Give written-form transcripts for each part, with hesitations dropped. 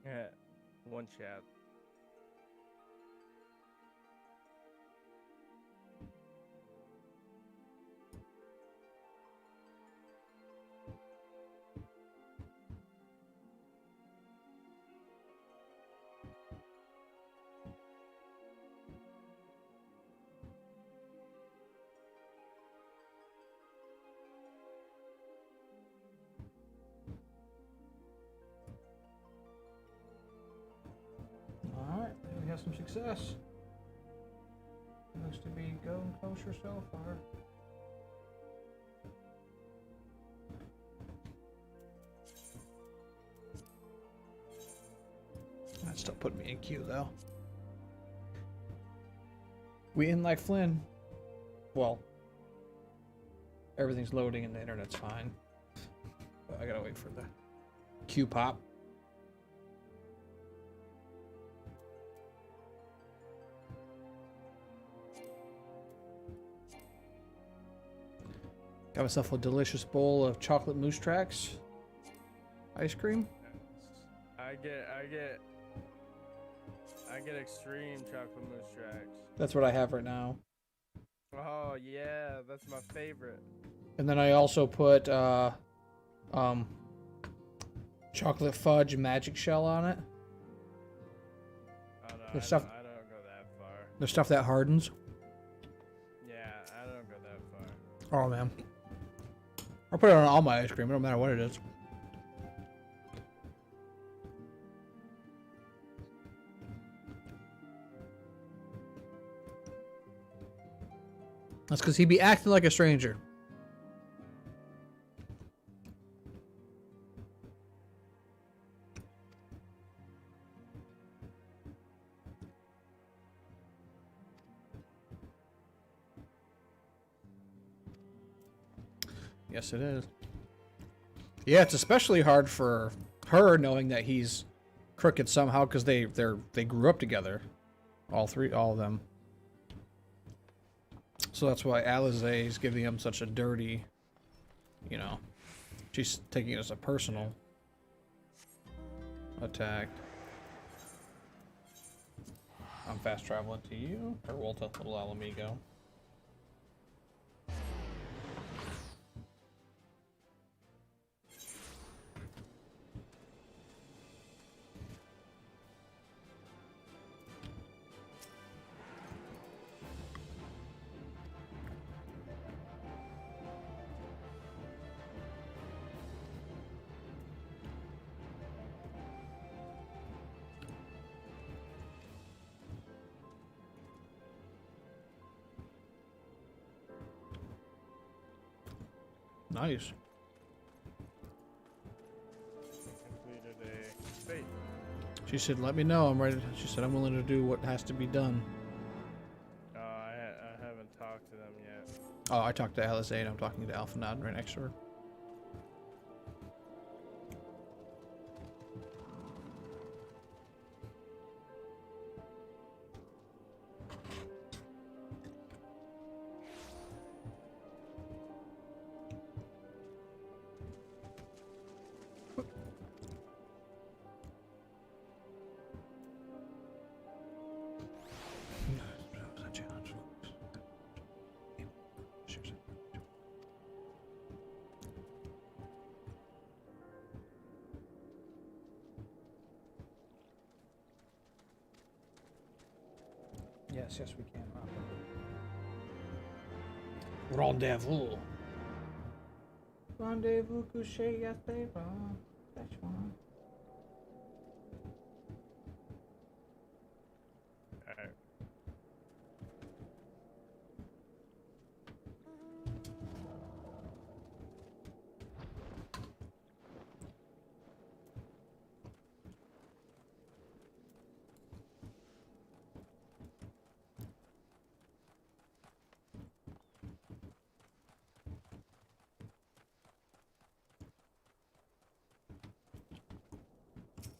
Yeah, one chat. Alright, we have some success. Looks to be going kosher so far. That's still putting me in queue though. We in like Flynn. Well, everything's loading and the internet's fine. But I gotta wait for the queue pop. Got myself a delicious bowl of chocolate mousse tracks. Ice cream. I get extreme chocolate mousse tracks. That's what I have right now. Oh yeah, that's my favorite. And then I also put chocolate fudge magic shell on it. Oh no, The stuff I don't go that far. the stuff that hardens. Yeah, I don't go that far. Oh man. I'll put it on all my ice cream, it don't matter what it is. That's because he'd be acting like a stranger. Yes, it is. Yeah, it's especially hard for her knowing that he's crooked somehow because they grew up together, all of them. So that's why Alize is giving him such a dirty, you know, she's taking it as a personal attack. I'm fast traveling to you, or Walter, little Alamigo. Nice. Completed a fate. She said, "Let me know. I'm ready." She said, "I'm willing to do what has to be done." I haven't talked to them yet. Oh, I talked to Alize and I'm talking to Alphanod right next to her. Yes, we can. Rendezvous. Rendezvous couché à tes bras. That's one. Alright.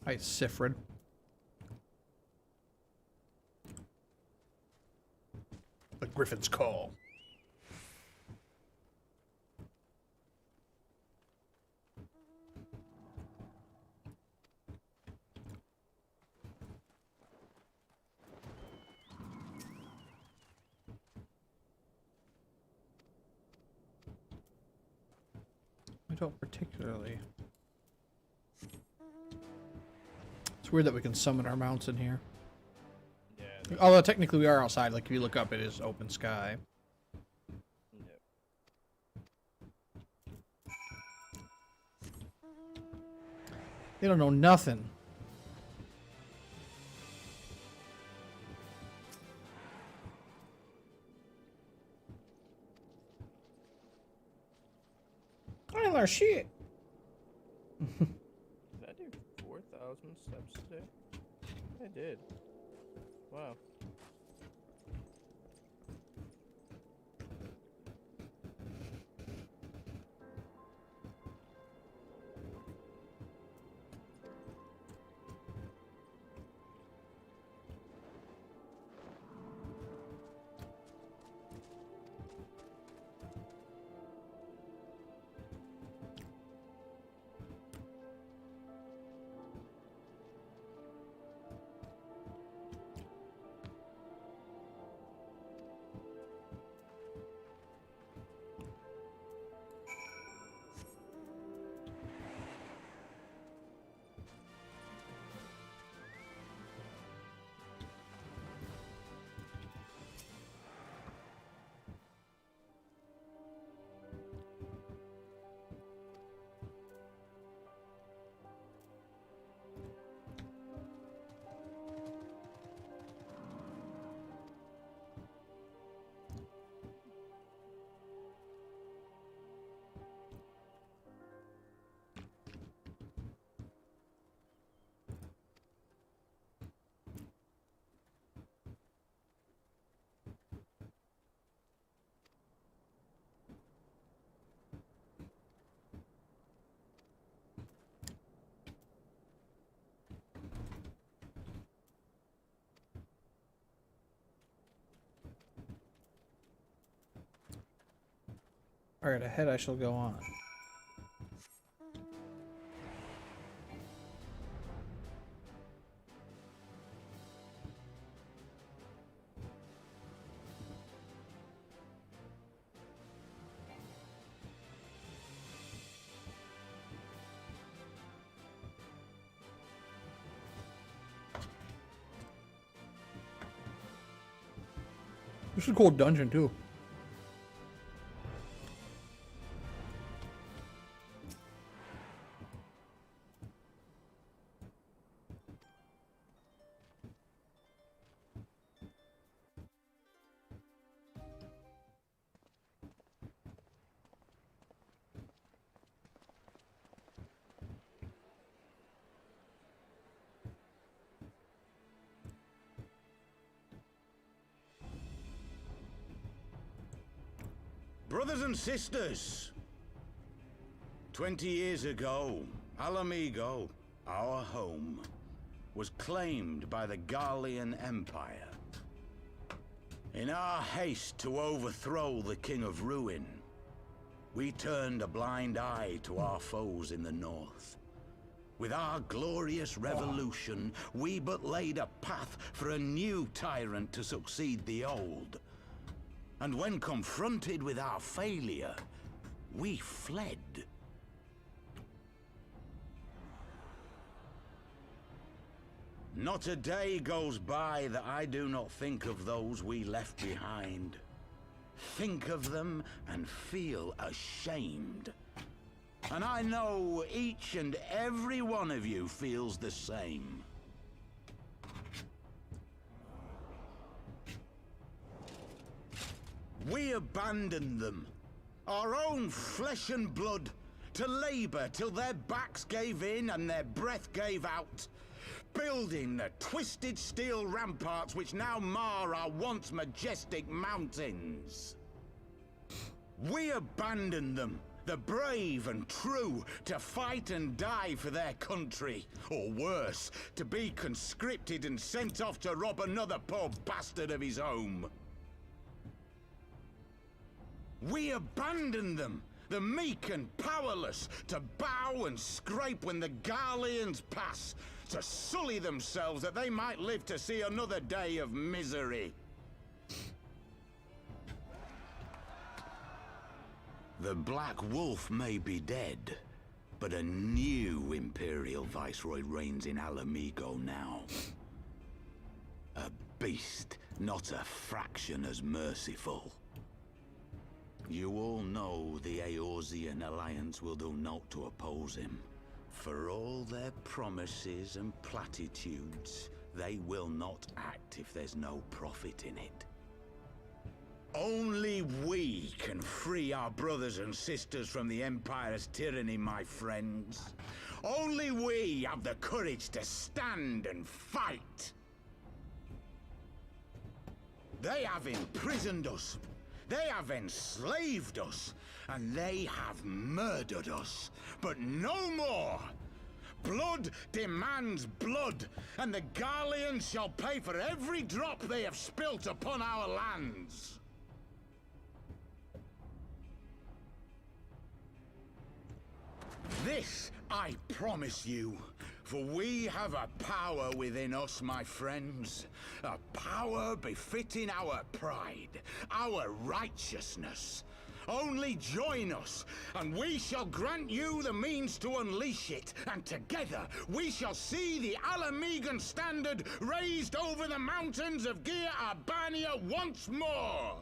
Hi, Sifrid. The Griffin's Call. don't particularly. It's weird that we can summon our mounts in here. Yeah. Although technically we are outside. Like if you look up, it is open sky. Yep. They don't know nothing. I ain't learned shit. Did I do 4,000 steps today? I did. Wow. Alright, ahead I shall go on. This is a cool dungeon too. Brothers and sisters, 20 years ago, Alamigo, our home, was claimed by the Garlean Empire. In our haste to overthrow the King of Ruin, we turned a blind eye to our foes in the north. With our glorious revolution, we but laid a path for a new tyrant to succeed the old. And when confronted with our failure, we fled. Not a day goes by that I do not think of those we left behind. Think of them and feel ashamed. And I know each and every one of you feels the same. We abandoned them, our own flesh and blood, to labor till their backs gave in and their breath gave out, building the twisted steel ramparts which now mar our once majestic mountains. We abandoned them, the brave and true, to fight and die for their country, or worse, to be conscripted and sent off to rob another poor bastard of his home. We abandoned them, the meek and powerless, to bow and scrape when the Garleans pass, to sully themselves that they might live to see another day of misery. The Black Wolf may be dead, but a new Imperial Viceroy reigns in Alamigo now. A beast, not a fraction as merciful. You all know the Eorzean Alliance will do naught to oppose him. For all their promises and platitudes, they will not act if there's no profit in it. Only we can free our brothers and sisters from the Empire's tyranny, my friends. Only we have the courage to stand and fight. They have imprisoned us. They have enslaved us. And they have murdered us. But no more! Blood demands blood, and the Garleans shall pay for every drop they have spilt upon our lands. This I promise you, for we have a power within us, my friends. A power befitting our pride, our righteousness. Only join us, and we shall grant you the means to unleash it, and together we shall see the Alamigan standard raised over the mountains of Gia Arbania once more!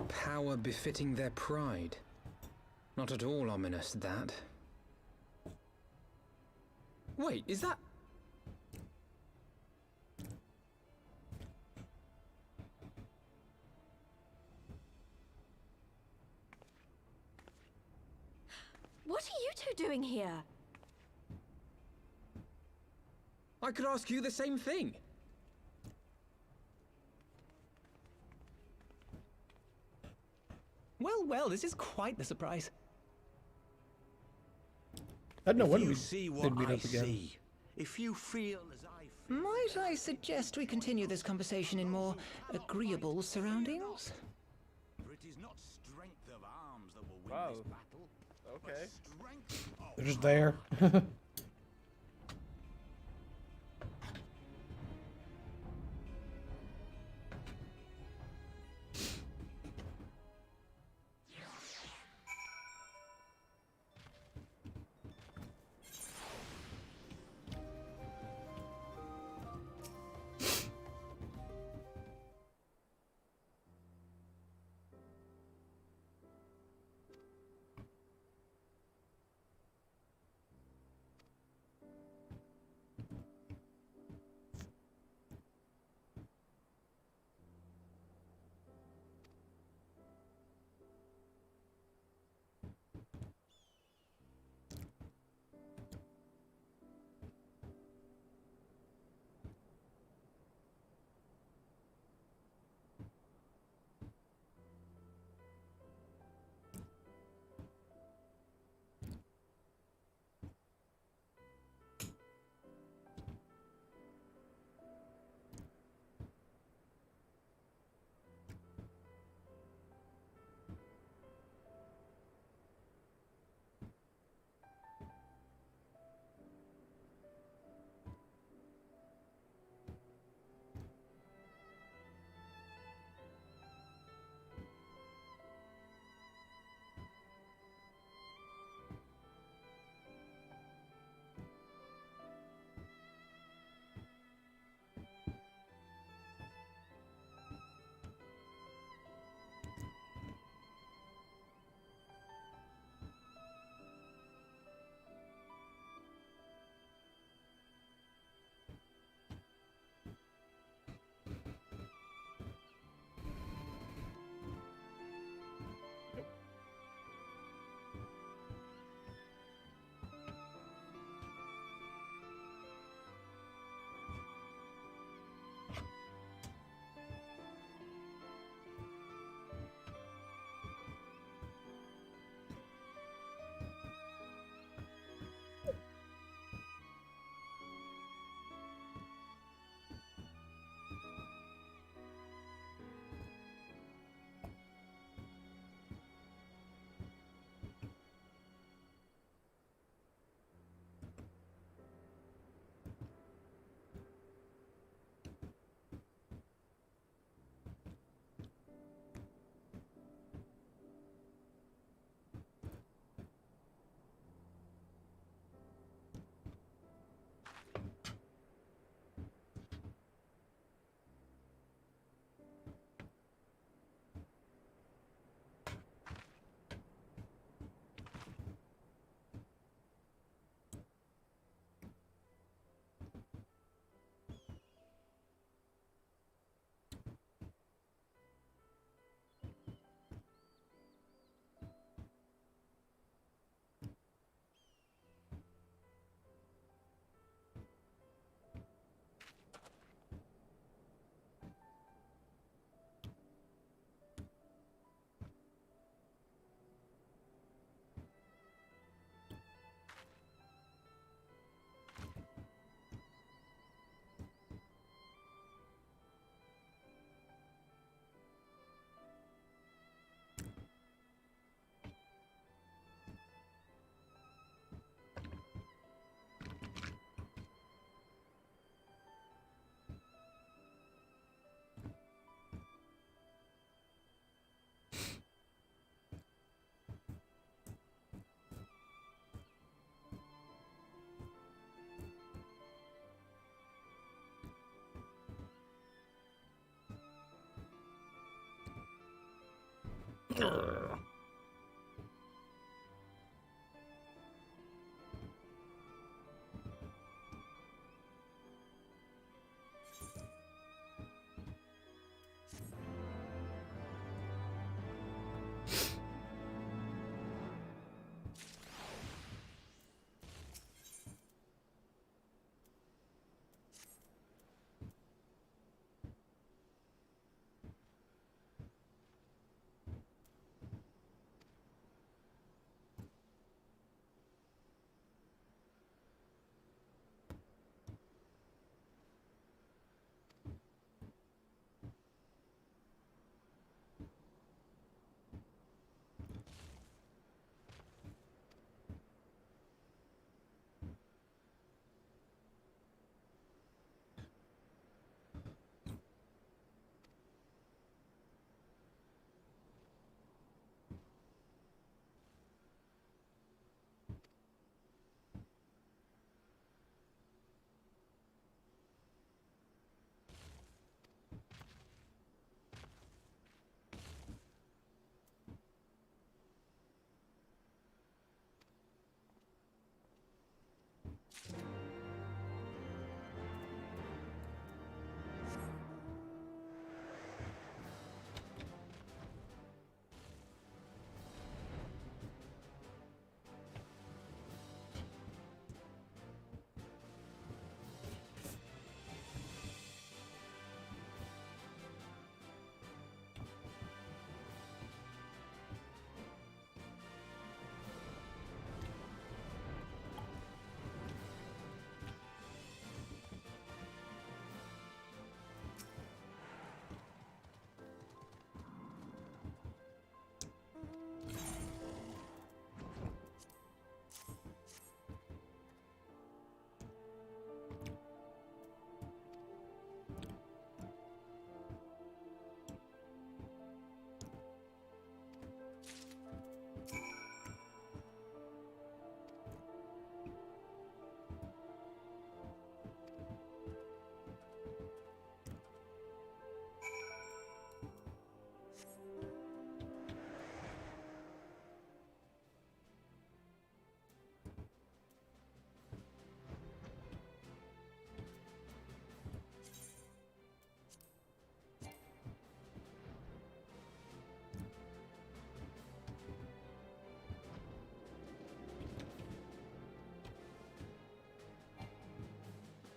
Power befitting their pride. Not at all ominous, that. Wait, is that... What are you two doing here? I could ask you the same thing. Well, well, this is quite the surprise. I don't know when You we see did what meet I up again. see. If you feel as I feel, Might I suggest we continue this conversation in more agreeable surroundings? for it is not strength of arms that will win Wow. this battle, Okay. but strength of They're just there.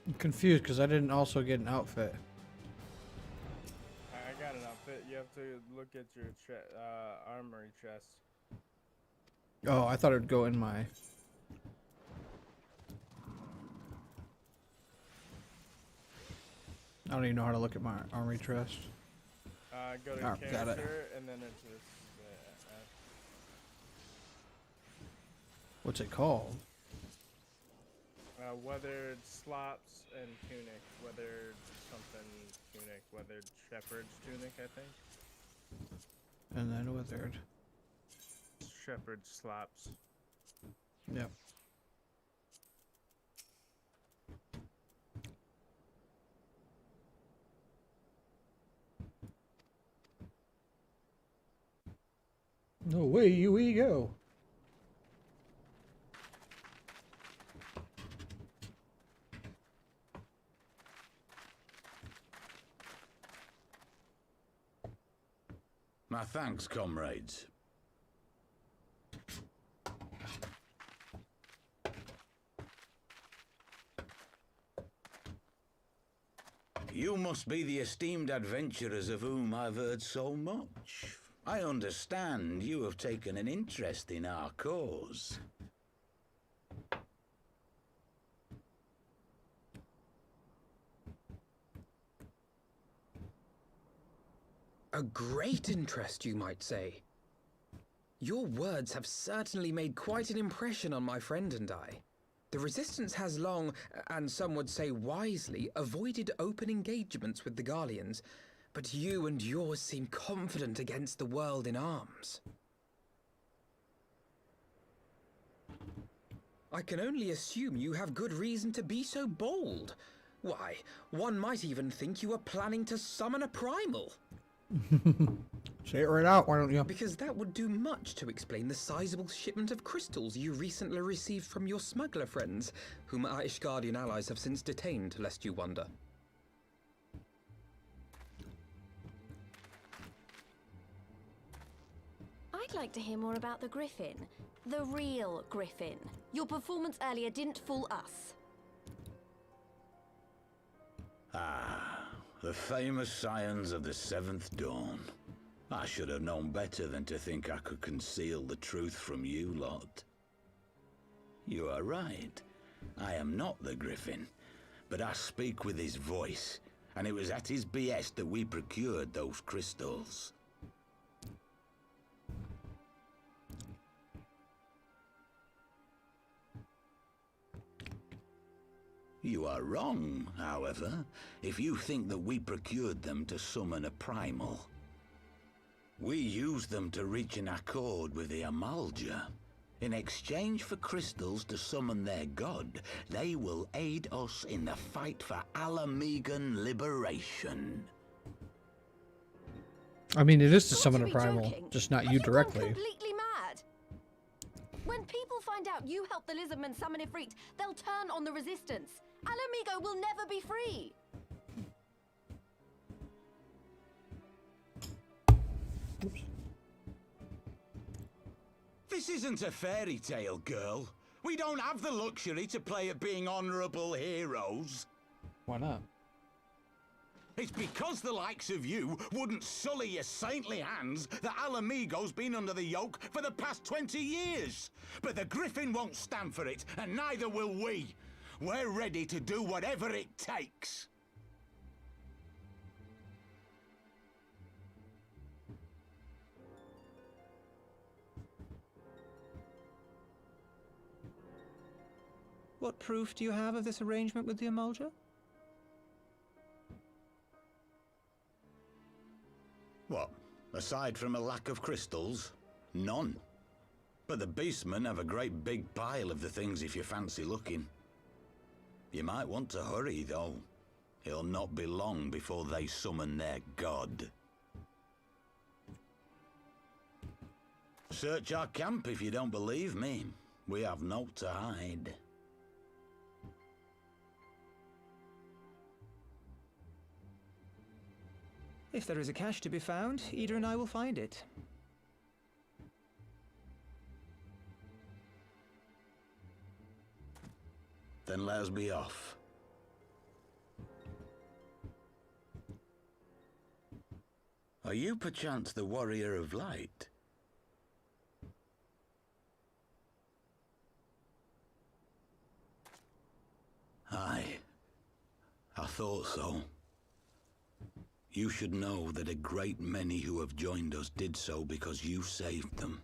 I'm confused because I didn't also get an outfit. I got an outfit. You have to look at your armory chest. Oh, I thought it would go in my... I don't even know how to look at my armory chest. Go to Got it. character, and then it's this. What's it called? Weathered slops and tunic. Weathered something tunic. Weathered shepherd's tunic, I think. And then withered. Shepherd's slops. Yep. Away we go. My thanks, comrades. You must be the esteemed adventurers of whom I've heard so much. I understand you have taken an interest in our cause. A great interest, you might say. Your words have certainly made quite an impression on my friend and I. The Resistance has long, and some would say wisely, avoided open engagements with the Garleans, but you and yours seem confident against the world in arms. I can only assume you have good reason to be so bold. Why, one might even think you are planning to summon a primal. Say it right out, why don't you? Because that would do much to explain the sizable shipment of crystals you recently received from your smuggler friends, whom our Ishgardian allies have since detained, lest you wonder. I'd like to hear more about the Griffin. The real Griffin. Your performance earlier didn't fool us. Ah, the famous scions of the Seventh Dawn. I should have known better than to think I could conceal the truth from you lot. You are right. I am not the Griffin, but I speak with his voice, and it was at his behest that we procured those crystals. You are wrong, however, if you think that we procured them to summon a primal. We used them to reach an accord with the Amalja. In exchange for crystals to summon their god, they will aid us in the fight for Alamegan liberation. I mean, it is to Got summon to a be primal, joking. just not Have you gone directly. completely mad. When people find out you helped the Lizardmen summon Ifrit, they'll turn on the resistance. Alamigo will never be free. This isn't a fairy tale, girl. We don't have the luxury to play at being honorable heroes. Why not? It's because the likes of you wouldn't sully your saintly hands that Alamigo's been under the yoke for the past 20 years. But the Griffin won't stand for it, and neither will we. We're ready to do whatever it takes. What proof do you have of this arrangement with the Amalja? What? Aside from a lack of crystals? None. But the beastmen have a great big pile of the things if you fancy looking. You might want to hurry, though. It'll not be long before they summon their god. Search our camp if you don't believe me. We have naught to hide. If there is a cache to be found, Ida and I will find it. Then let us be off. Are you perchance the Warrior of Light? Aye. I thought so. You should know that a great many who have joined us did so because you saved them.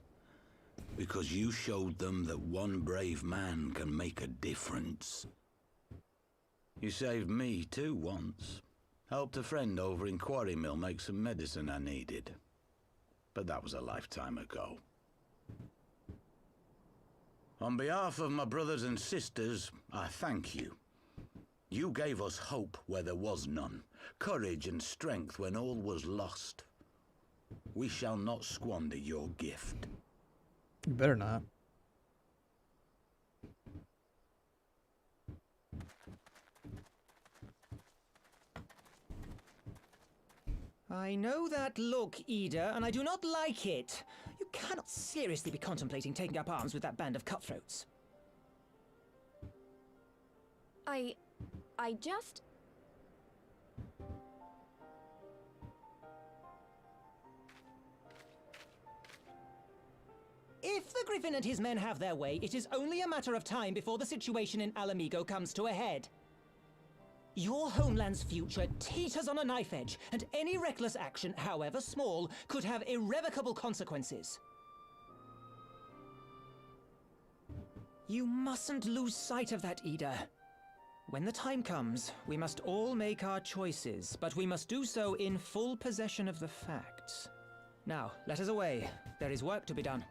Because you showed them that one brave man can make a difference. You saved me too once. Helped a friend over in Quarry Mill make some medicine I needed. But that was a lifetime ago. On behalf of my brothers and sisters, I thank you. You gave us hope where there was none, courage and strength when all was lost. We shall not squander your gift. You better not. I know that look, Ida, and I do not like it. You cannot seriously be contemplating taking up arms with that band of cutthroats. I just... If the Griffin and his men have their way, it is only a matter of time before the situation in Alamigo comes to a head. Your homeland's future teeters on a knife edge, and any reckless action, however small, could have irrevocable consequences. You mustn't lose sight of that, Ida. When the time comes, we must all make our choices, but we must do so in full possession of the facts. Now, let us away. There is work to be done.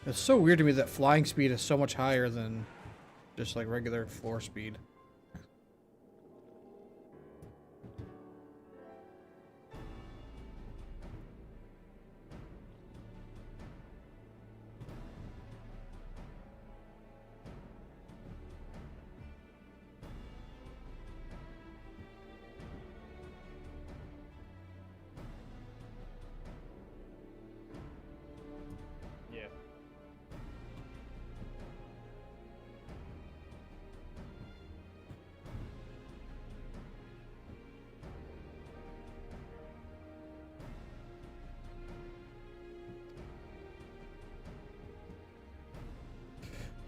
It's so weird to me that flying speed is so much higher than just like regular floor speed. Yeah.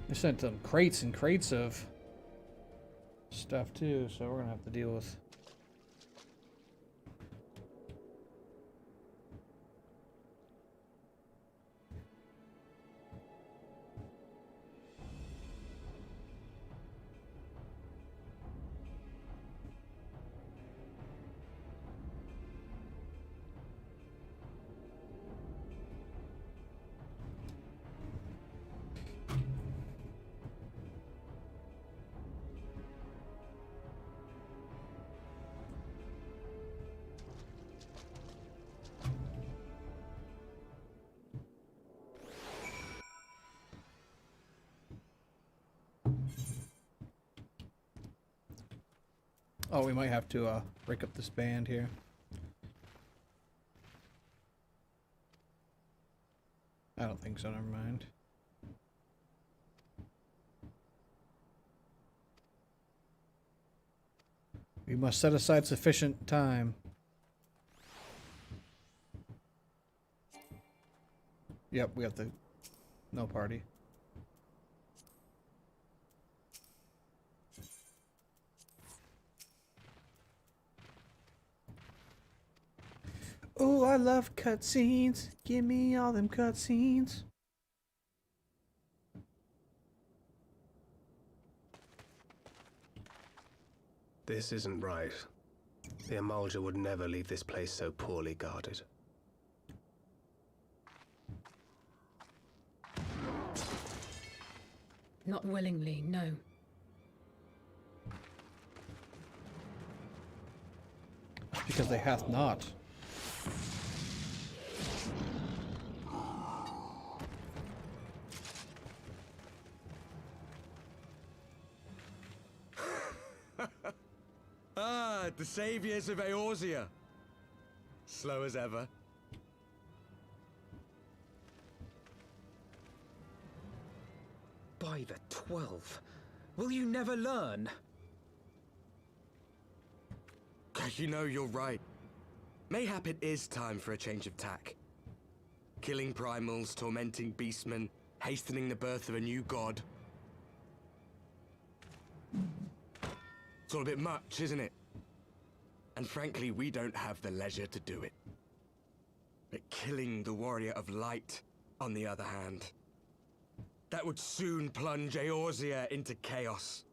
They sent them crates and crates of stuff too, so we're gonna have to deal with. Oh, we might have to break up this band here. I don't think so, never mind. We must set aside sufficient time. Yep, we have the no party. Oh, I love cutscenes. Give me all them cutscenes. This isn't right. The Emulger would never leave this place so poorly guarded. Not willingly, no. Because they hath not. Ah, the saviors of Eorzea. Slow as ever. By the 12. Will you never learn? You know, you're right. Mayhap it is time for a change of tack. Killing primals, tormenting beastmen, hastening the birth of a new god. It's all a bit much, isn't it? And frankly, we don't have the leisure to do it. But killing the warrior of light, on the other hand, that would soon plunge Eorzea into chaos.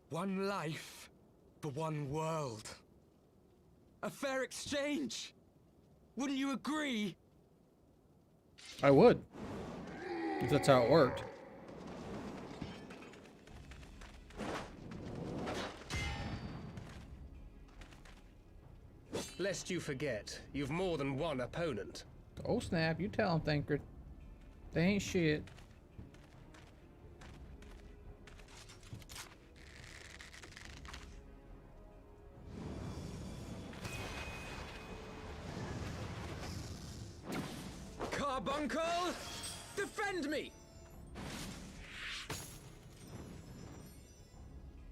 One life for one world. A fair exchange. Wouldn't you agree? I would. If that's how it worked. Lest you forget, you've more than one opponent. Oh snap, you tell them, Thinker. They ain't shit. Carbuncle! Defend me!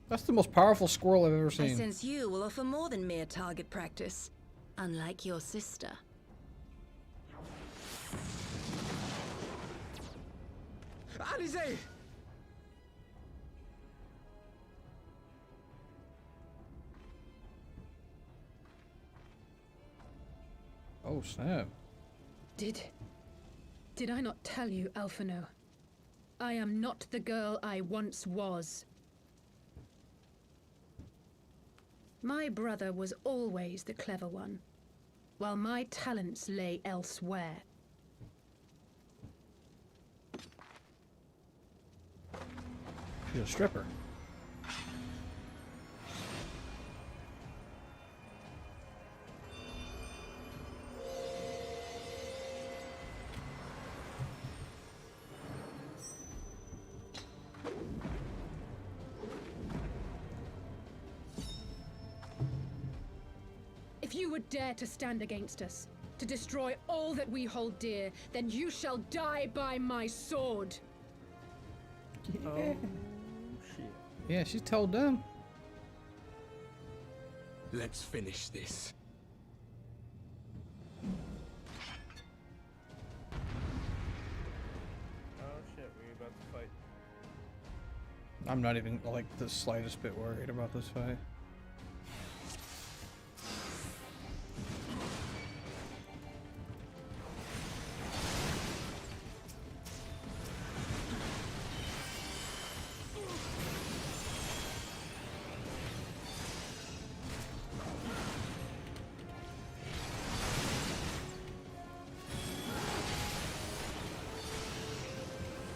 That's the most powerful squirrel I've ever I seen. sense you will offer more than mere target practice, unlike your sister. Alizé! Oh snap. Did I not tell you, Alphino? I am not the girl I once was. My brother was always the clever one, while my talents lay elsewhere. She's a stripper. If you would dare to stand against us, to destroy all that we hold dear, then you shall die by my sword. Oh, shit. Yeah, she's told them. Let's finish this. Oh shit, we about to fight. I'm not even like the slightest bit worried about this fight.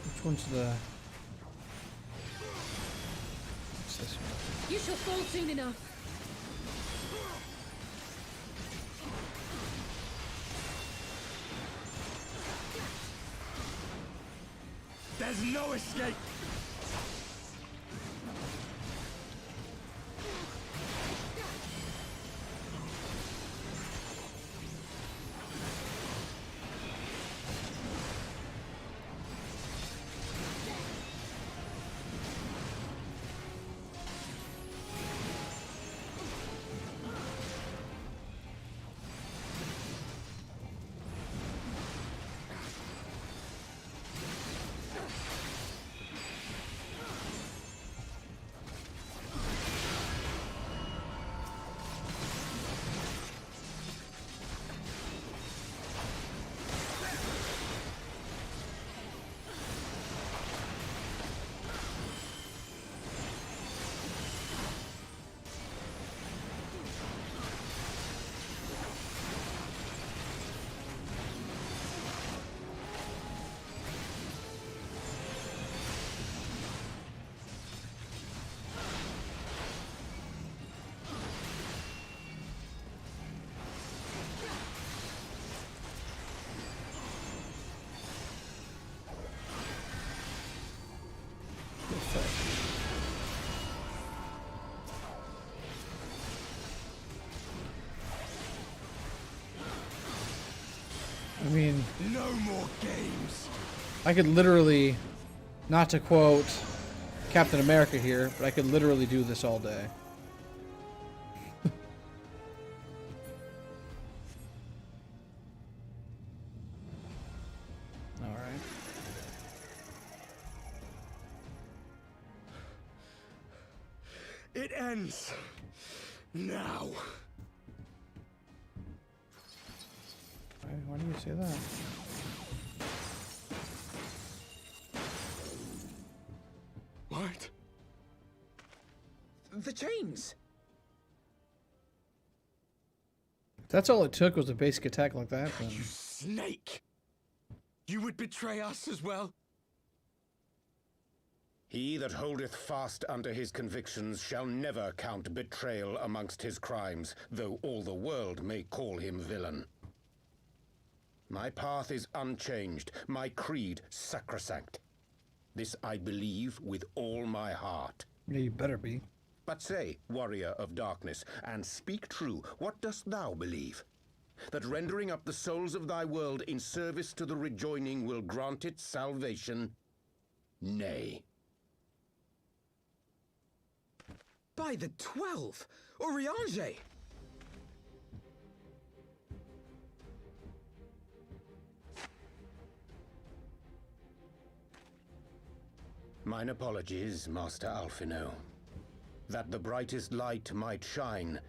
Which one's the... What's this one? You shall fall soon enough. There's no escape! I mean, No more games! I could literally, not to quote Captain America here, but I could literally do this all day. Alright. It ends now. Why do you say that? What? The chains! If that's all it took was a basic attack like that, then... You snake! You would betray us as well? He that holdeth fast unto his convictions shall never count betrayal amongst his crimes, though all the world may call him villain. My path is unchanged, my creed sacrosanct. This I believe with all my heart. Yeah, you better be. But say, warrior of darkness, and speak true, what dost thou believe? That rendering up the souls of thy world in service to the rejoining will grant it salvation? Nay. By the 12! Oriange! Mine apologies, Master Alphino. That the brightest light might shine,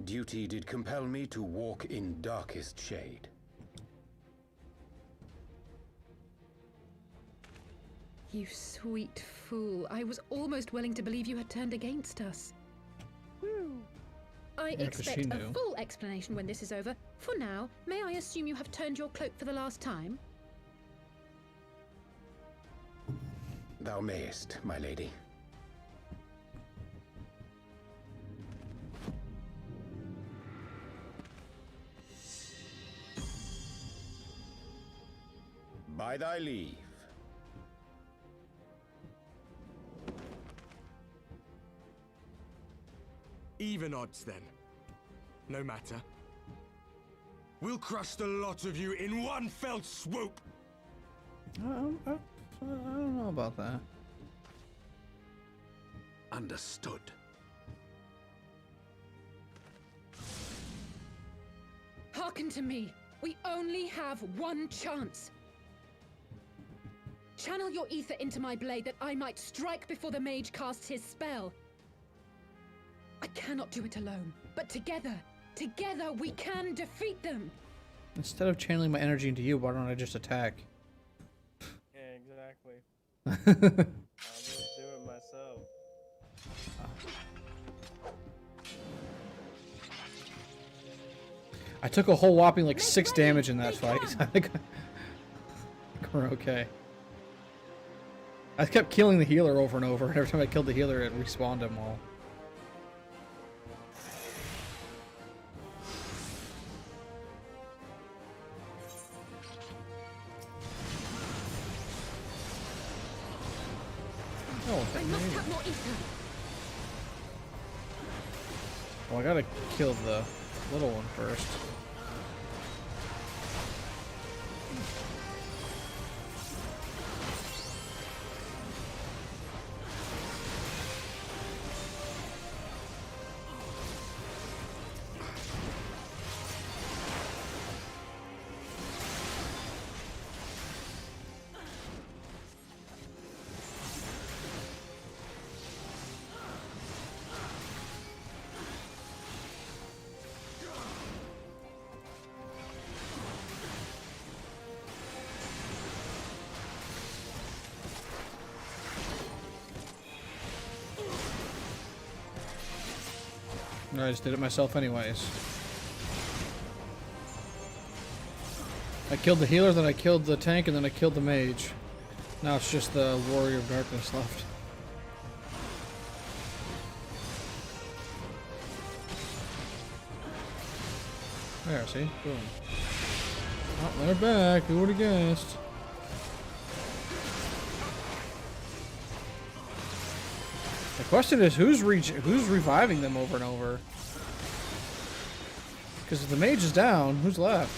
duty did compel me to walk in darkest shade. You sweet fool. I was almost willing to believe you had turned against us. I Yeah, 'cause she expect a knew. full explanation when this is over. For now, may I assume you have turned your cloak for the last time? Thou mayest, my lady. by thy leave. Even odds, then. No matter. We'll crush the lot of you in one fell swoop! I don't know about that. Understood. Hearken to me. We only have one chance. Channel your ether into my blade that I might strike before the mage casts his spell. I cannot do it alone, but together we can defeat them. Instead of channeling my energy into you, why don't I just attack? Yeah, exactly. I'll just do it myself. I took a whole whopping like 6 damage in that fight. I think we're okay. I kept killing the healer over and over, and every time I killed the healer, it respawned them all. Oh, I must have more ether. well, I gotta kill the little one first. I just did it myself anyways. I killed the healer, then I killed the tank, and then I killed the mage. Now it's just the Warrior of Darkness left. There, see? Boom. Oh, they're back. Who would have guessed? The question is, who's reviving them over and over? Because if the mage is down, who's left?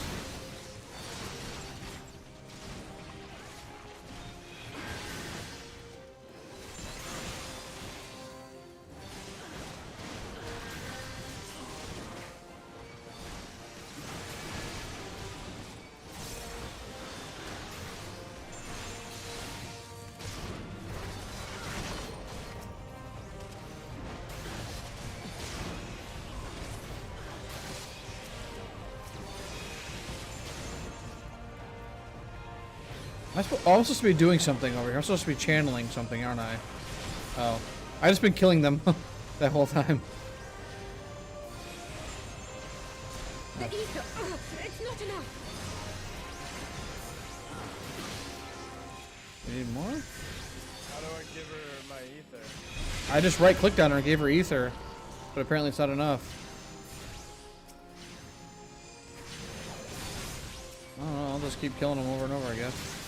I'm supposed to be doing something over here. I'm supposed to be channeling something, aren't I? Oh. I just been killing them that whole time. The ether! Ugh, it's not enough! You need more? How do I give her my ether? I just right-clicked on her and gave her ether. But apparently it's not enough. I don't know, I'll just keep killing them over and over, I guess.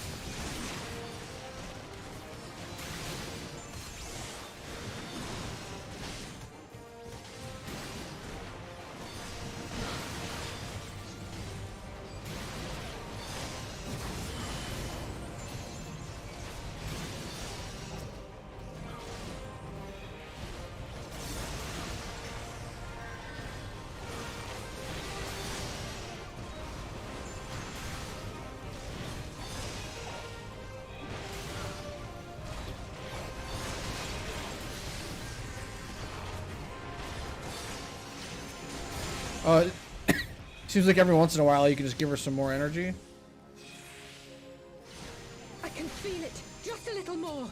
Seems like every once in a while you can just give her some more energy. I can feel it! Just a little more!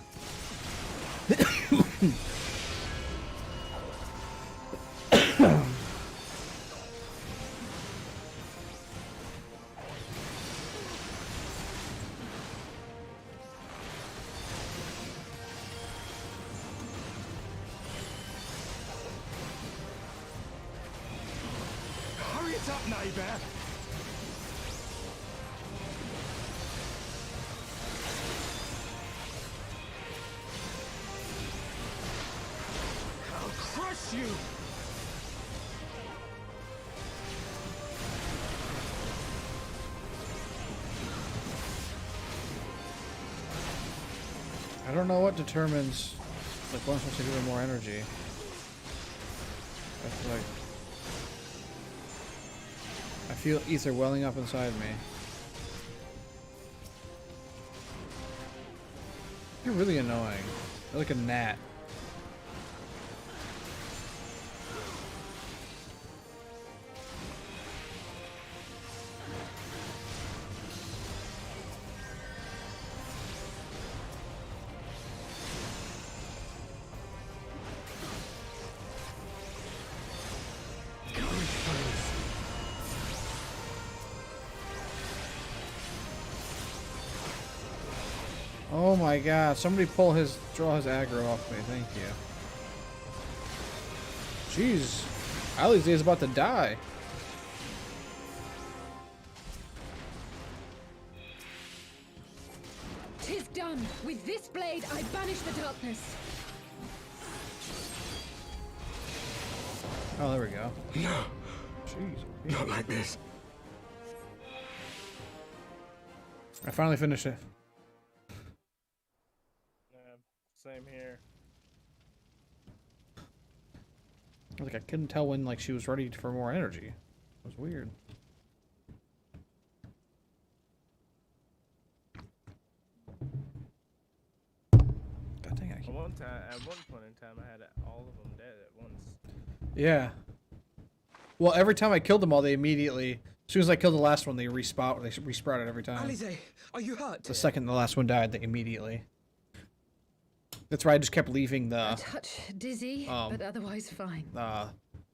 Hurry it up, neighbor! crush you! I don't know what determines like one supposed to give him more energy. I feel ether welling up inside me. You're really annoying. You're like a gnat. Oh my god, somebody draw his aggro off me, thank you. Jeez, Ali's is about to die. "'Tis done! With this blade I banish the darkness!" Oh, there we go. No, Jeez. not like this. I finally finished it. Same here. Like I couldn't tell when like she was ready for more energy. It was weird. God dang it. At one point in time, I had all of them dead at once. Yeah. Well, every time I killed them all, they immediately, as soon as I killed the last one, they resprouted every time. Alize, are you hurt? The second the last one died, they immediately. That's why I just kept leaving A touch dizzy, but otherwise fine.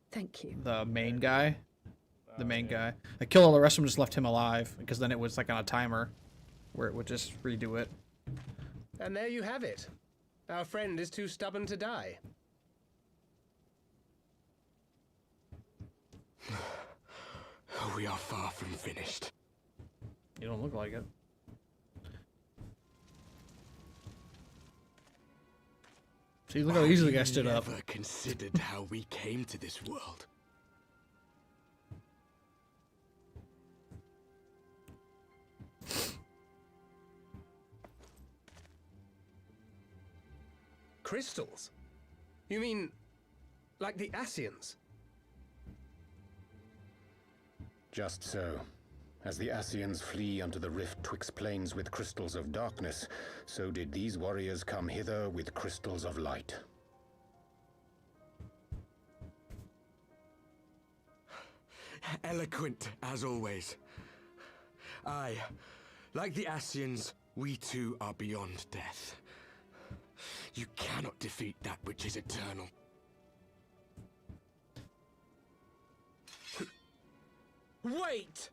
Thank you. The main guy. The main guy. I killed all the rest of them, just left him alive, because then it was like on a timer, where it would just redo it. And there you have it. Our friend is too stubborn to die. We are far from finished. You don't look like it. See, look how easily I stood up. Never considered how we came to this world. Crystals? You mean, like the Ascians? Just so. As the Ascians flee unto the rift twixt plains with crystals of darkness, so did these warriors come hither with crystals of light. Eloquent, as always. Aye, like the Ascians, we too are beyond death. You cannot defeat that which is eternal. Wait!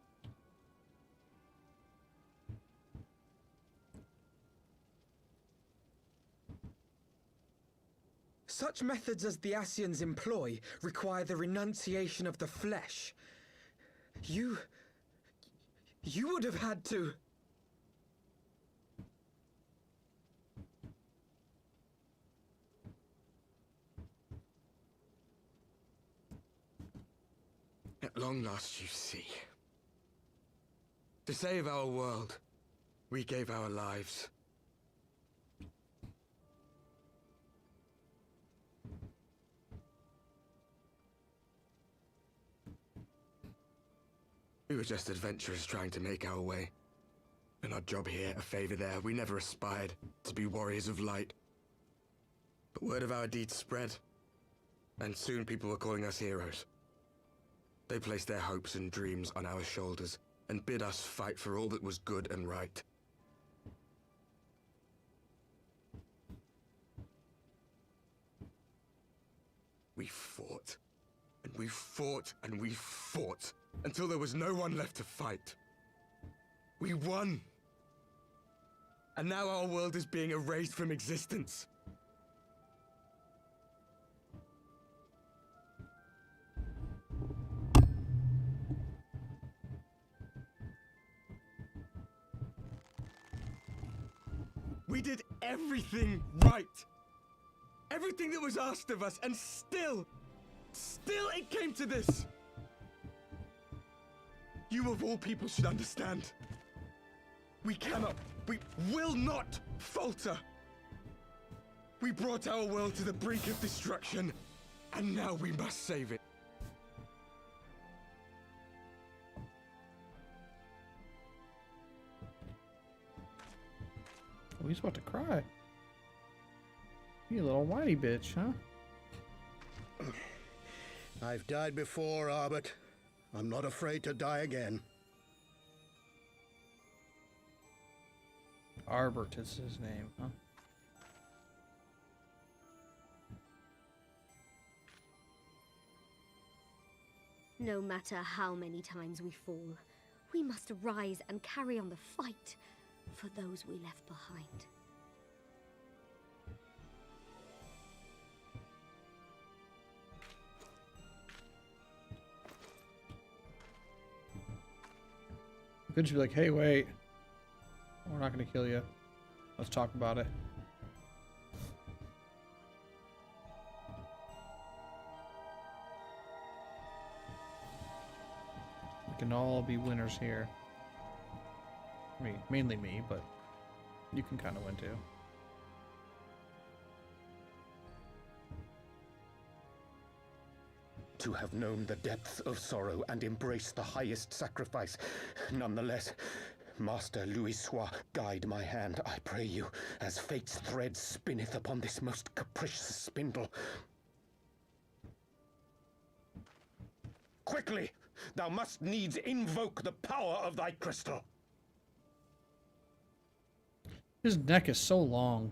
Such methods as the Ascians employ require the renunciation of the flesh. You would have had to... At long last, you see. To save our world, we gave our lives. We were just adventurers trying to make our way. An odd job here, a favor there. We never aspired to be warriors of light. But word of our deeds spread, and soon people were calling us heroes. They placed their hopes and dreams on our shoulders and bid us fight for all that was good and right. We fought, and we fought, and we fought, until there was no one left to fight. We won! And now our world is being erased from existence. We did everything right! Everything that was asked of us, and still it came to this. You of all people should understand. We will not falter. We brought our world to the brink of destruction, and now we must save it. Oh, he's about to cry. You little whiny bitch, huh? I've died before, Arbet. I'm not afraid to die again. Arbert is his name, huh? No matter how many times we fall, we must rise and carry on the fight for those we left behind. Could just be like, hey, wait. We're not gonna kill you. Let's talk about it. We can all be winners here. I mean, mainly me, but you can kind of win too. To have known the depths of sorrow and embraced the highest sacrifice. Nonetheless, Master Louis-Soix, guide my hand, I pray you, as fate's thread spinneth upon this most capricious spindle. Quickly! Thou must needs invoke the power of thy crystal. His neck is so long.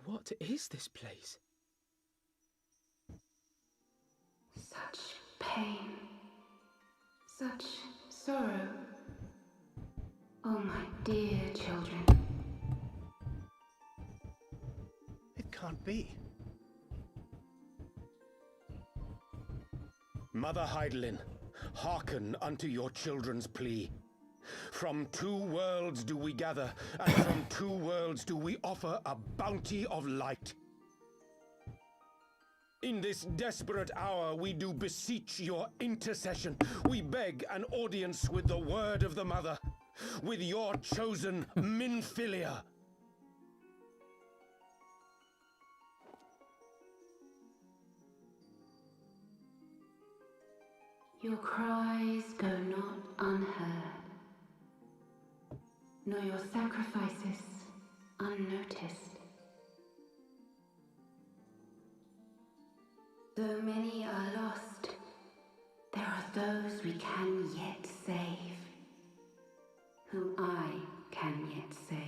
What is this place? Such pain. Such sorrow. Oh, my dear children. It can't be. Mother Heidelin, hearken unto your children's plea. From two worlds do we gather, and from two worlds do we offer a bounty of light. In this desperate hour we do beseech your intercession. We beg an audience with the word of the Mother, with your chosen Minfilia. Your cries go not unheard, nor your sacrifices unnoticed. Though many are lost, there are those we can yet save, whom I can yet save.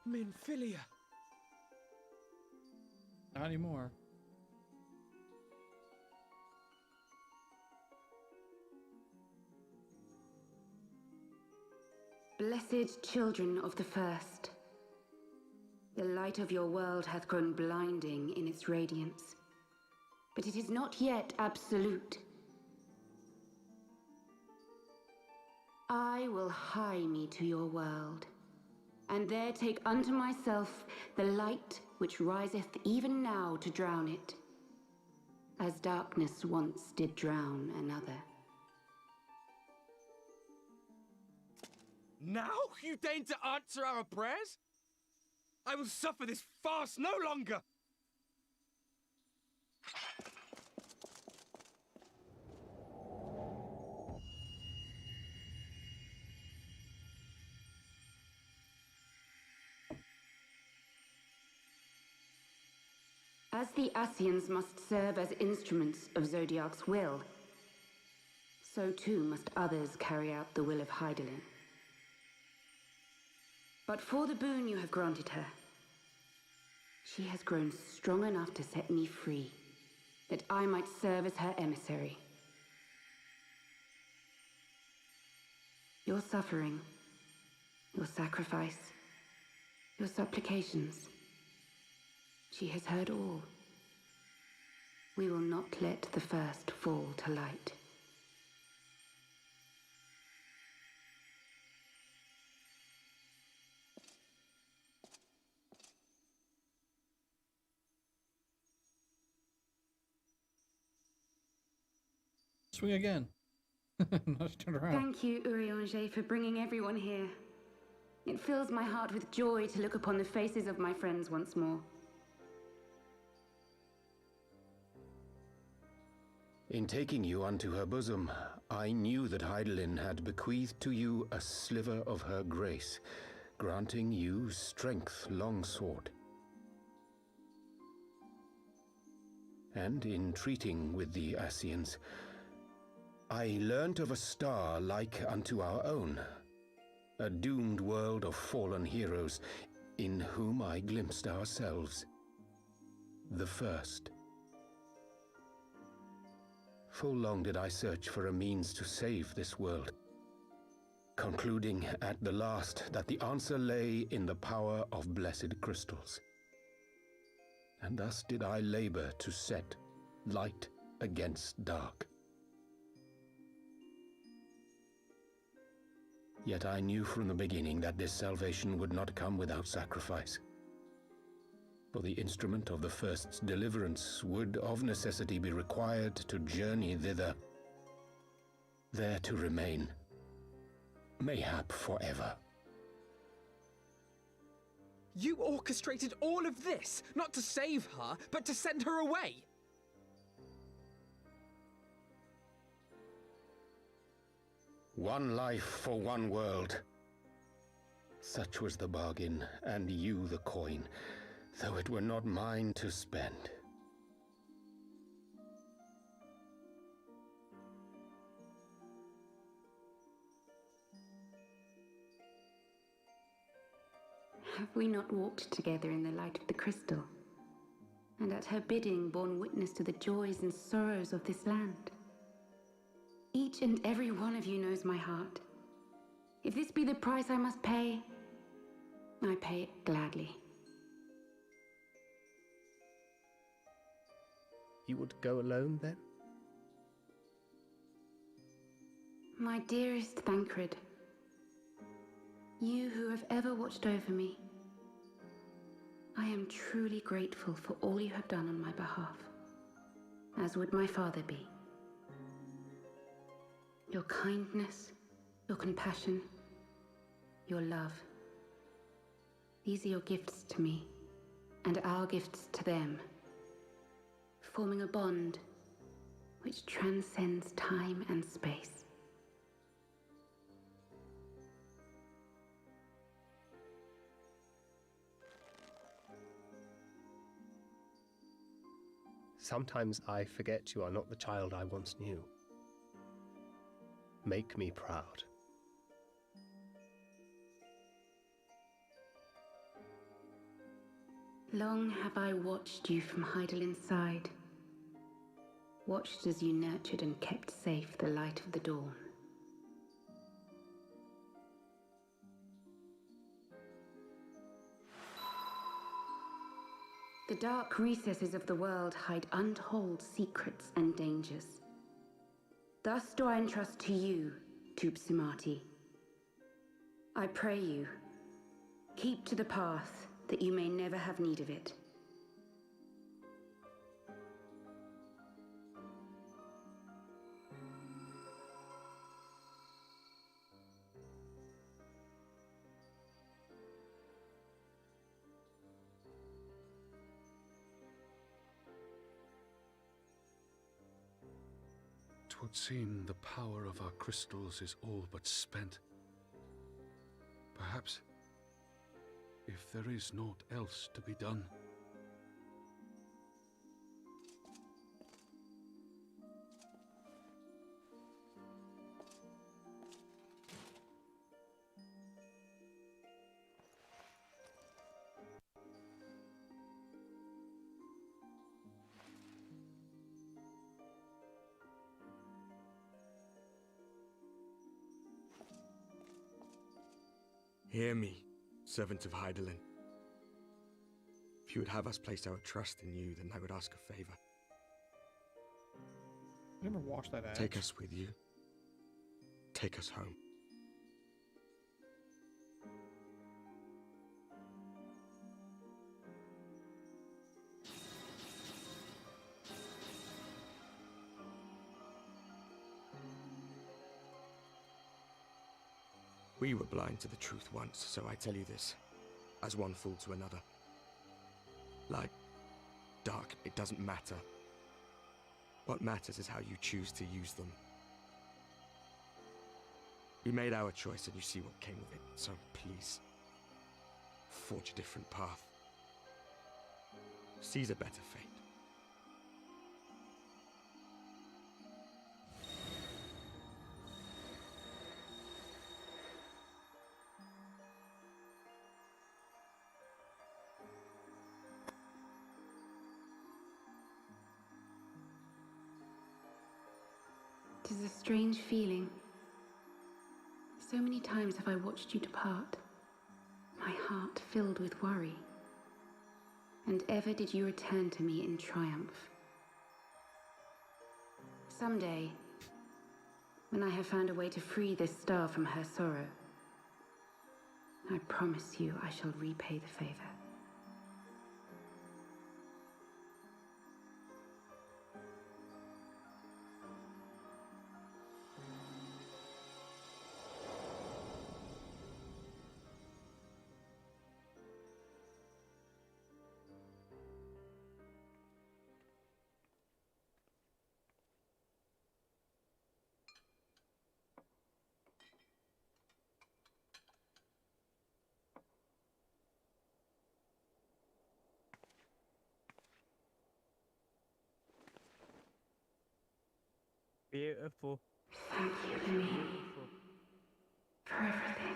Minfilia. Not anymore. Blessed children of the first, the light of your world hath grown blinding in its radiance, but it is not yet absolute. I will hie me to your world, and there take unto myself the light which riseth even now to drown it, as darkness once did drown another. Now you deign to answer our prayers? I will suffer this farce no longer! As the Ascians must serve as instruments of Zodiark's will, so too must others carry out the will of Hydaelyn. But for the boon you have granted her, she has grown strong enough to set me free, that I might serve as her emissary. Your suffering, your sacrifice, your supplications, she has heard all. We will not let the first fall to light. Swing again. Not to turn around. Thank you, Urianger, for bringing everyone here. It fills my heart with joy to look upon the faces of my friends once more. In taking you unto her bosom, I knew that Hydaelyn had bequeathed to you a sliver of her grace, granting you strength long sought. And in treating with the Ascians, I learnt of a star like unto our own, a doomed world of fallen heroes, in whom I glimpsed ourselves, the first. Full long did I search for a means to save this world, concluding at the last that the answer lay in the power of blessed crystals. And thus did I labor to set light against dark. Yet I knew from the beginning that this salvation would not come without sacrifice. For the instrument of the first's deliverance would of necessity be required to journey thither, there to remain, mayhap forever. You orchestrated all of this, not to save her, but to send her away! One life for one world. Such was the bargain, and you the coin, though it were not mine to spend. Have we not walked together in the light of the crystal, and at her bidding borne witness to the joys and sorrows of this land? Each and every one of you knows my heart. If this be the price I must pay, I pay it gladly. You would go alone, then? My dearest Thancred, you who have ever watched over me, I am truly grateful for all you have done on my behalf, as would my father be. Your kindness, your compassion, your love. These are your gifts to me, and our gifts to them, forming a bond which transcends time and space. Sometimes I forget you are not the child I once knew. Make me proud. Long have I watched you from Hydaelyn's side, watched as you nurtured and kept safe the light of the dawn. The dark recesses of the world hide untold secrets and dangers. Thus do I entrust to you, Ffxiv. I pray you, keep to the path that you may never have need of it. It would seem the power of our crystals is all but spent. Perhaps, if there is naught else to be done. Hear me, servant of Hydaelyn. If you would have us place our trust in you, then I would ask a favor. I never watched that ad. Take us with you. Take us home. We were blind to the truth once, so I tell you this, as one fool to another. Light, dark, it doesn't matter. What matters is how you choose to use them. We made our choice and you see what came of it, so please, forge a different path. Seize a better fate. It is a strange feeling. So many times have I watched you depart, my heart filled with worry. And ever did you return to me in triumph. Someday, when I have found a way to free this star from her sorrow, I promise you I shall repay the favor. Beautiful. Thank you, Lee, for everything.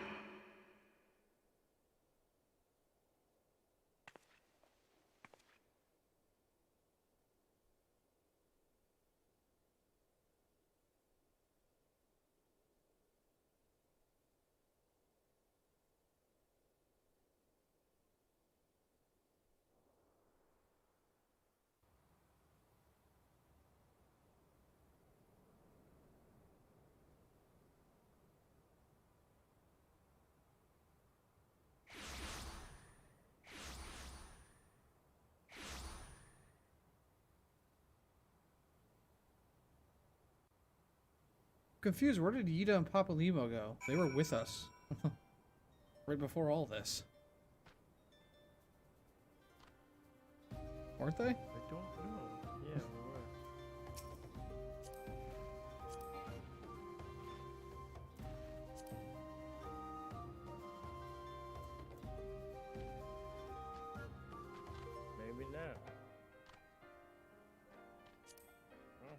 Confused, where did Yida and Papa Limo go? They were with us. Right before all this. Weren't they? I don't know. Yeah, we were. Maybe not. Oh.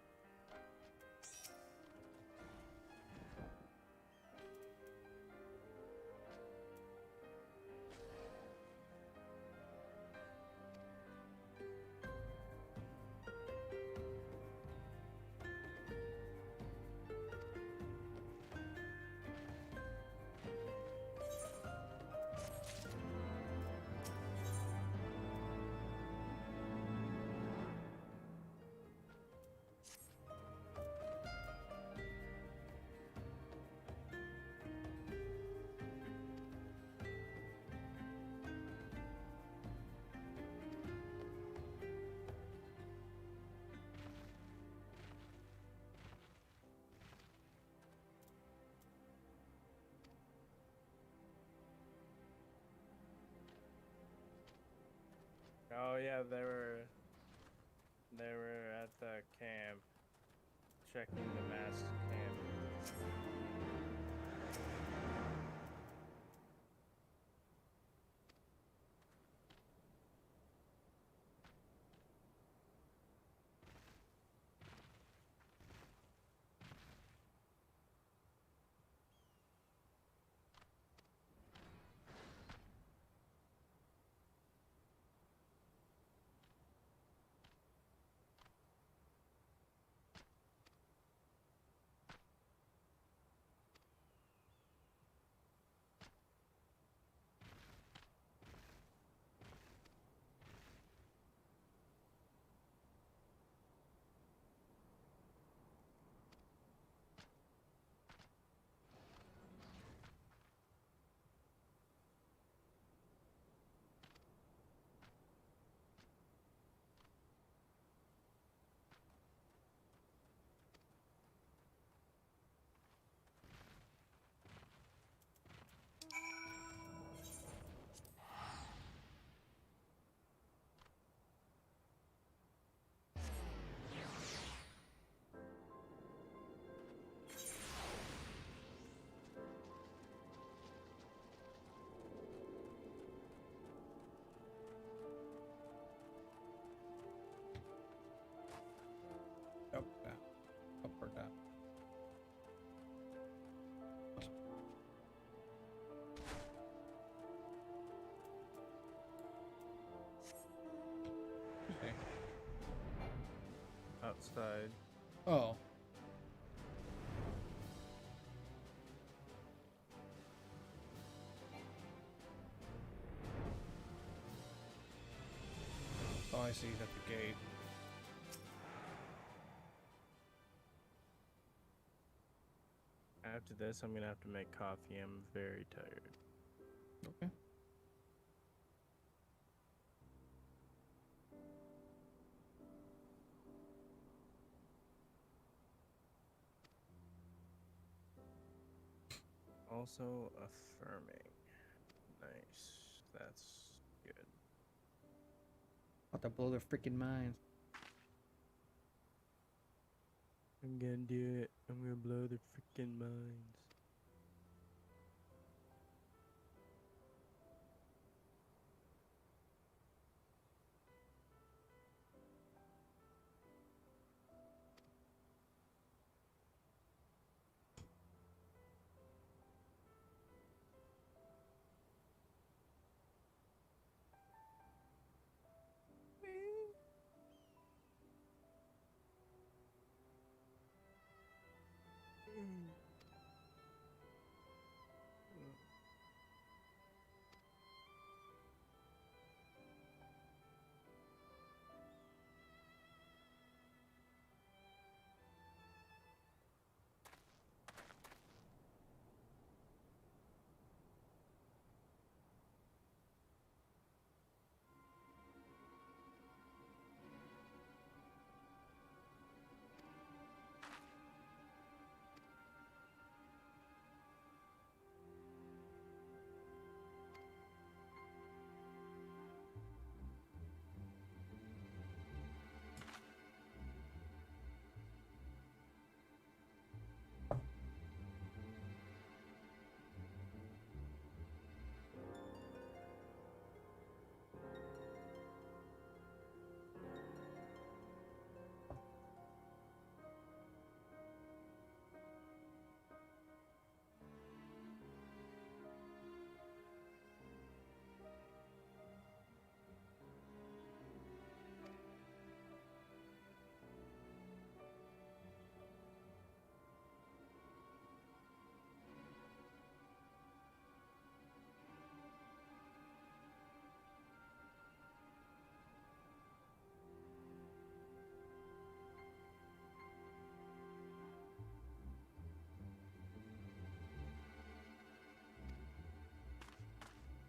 Oh yeah, they were at the camp checking the mask cam. Up, down. Up or down. Okay. Outside. Oh. Oh, I see. That's the gate. After this, I'm gonna have to make coffee. I'm very tired. Okay. Also affirming. Nice. That's good. About to blow their freaking minds. I'm gonna do it. I'm gonna blow their freaking minds.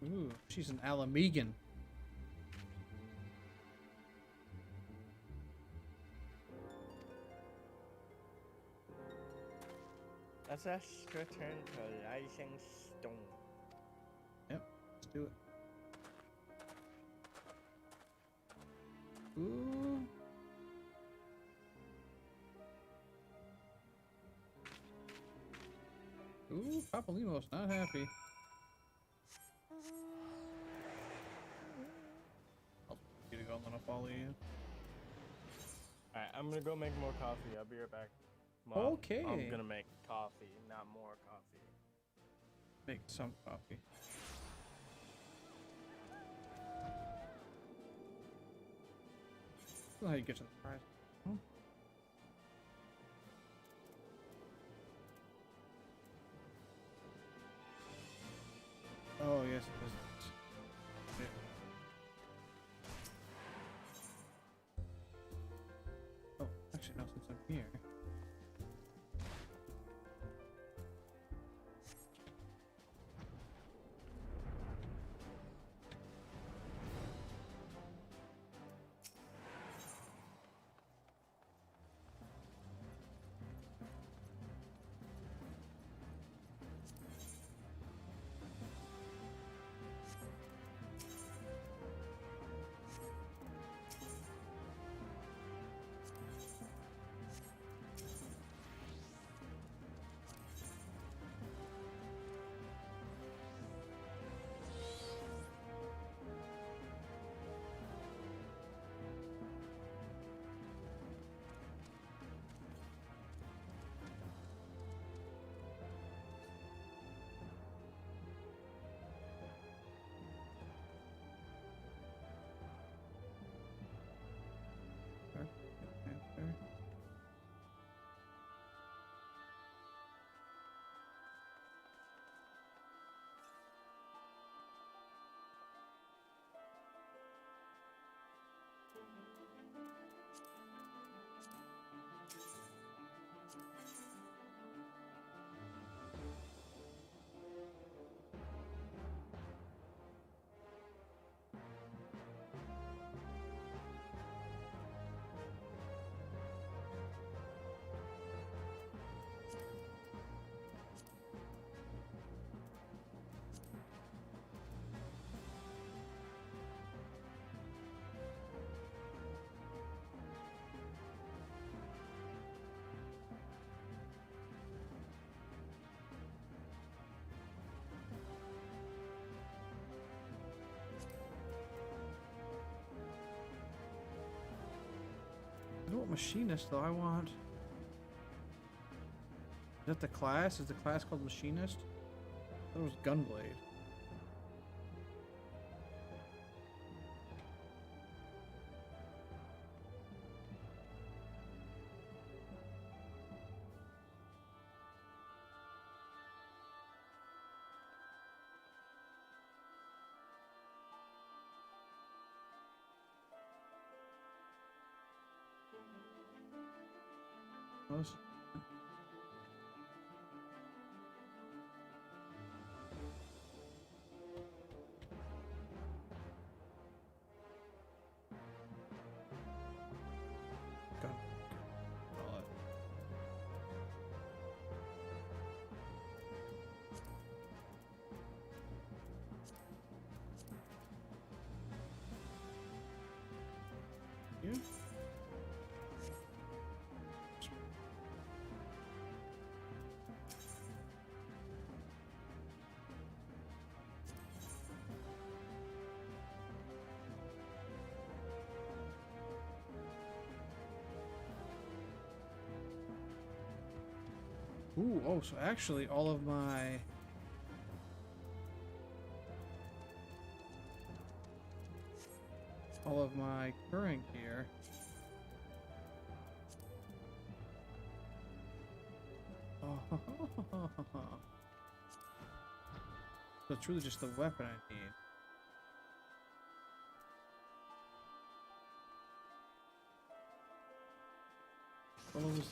Ooh, she's an Alamegan. Let's return to Rising Stone. Yep, let's do it. Ooh. Papalimos not happy. I'll get to go and then I'll follow you. Alright, I'm gonna go make more coffee. I'll be right back. Well, Okay. I'm gonna make coffee, not more coffee. Make some coffee. That's how you get to the prize. Hmm. Oh, yes, it is. Yeah. Oh, actually, no, since I'm here. I know what machinist though I want. Is that the class? Is the class called machinist? I thought it was gunblade. Was gun. Call it. You? Ooh, oh, so actually all of my current gear oh, so it's really just the weapon I need. What was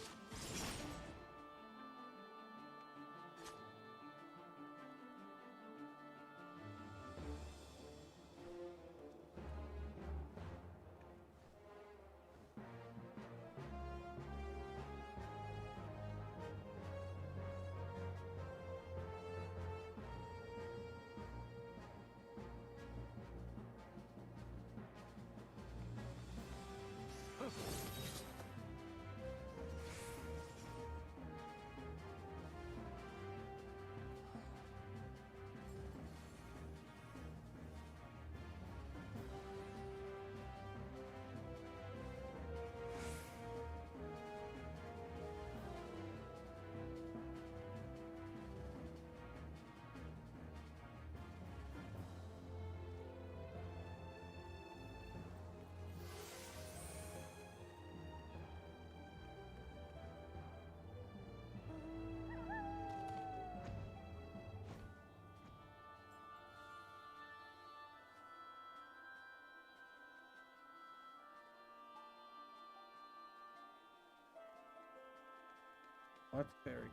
What? Very.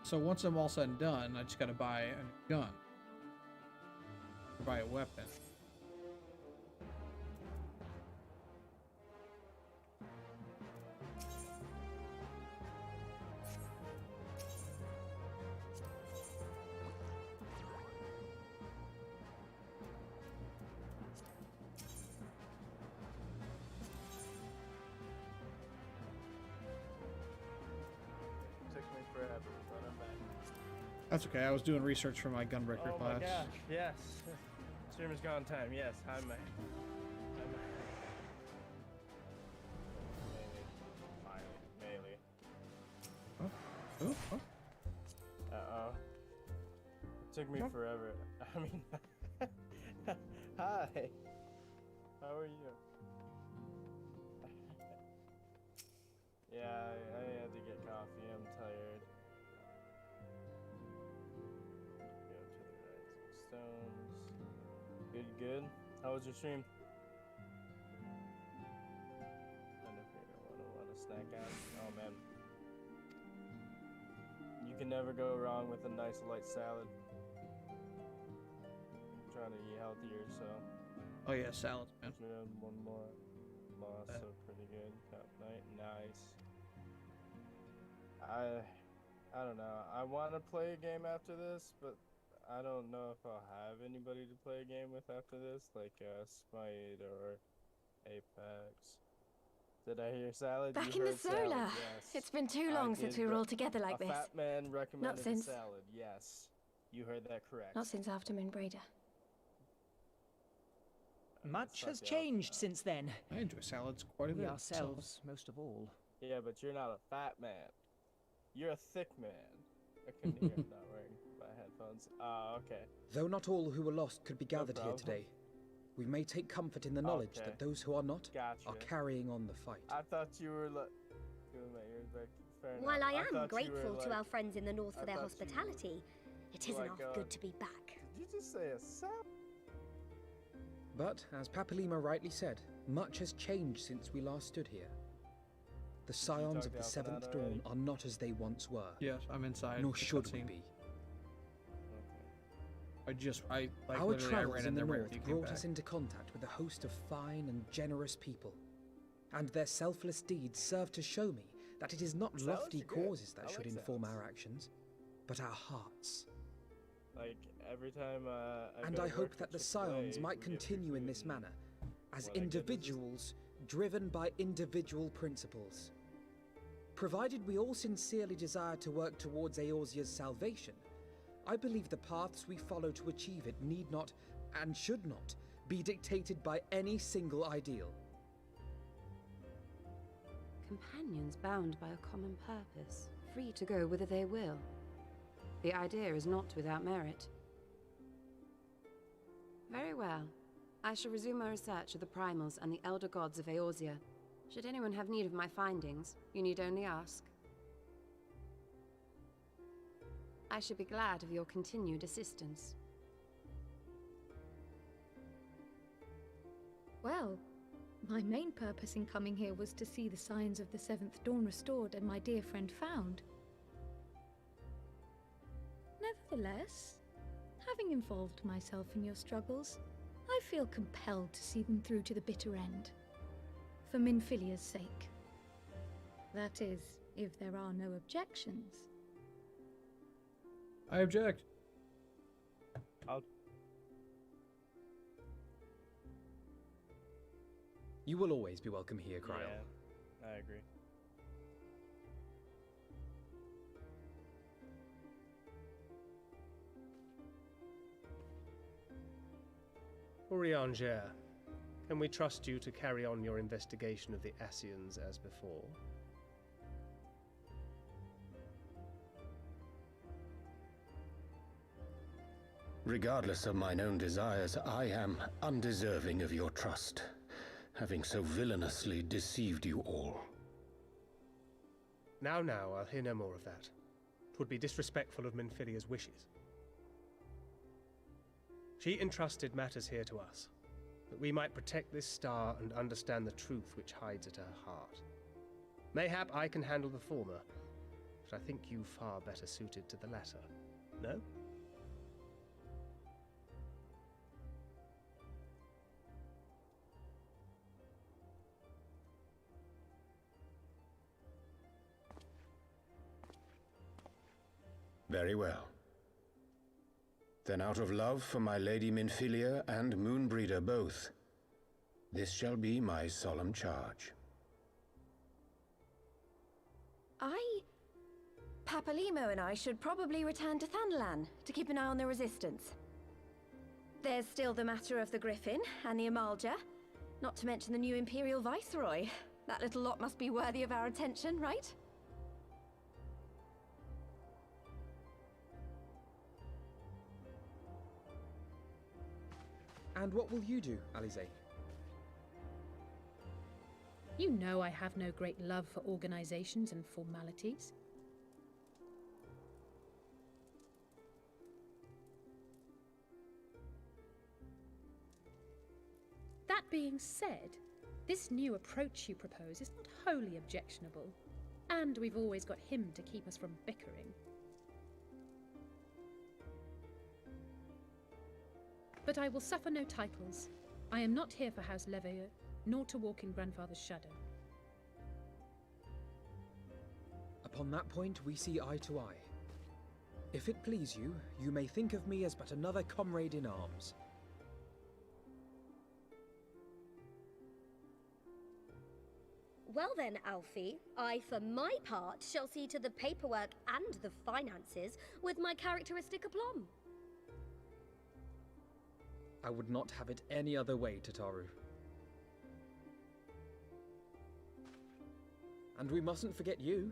So once I'm all said and done, I just gotta buy a new gun. Or buy a weapon. Took me forever, but I'm back. That's okay. I was doing research for my gunbreaker Oh class. my gosh, yes. Streamer's gone time, yes. Hi, May. Hi, May. Melee. Oh, oh. Uh-oh. It took me forever. I mean... Hi. How are you? Yeah, I had to get coffee. I'm tired. Go to the Rising Stones. Good. How was your stream? Trying to figure out what to snack on. Oh man. You can never go wrong with a nice light salad. I'm trying to eat healthier, so. Oh yeah, salads, man. One more. Also pretty good. Cup night, nice. I don't know. I want to play a game after this, but I don't know if I'll have anybody to play a game with after this, like Smite or Apex. Did I hear salad? Back You in the heard salad, solar. yes. It's been too long since we were all together like this. A fat man recommended since. a salad. Yes, you heard that correct. Not since after Moonbreeder. Much has changed since then. I enjoy salads quite a We bit. ourselves, most of all. Yeah, but you're not a fat man. You're a thick man. I couldn't hear. I'm not wearing my headphones. Okay. Though not all who were lost could be gathered here problem. today, we may take comfort in the knowledge Okay. that those who are not Gotcha. are carrying on the fight. I thought you were like. Doing my ears back. Fair enough. While I am thought you grateful were, to like, our friends in the north I for their thought you hospitality, it isn't like, half good to be back. Did you just say a salad? But, as Papalima rightly said, much has changed since we last stood here. The scions talk of to the Seventh Alphanat Dawn already? are not as they once were. Yes, I'm inside. Nor the should we cutscene. be. Like Our literally, I travels ran in in the there right north after you came brought back. us into contact with a host of fine and generous people. And their selfless deeds serve to show me that it is not Salads lofty are good. causes that I should like inform salads. our actions, but our hearts. Like every time And go I to hope work that at the Chick-fil-A, Scions might we get free continue in food this and manner, as what I get is this- individuals driven by individual principles. Provided we all sincerely desire to work towards Eorzea's salvation, I believe the paths we follow to achieve it need not, and should not, be dictated by any single ideal. Companions bound by a common purpose, free to go whither they will. The idea is not without merit. Very well. I shall resume my research of the primals and the elder gods of Eorzea. Should anyone have need of my findings, you need only ask. I should be glad of your continued assistance. Well, my main purpose in coming here was to see the signs of the Seventh Dawn restored and my dear friend found. Nevertheless, having involved myself in your struggles, I feel compelled to see them through to the bitter end. For Minfilia's sake. That is, if there are no objections. I object. You will always be welcome here, Kryl. Yeah, I agree. Urianger, can we trust you to carry on your investigation of the Ascians as before? Regardless of mine own desires, I am undeserving of your trust, having so villainously deceived you all. Now, I'll hear no more of that. 'Twould be disrespectful of Minfilia's wishes. She entrusted matters here to us, that we might protect this star and understand the truth which hides at her heart. Mayhap I can handle the former, but I think you far better suited to the latter. No? Very well. Then out of love for my Lady Minfilia and Moonbreeder both, this shall be my solemn charge. Papalimo and I should probably return to Thanalan to keep an eye on the Resistance. There's still the matter of the Griffin and the Amalja, not to mention the new Imperial Viceroy. That little lot must be worthy of our attention, right? And what will you do, Alize? You know I have no great love for organizations and formalities. That being said, this new approach you propose is not wholly objectionable, and we've always got him to keep us from bickering. But I will suffer no titles. I am not here for House Leveilleur, nor to walk in Grandfather's shadow. Upon that point, we see eye to eye. If it please you, you may think of me as but another comrade in arms. Well then, Alfie, I for my part shall see to the paperwork and the finances with my characteristic aplomb. I would not have it any other way, Tataru. And we mustn't forget you.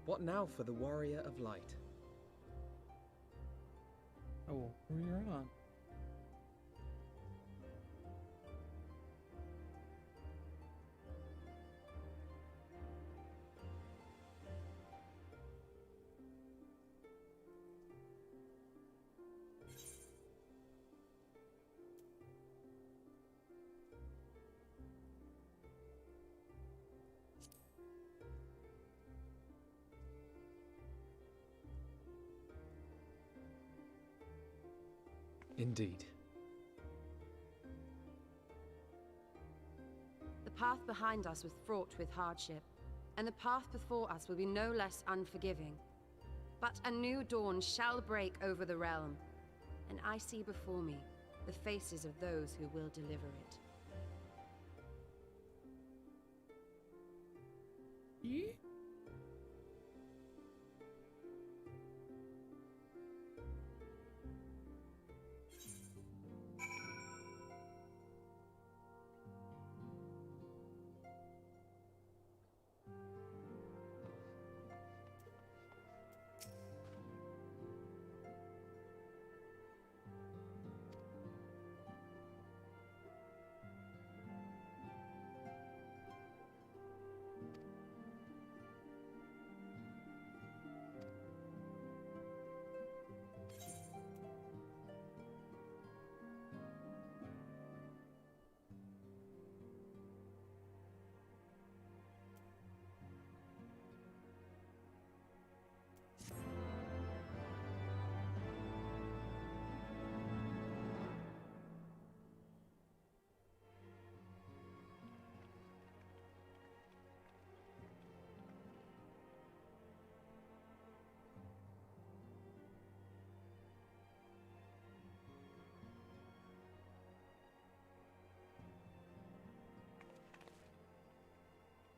What now for the Warrior of Light? Oh, we're on. Indeed. The path behind us was fraught with hardship, and the path before us will be no less unforgiving. But a new dawn shall break over the realm, and I see before me the faces of those who will deliver it. Yeah.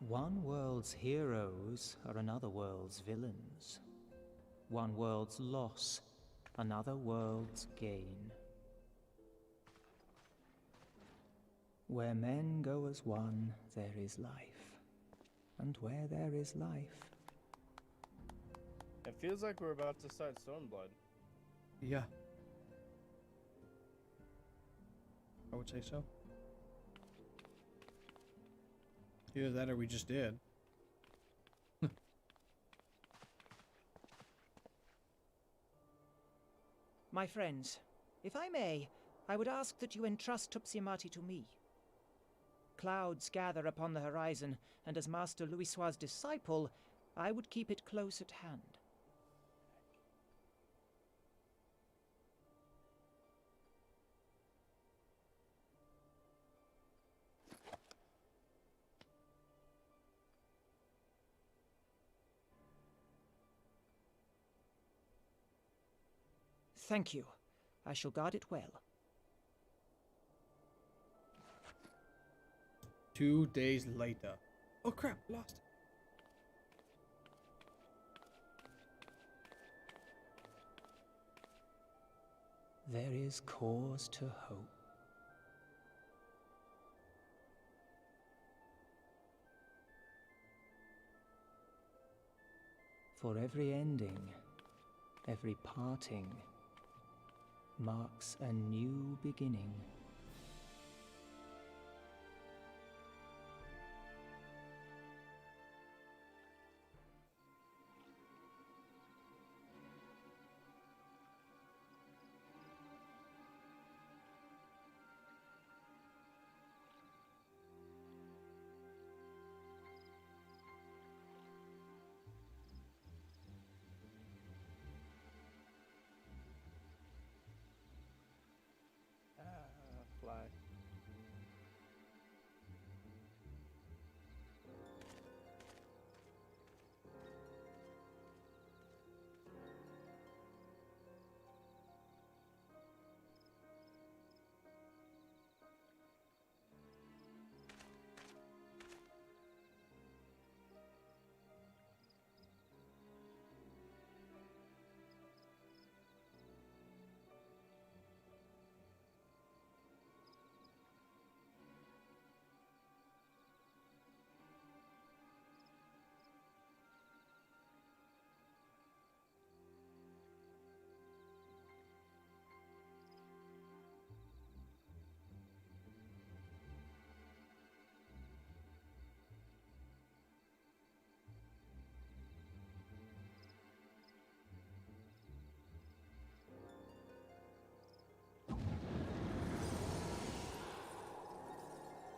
One world's heroes are another world's villains. One world's loss, another world's gain. Where men go as one, there is life. And where there is life... It feels like we're about to start Stormblood. Yeah. I would say so. Either that or we just did. My friends, if I may, I would ask that you entrust Tupsimati to me. clouds gather upon the horizon, and as Master Louisoix's disciple, I would keep it close at hand. Thank you. I shall guard it well. 2 days later. Oh crap, lost it. There is cause to hope. For every ending, every parting, marks a new beginning. Fly.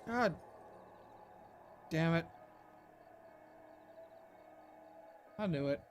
God damn it. I knew it.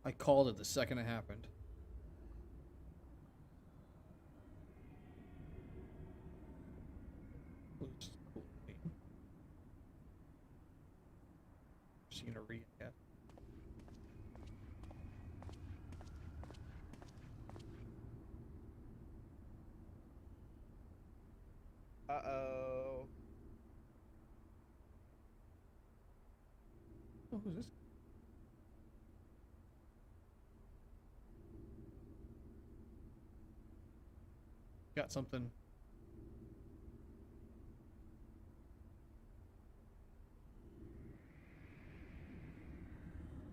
I called it the second it happened. Just gonna read it. Uh-oh. Oh, who's this? Got something.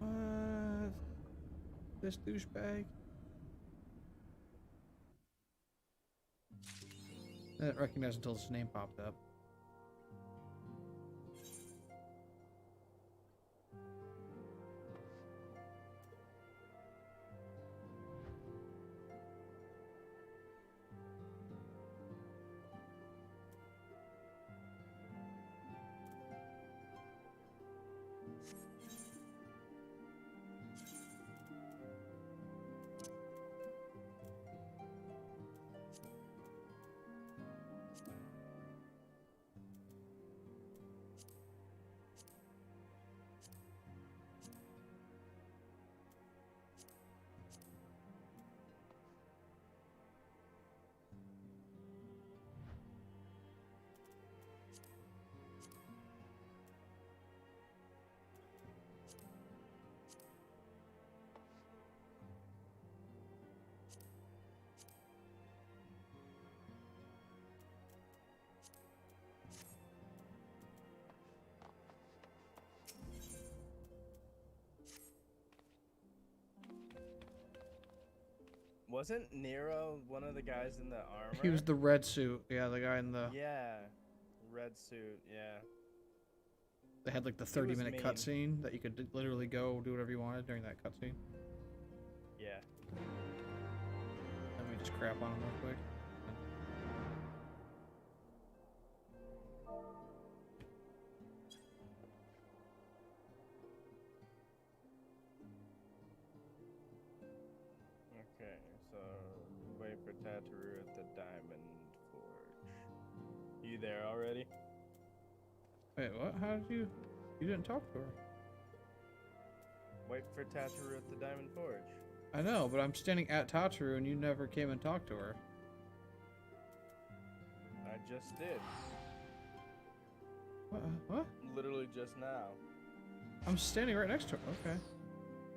What? This douchebag? I didn't recognize until his name popped up. Wasn't Nero one of the guys in the armor? He was the red suit. Yeah, the guy in the... Yeah. Red suit, yeah. They had like the 30-minute cutscene that you could literally go do whatever you wanted during that cutscene. Yeah. Let me just crap on him real quick. Okay, so wait for Tataroo at the Diamond Forge. You there already? Wait, what? How did you... You didn't talk to her. Wait for Tataroo at the Diamond Forge. I know, but I'm standing at Tataru and you never came and talked to her. I just did. What? Literally just now. I'm standing right next to her. Okay.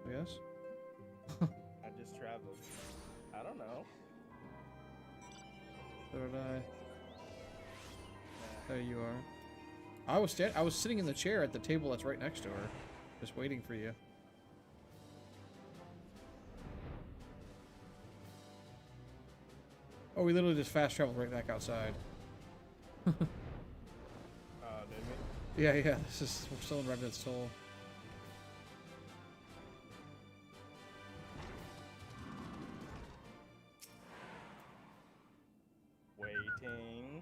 Yes. I just traveled. I don't know. So did I. There you are. I was sitting in the chair at the table that's right next to her, just waiting for you. Oh, we literally just fast traveled right back outside. Did we? Yeah, this is, we're still in Remnant Soul. Waiting.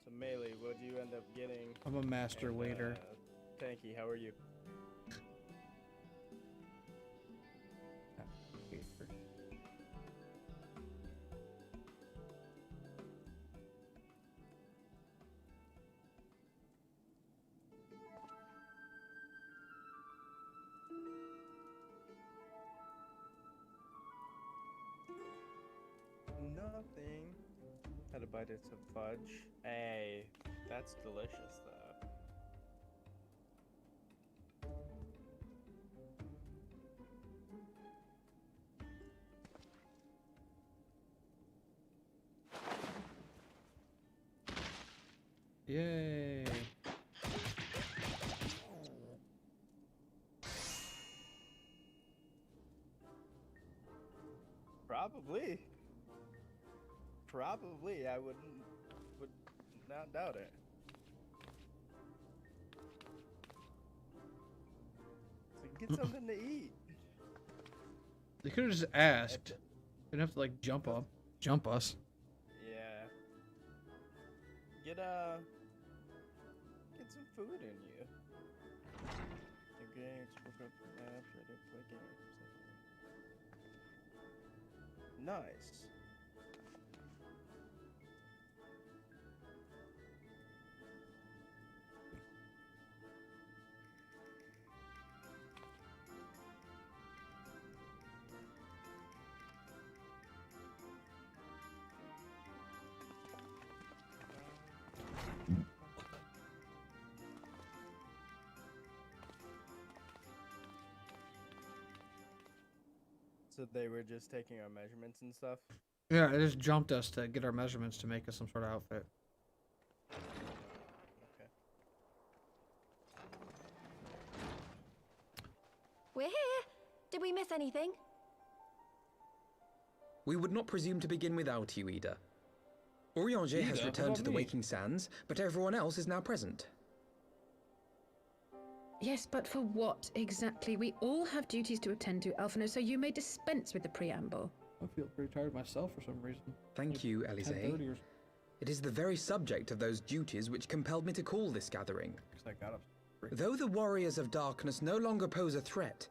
So Melee, what'd you end up getting? I'm a master waiter. Tanky, how are you? Nothing. Had a bite of some fudge. Hey, that's delicious though. Yay. Probably, I would not doubt it. So get something to eat. They could have just asked. They didn't have to like jump us. Yeah. Get some food in you. Engage, look up after they play games. Nice. So they were just taking our measurements and stuff? Yeah, it just jumped us to get our measurements to make us some sort of outfit. Okay. We're here. Did we miss anything? We would not presume to begin without you, Ida. Orianger has returned to the Waking Sands, but everyone else is now present. Yes, but for what exactly? We all have duties to attend to, Alphino, so you may dispense with the preamble. I feel pretty tired myself for some reason. Thank you, Elise. It is the very subject of those duties which compelled me to call this gathering. Though the warriors of darkness no longer pose a threat,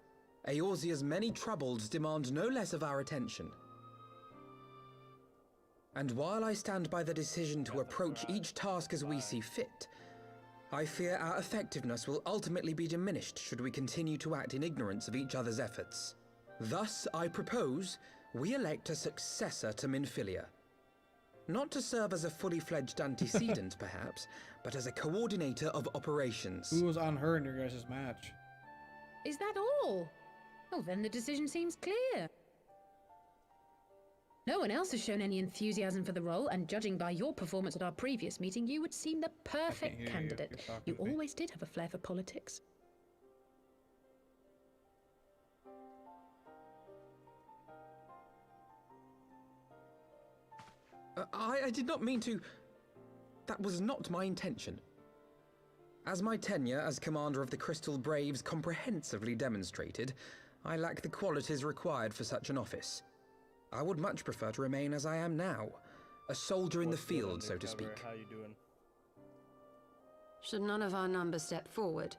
Eorzea's many troubles demand no less of our attention. And while I stand by the decision to approach each task as we see fit, I fear our effectiveness will ultimately be diminished should we continue to act in ignorance of each other's efforts. Thus, I propose we elect a successor to Minfilia. Not to serve as a fully fledged antecedent, perhaps, but as a coordinator of operations. Who was on her in your guys' match? Is that all? Oh, then the decision seems clear. No one else has shown any enthusiasm for the role, and judging by your performance at our previous meeting, you would seem the perfect candidate. You always did have a flair for politics. I did not mean to... That was not my intention. As my tenure as commander of the Crystal Braves comprehensively demonstrated, I lack the qualities required for such an office. I would much prefer to remain as I am now, a soldier in the field, so to speak. How you doing? Should none of our numbers step forward,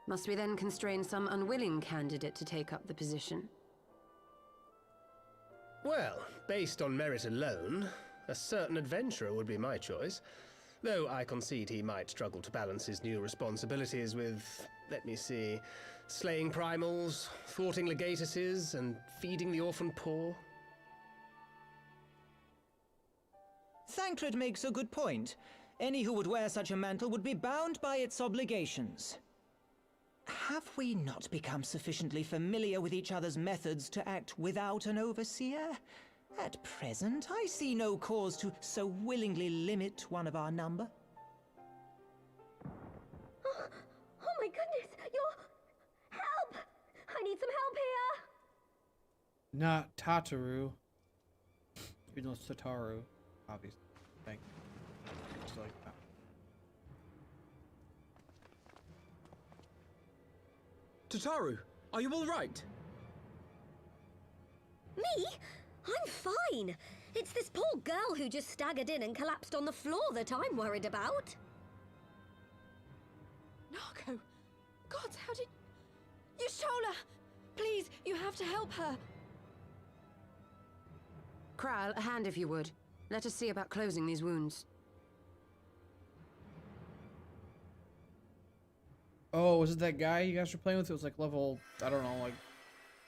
must we then constrain some unwilling candidate to take up the position? Well, based on merit alone, a certain adventurer would be my choice. Though I concede he might struggle to balance his new responsibilities with, let me see, slaying primals, thwarting legatuses, and feeding the orphan poor. Thancred makes a good point. Any who would wear such a mantle would be bound by its obligations. Have we not become sufficiently familiar with each other's methods to act without an overseer? At present, I see no cause to so willingly limit one of our number. Oh my goodness! Help! I need some help here! Not Tataru. Even though it's Tataru, obviously. Thank you. Just like that. Tataru, are you all right? Me? I'm fine. It's this poor girl who just staggered in and collapsed on the floor that I'm worried about. Narco! Gods, how did... Yashola! Please, you have to help her. Kral, a hand if you would. Let us see about closing these wounds. Oh, was it that guy you guys were playing with? It was like level, I don't know, like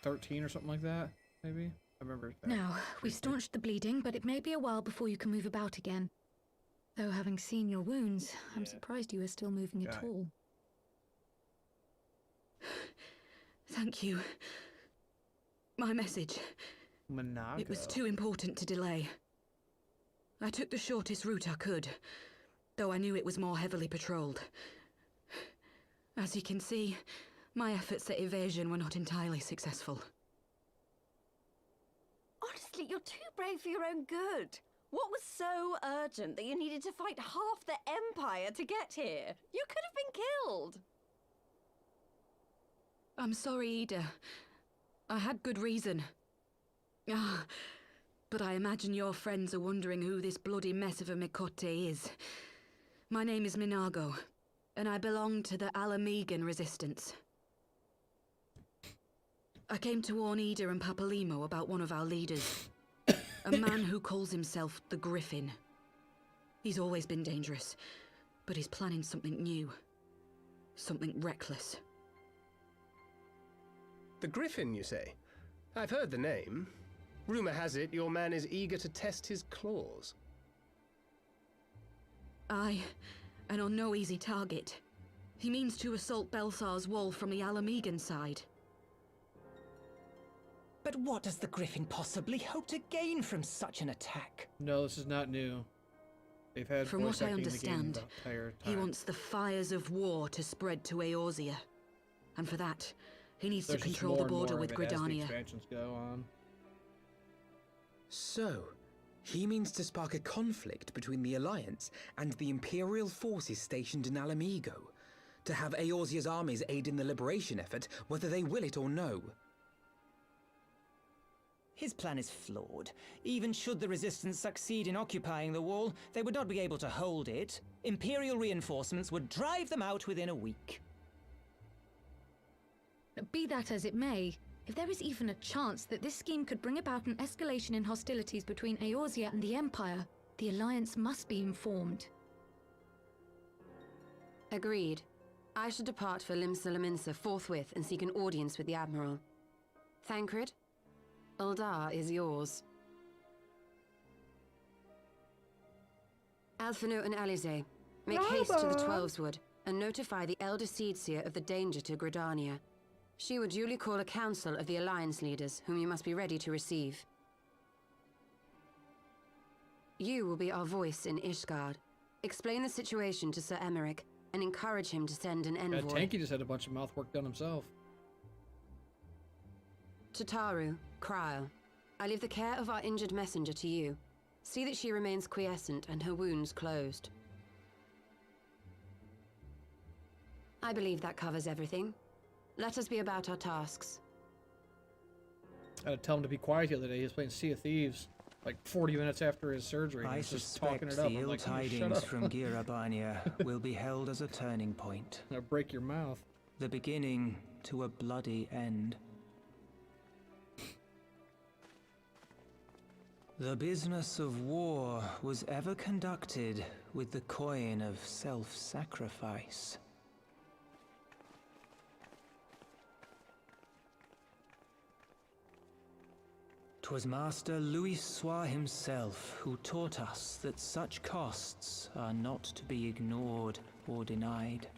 13 or something like that, maybe? I remember that. Now, we've staunched the bleeding, but it may be a while before you can move about again. Though having seen your wounds, I'm surprised you are still moving at all. Thank you. My message. Monago. It was too important to delay. I took the shortest route I could, though I knew it was more heavily patrolled. As you can see, my efforts at evasion were not entirely successful. Honestly, you're too brave for your own good. What was so urgent that you needed to fight half the Empire to get here? You could have been killed. I'm sorry, Ida. I had good reason. Ah, but I imagine your friends are wondering who this bloody mess of a Mikote is. My name is Minago, and I belong to the Alamegan Resistance. I came to warn Ida and Papalimo about one of our leaders. A man who calls himself the Griffin. He's always been dangerous, but he's planning something new. Something reckless. The Griffin, you say? I've heard the name. Rumor has it your man is eager to test his claws. Aye, and on no easy target. He means to assault Belsar's wall from the Alamegan side. But what does the Griffin possibly hope to gain from such an attack? No, this is not new. They've had From voice what I acting in the game understand, the entire time. he wants the fires of war to spread to Eorzea. And for that, he needs There's to just control more the and border more with of it as the Gridania. expansions go on. So, he means to spark a conflict between the Alliance and the Imperial forces stationed in Alamigo, to have Eorzea's armies aid in the liberation effort, whether they will it or no. His plan is flawed. Even should the Resistance succeed in occupying the wall, they would not be able to hold it. Imperial reinforcements would drive them out within a week. Be that as it may, if there is even a chance that this scheme could bring about an escalation in hostilities between Eorzea and the Empire, the Alliance must be informed. Agreed. I should depart for Limsa forthwith and seek an audience with the Admiral. Thancred, Uldar is yours. Alphino and Alize, make haste to the Twelveswood and notify the Elder Seedseer of the danger to Gridania. She will duly call a council of the Alliance leaders, whom you must be ready to receive. You will be our voice in Ishgard. Explain the situation to Sir Emeric, and encourage him to send an envoy. Tanky just had a bunch of mouth work done himself. Tataru, Krile, I leave the care of our injured messenger to you. See that she remains quiescent and her wounds closed. I believe that covers everything. Let us be about our tasks. I had to tell him to be quiet the other day. He was playing Sea of Thieves like 40 minutes after his surgery. I He was just talking suspect it up. the I'm ill like, "Oh, shut tidings up." from Girabania will be held as a turning point. I'll break your mouth. The beginning to a bloody end. The business of war was ever conducted with the coin of self-sacrifice. 'Twas Master Louis himself who taught us that such costs are not to be ignored or denied.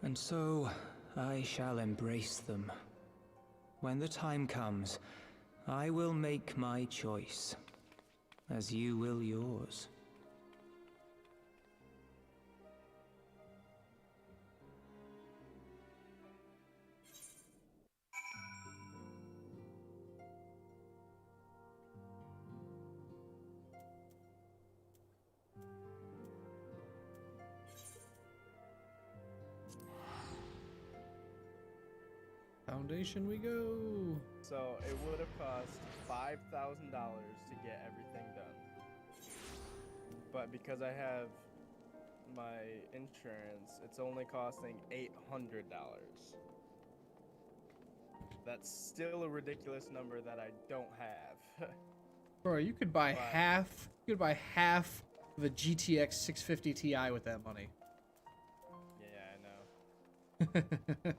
And so, I shall embrace them. When the time comes, I will make my choice, as you will yours. Foundation we go. So it would have cost $5,000 to get everything done. But because I have my insurance, it's only costing $800. That's still a ridiculous number that I don't have. Bro, you could buy But- half. You could buy half of a GTX 650 Ti with that money. Yeah, I know.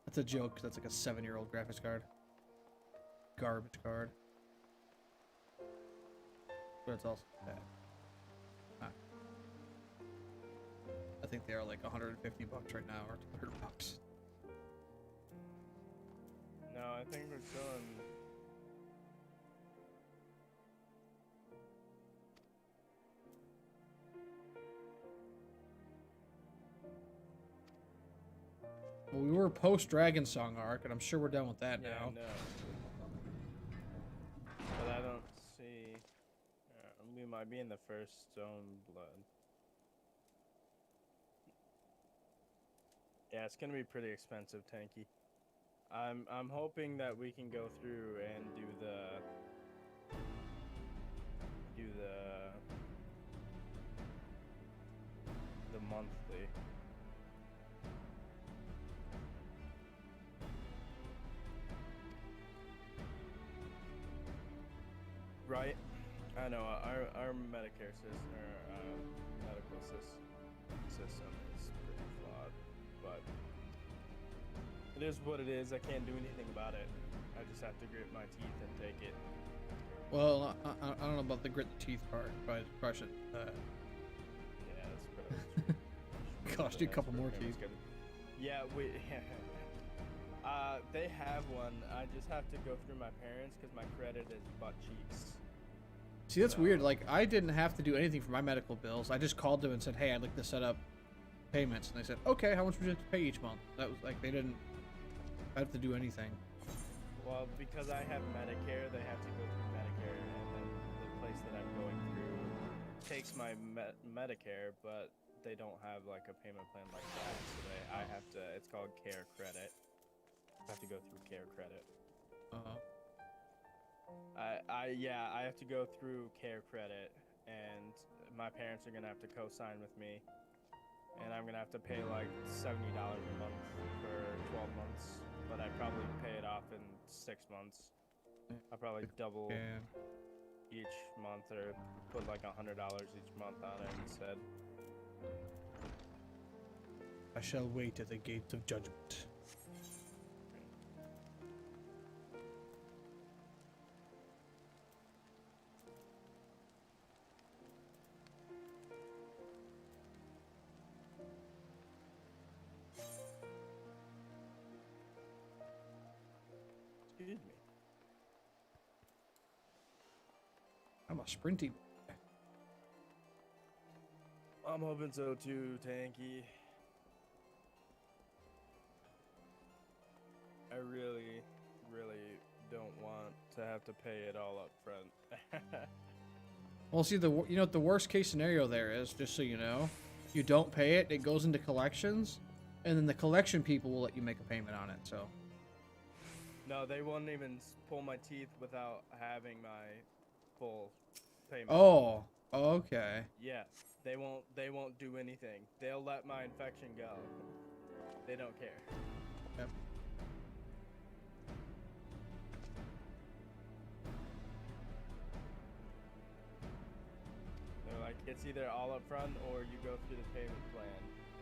That's a joke. 'Cause that's like a 7-year-old graphics card. Garbage card. But it's also bad. I think they are like $150 right now, or $200. No, I think we're still in. Well, we were post Dragon Song arc, and I'm sure we're done with that Yeah, now. I know. But I don't see. We might be in the first Stone Blood. Yeah, it's gonna be pretty expensive, Tanky. I'm hoping that we can go through and do the monthly. Right? I know our Medicare system, or medical system is pretty flawed, but it is what it is. I can't do anything about it. I just have to grit my teeth and take it. Well, I don't know about the grit the teeth part, but I probably should. Yeah, that's Cost you a couple more teeth. Yeah, they have one. I just have to go through my parents because my credit is butt cheeks. See, that's weird. Like, I didn't have to do anything for my medical bills. I just called them and said, hey, I'd like to set up payments. And they said, okay, how much would you have to pay each month? That was like, they didn't have to do anything. Well, because I have Medicare, they have to go through Medicare, and then the place that I'm going through takes my Medicare, but they don't have like a payment plan like that. So I have to. It's called Care Credit. I have to go through Care Credit. I have to go through Care Credit, and my parents are gonna have to co-sign with me, and I'm gonna have to pay like $70 a month for 12 months, but I probably pay it off in 6 months. I'll probably double each month, or put like $100 each month on it instead. I shall wait at the gates of judgment. Excuse me. I'm a sprinty. Oh, I'm hoping so too, Tanky. I really, really don't want to have to pay it all up front. Well, see, you know what the worst case scenario there is, just so you know, you don't pay it, it goes into collections, and then the collection people will let you make a payment on it. So. No, they won't even pull my teeth without having my full payment. Oh, okay. Yes, they won't do anything. They'll let my infection go. They don't care. Yep. They're like, it's either all up front or you go through the payment plan.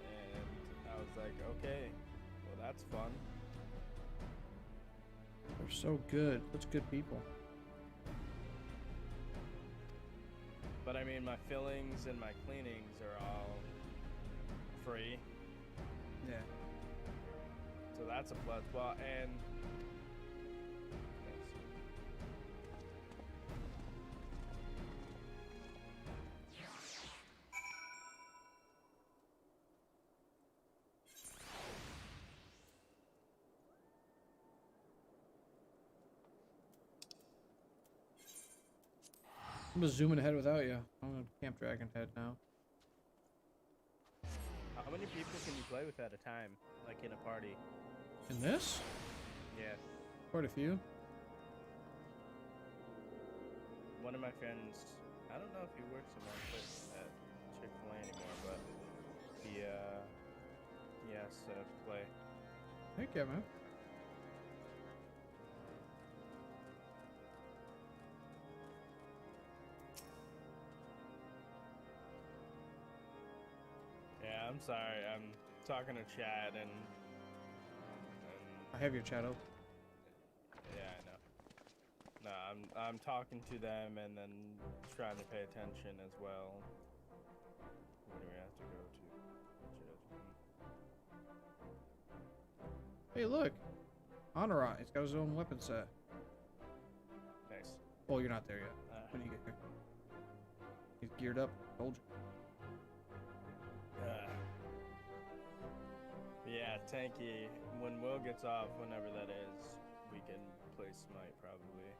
And I was like, okay, well that's fun. They're so good. Such good people. But I mean, my fillings and my cleanings are all free. Yeah. So that's a plus. Well, and I'm just zooming ahead without you. I'm on Camp Dragon Head now. how many people can you play with at a time, like in a party? In this? Yeah. Quite a few. One of my friends, I don't know if he works at Chick-fil-A anymore, but he has to play. Heck yeah, man. Yeah, I'm sorry. I'm talking to Chad and I have your chat open. yeah, I know. No, I'm talking to them and then trying to pay attention as well. Where do we have to go to? Hey, look. Honorot. He's got his own weapon set. Nice. Oh, you're not there yet. When you get here. He's geared up. Told you. Yeah, Tanky, when Will gets off, whenever that is, we can play Smite, probably.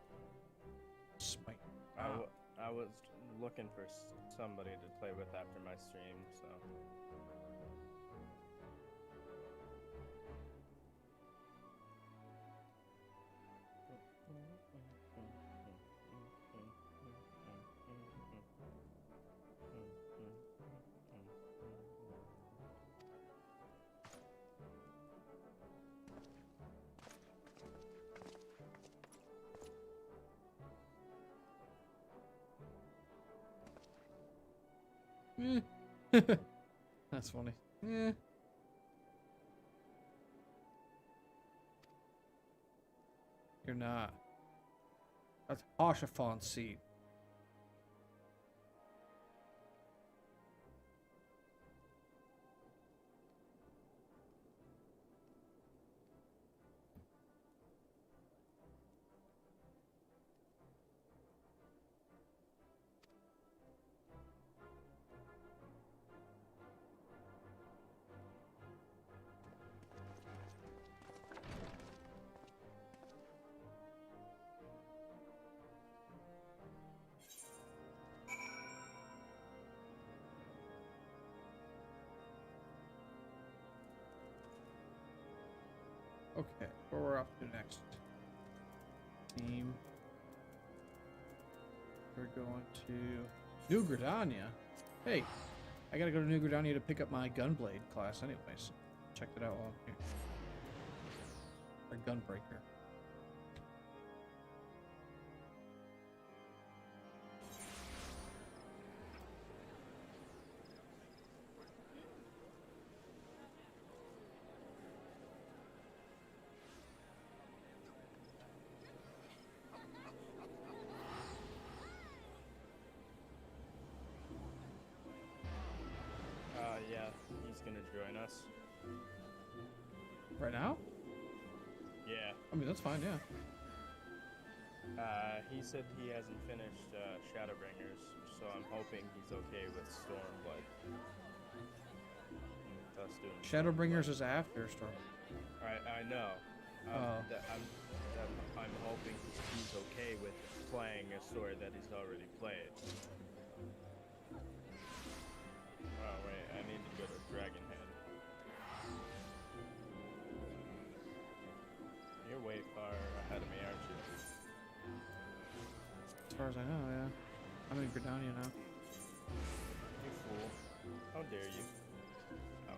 Smite. I was looking for somebody to play with after my stream, so... That's funny. Yeah. You're not. That's Hashafon's seat. Okay, where we're off to next. Team. We're going to New Gridania. Hey, I gotta go to New Gridania to pick up my Gunblade class anyways. Check it out while I'm here. Or Gunbreaker. Yeah, he's gonna join us. Right now? Yeah. I mean, that's fine, yeah. He said he hasn't finished Shadowbringers, so I'm hoping he's okay with Stormblood. With us doing Shadowbringers is after Storm. I know. Oh. I'm hoping he's okay with playing a story that he's already played. Oh wait, I need to go to Dragon Hand. You're way far ahead of me, aren't you? As far as I know, yeah. I'm in Gridania now. You fool. How dare you? Ouch.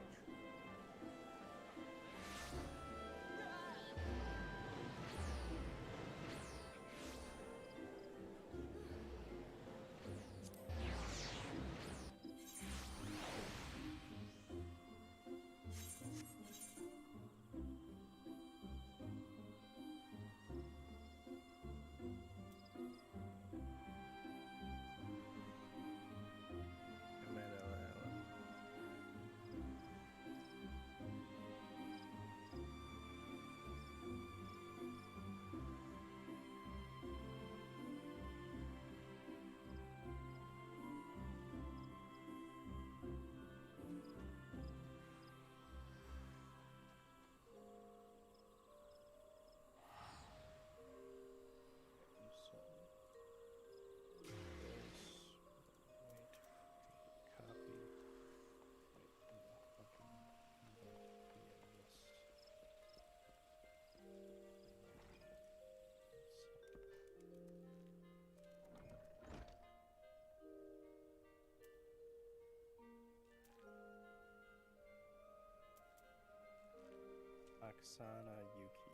Oksana Yuki.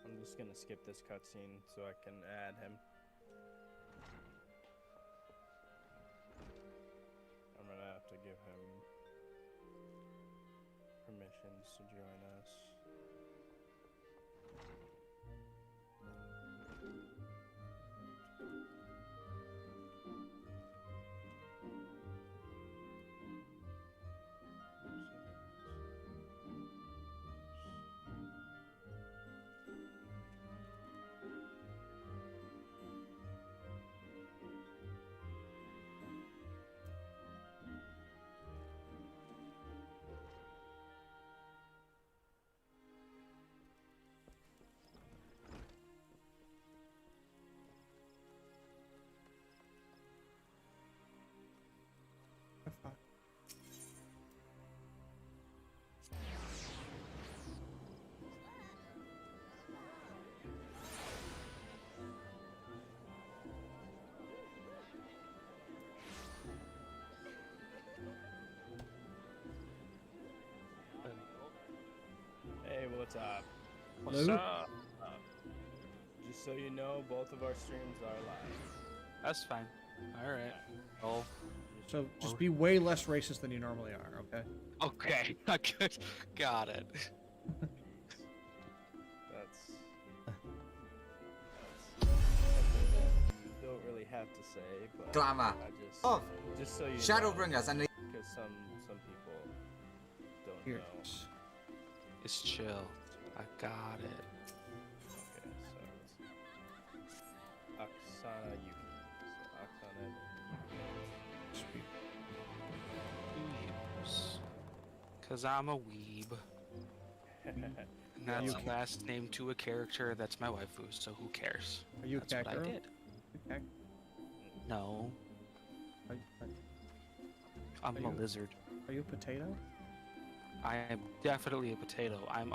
I'm just gonna skip this cutscene so I can add him. I'm gonna have to give him permissions to join us. Hey, what's up? What's up? Just so you know, both of our streams are live. That's fine. Alright. Oh. So just be way less racist than you normally are, okay? Okay. Good. Got it. That's you don't really have to say, but Glamour. I just so you Shadowbringers and because some people don't Here. know. It's chill. I got it. Okay, so it's Oksana Yuki. So Oksana Yuki. Cause I'm a weeb. And that's a last name to a character that's my waifu, so who cares? Are you that's a cat what girl? I did. No. I'm a lizard. Are you a potato? I am definitely a potato. I'm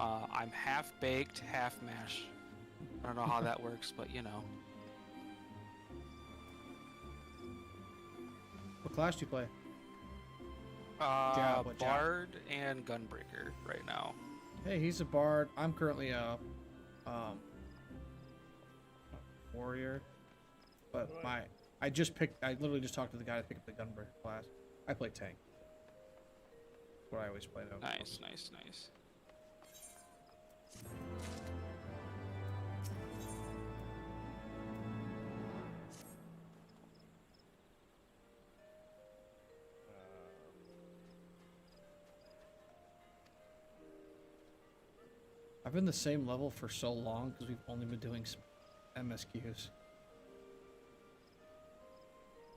half baked, half mash. I don't know how that works, but you know. What class do you play? What Bard and Gunbreaker right now. Hey, he's a bard. I'm currently a warrior. But I literally just talked to the guy to pick up the Gunbreaker class. I play tank. That's what I always play though. Nice. I've been the same level for so long because we've only been doing MSQs.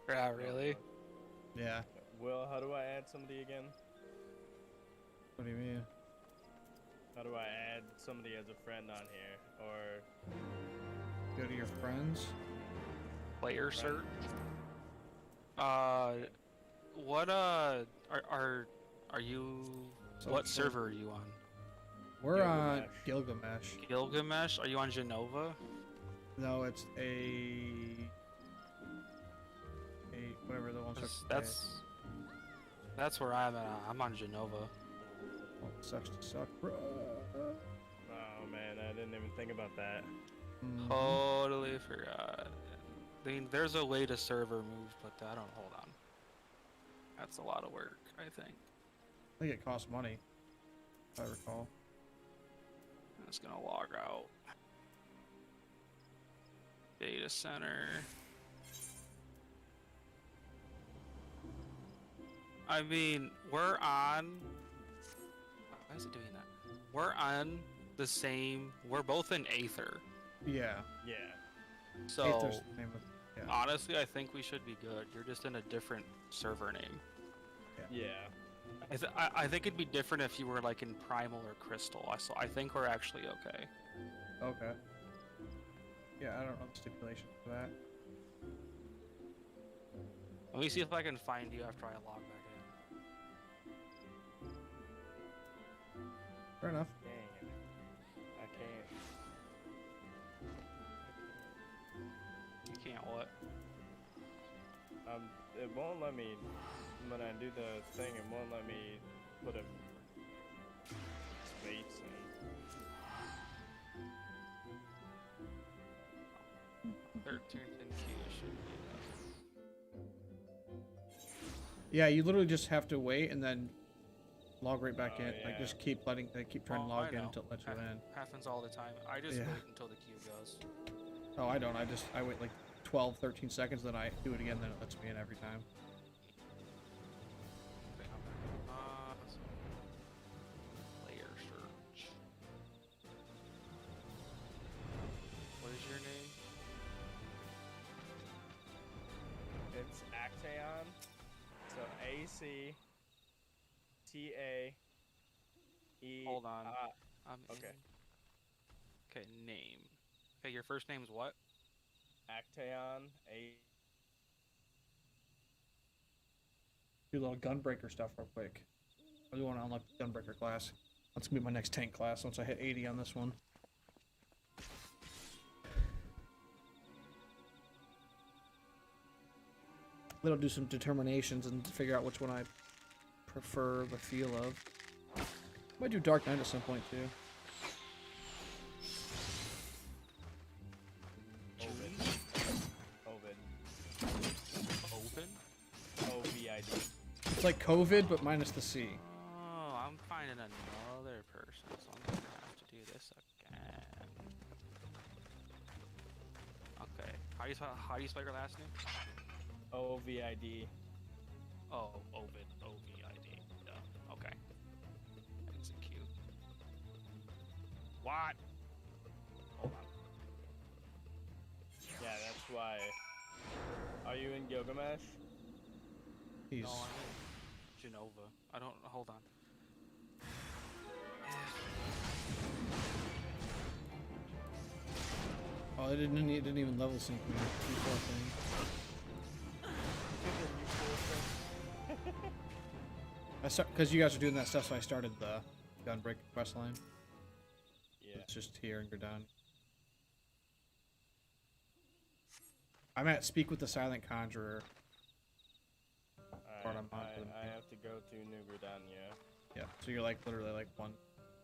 Yeah, really? Yeah. Will, how do I add somebody again? What do you mean? How do I add somebody as a friend on here? Or Go to your friends. Player search. What are you? So What so- server are you on? We're on Gilgamesh. Gilgamesh? Are you on Genova? No, it's a whatever the one. That's where I'm at. I'm on Genova. Oh, sucks to suck, bro. oh man, I didn't even think about that. Totally forgot. I mean, there's a way to server move, but I don't. Hold on. That's a lot of work, I think. I think it costs money, if I recall. I'm just gonna log out. Data center. I mean, we're on. Why is it doing that? We're on the same. We're both in Aether. Yeah. Yeah. So Aether's the name of, yeah. honestly, I think we should be good. You're just in a different server name. Yeah. I think it'd be different if you were like in Primal or Crystal. I think we're actually okay. Okay. Yeah, I don't know the stipulations for that. Let me see if I can find you after I log back Fair enough. Dang it. I can't. in. You can't what? It won't let me, when I do the thing, it won't let me put a space in. 13th and Q should be Yeah, you literally just have to wait and then log right back in. Like yeah. just keep trying to log in until it lets you in. Happens all the time. I just Yeah. wait until the queue goes. Oh, I don't. I wait like 12, 13 seconds, then I do it again, then it lets me in every time. Okay, I'm back. Player search. What is your name? It's Actaeon. So A-C-T-A-E. Hold on. Okay. Okay, name. Okay, your first name's what? Actaeon. Do a little gunbreaker stuff real quick. I do want to unlock the gunbreaker class. That's gonna be my next tank class once I hit 80 on this one. It'll do some determinations and figure out which one I prefer the feel of. Might do Dark Knight at some point too. Open? O-V-I-D. It's like COVID, but minus the C. Oh, I'm finding another person, so I'm gonna have to do this again. Okay. How do you spell your last name? O-V-I-D. Oh, Ovid. O-V-I-D. Duh. Okay. Execute. What? Hold on. Yeah, that's why. Are you in Gilgamesh? He's... No, I'm in Genova. I don't. Hold on. Oh, it didn't even level sync me. Poor thing. Because you guys are doing that stuff, so I started the Gunbreaker quest line. Yeah. It's just here and you're done. I'm at Speak with the Silent Conjurer. I have to go to New Gridania. Yeah, so you're like literally like one.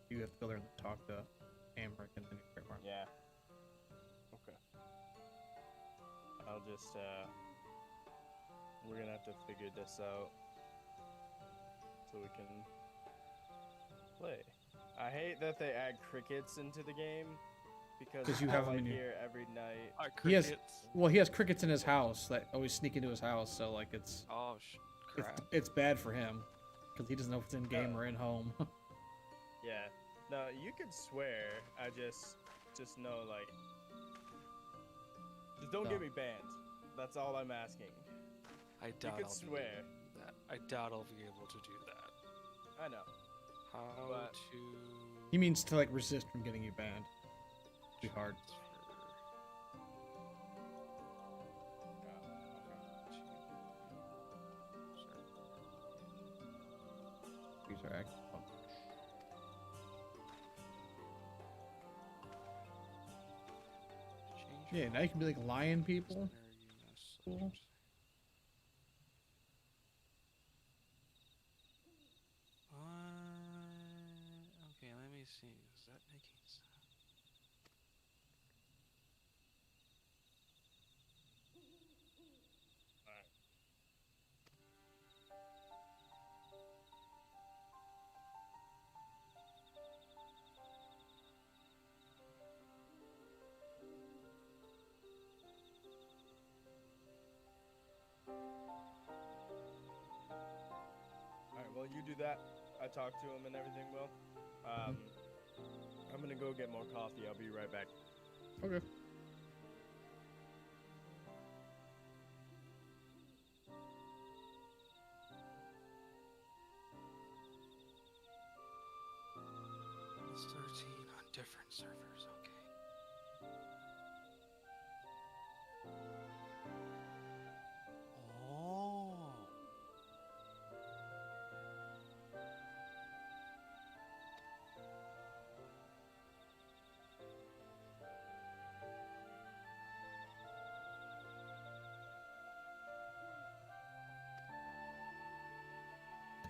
You have to go there and talk to Amric and then you get more. Yeah. Okay. I'll just, we're gonna have to figure this out so we can play. I hate that they add crickets into the game because you have them I in your... hear every night. He has crickets in his house that always sneak into his house, so like it's crap. It's bad for him because he doesn't know if it's in game or in home. Yeah. No, you can swear. I just know like, just don't get me banned. That's all I'm asking. I You doubt could I'll swear. be that. I doubt I'll be able to do that. I know. How But- to He means to like resist from getting you banned. Too hard. These are active. Yeah, now you can be like lion people. Cool. Okay, let me see. Is that making sense? Alright, well, you do that. I talked to him and everything, Will. I'm gonna go get more coffee. I'll be right back. Okay. It's 13 on different servers, okay. Oh.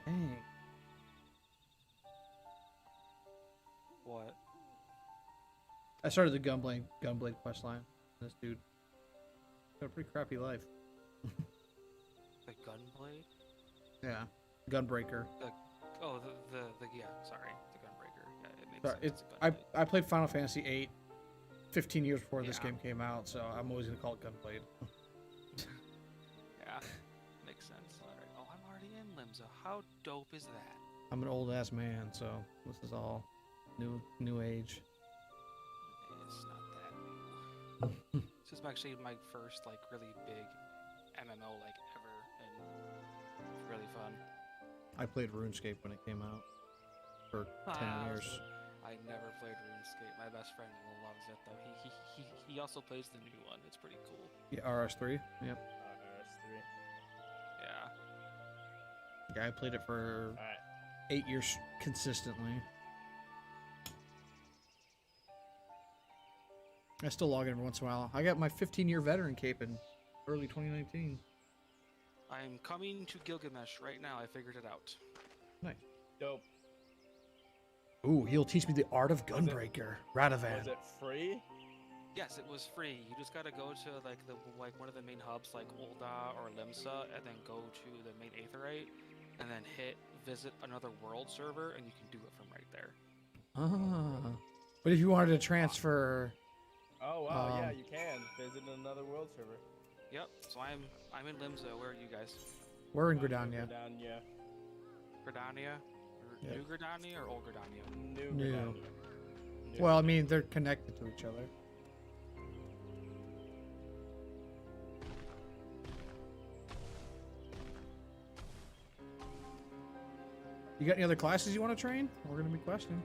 Dang. What? I started the Gunblade quest line. This dude got a pretty crappy life. The Gunblade? Yeah, Gunbreaker. Yeah, sorry, the Gunbreaker. Yeah, it makes Sorry, sense. it's I played Final Fantasy VIII 15 years before this Yeah. game came out, so I'm always gonna call it Gunblade. Yeah, makes sense. Alright. Oh, I'm already in Limsa. How dope is that? I'm an old ass man, so this is all new age. It's not that new. This is actually my first like really big MMO like ever, and it's really fun. I played RuneScape when it came out for 10 years. I never played RuneScape. My best friend loves it though. He also plays the new one. It's pretty cool. Yeah, RS3. Yep. RS3. Yeah. Yeah, I played it for Alright. 8 years consistently. I still log in every once in a while. I got my 15-year veteran cape in early 2019. I'm coming to Gilgamesh right now. I figured it out. Nice. Dope. Ooh, he'll teach me the art of Gunbreaker. Radovan. Was it free? Yes, it was free. You just gotta go to like one of the main hubs, like Ul'dah or Limsa, and then go to the main Aetheryte, and then hit visit another world server, and you can do it from right there. Ah. But if you wanted to transfer... Oh wow, yeah, you can visit another world server. Yep. So I'm in Limsa. Where are you guys? We're in Gridania. Gridania? Yep. New Gridania or old Gridania? New. Well, I mean, they're connected to each other. You got any other classes you want to train? We're going to be questing.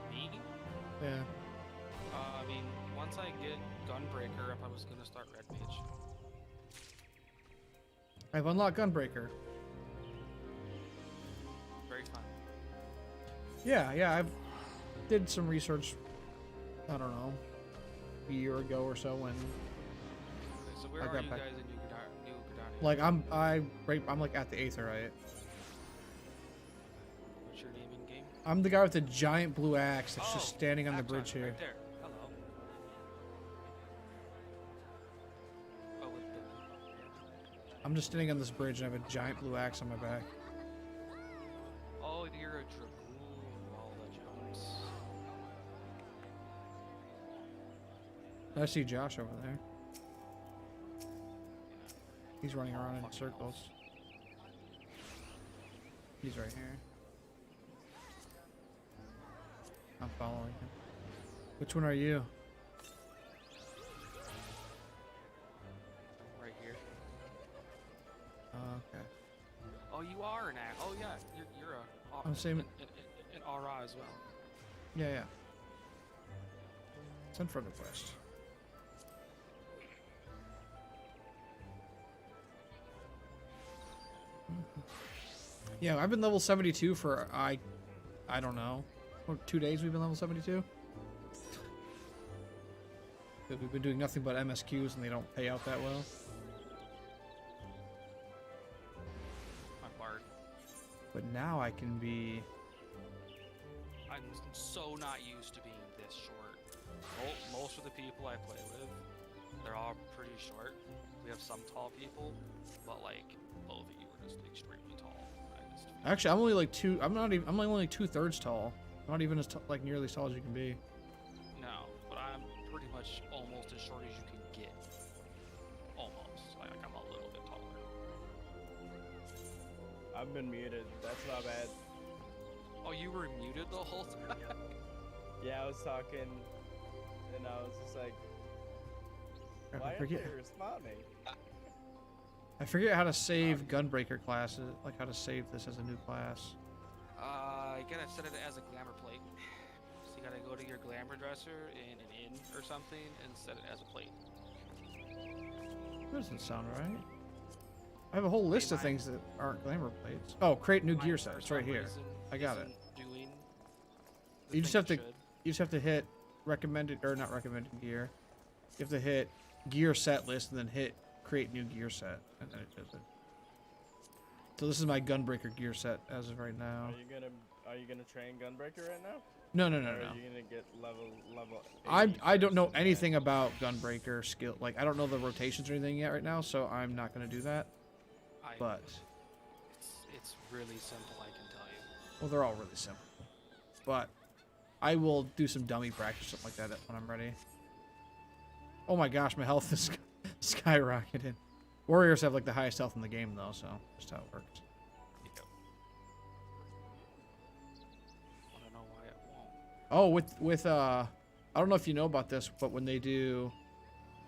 Me? Yeah. I mean, once I get Gunbreaker up, I was gonna start Red Mage. I've unlocked Gunbreaker. Very fun. Yeah, I've did some research, I don't know, a year ago or so when Okay, so where I are got you back. guys in New Gridania? Like I'm like at the Aetheryte. What's your name in game? I'm the guy with the giant blue axe that's just standing on the bridge here. Right there. Hello. Oh, wait, I'm just standing on this bridge and I have a giant blue axe on my back. oh, you're a dragoon. All the jumps. I see Josh over there. He's running around in circles. He's right here. I'm following him. Which one are you? Right you are an act. Oh yeah, you're a I'm same. an RA as well. Yeah, yeah. Send friend request. Yeah, I've been level 72 for I don't know, 2 days. We've been level 72. We've been doing nothing but MSQs, and they don't pay out that well. I'm Bard. But now I can be. I'm so not used to being this short. Most of the people I play with, they're all pretty short. We have some tall people, but like both of you are just extremely tall. Actually, I'm only like two. I'm not even. I'm like only 2/3 tall. Not even as like nearly as tall as you can be. No, but I'm pretty much almost as short as you can get. Almost. Like I'm a little bit taller. I've been muted. That's not bad. Oh, you were muted the whole time? Yeah, I was talking, and I was just like, I why aren't forget. they responding? I forget how to save Gunbreaker classes. Like how to save this as a new class. You gotta set it as a glamour plate. So you gotta go to your glamour dresser in an inn or something and set it as a plate. That doesn't sound right. I have a whole list of things that aren't glamour plates. Oh, create new gear set. It's right here. I got it. You just have to. You just have to hit recommended or not recommended gear. You have to hit gear set list and then hit create new gear set, and then it does it. So this is my Gunbreaker gear set as of right now. Are you gonna train Gunbreaker right now? No. Or are you gonna get level? I don't know anything about Gunbreaker skill. Like I don't know the rotations or anything yet right now, so I'm not gonna do that. But it's really simple, I can tell you. well, they're all really simple. But I will do some dummy practice, something like that, when I'm ready. Oh my gosh, my health is skyrocketed. Warriors have like the highest health in the game, though, so just how it works. I don't know why it won't. Oh, with I don't know if you know about this, but when they do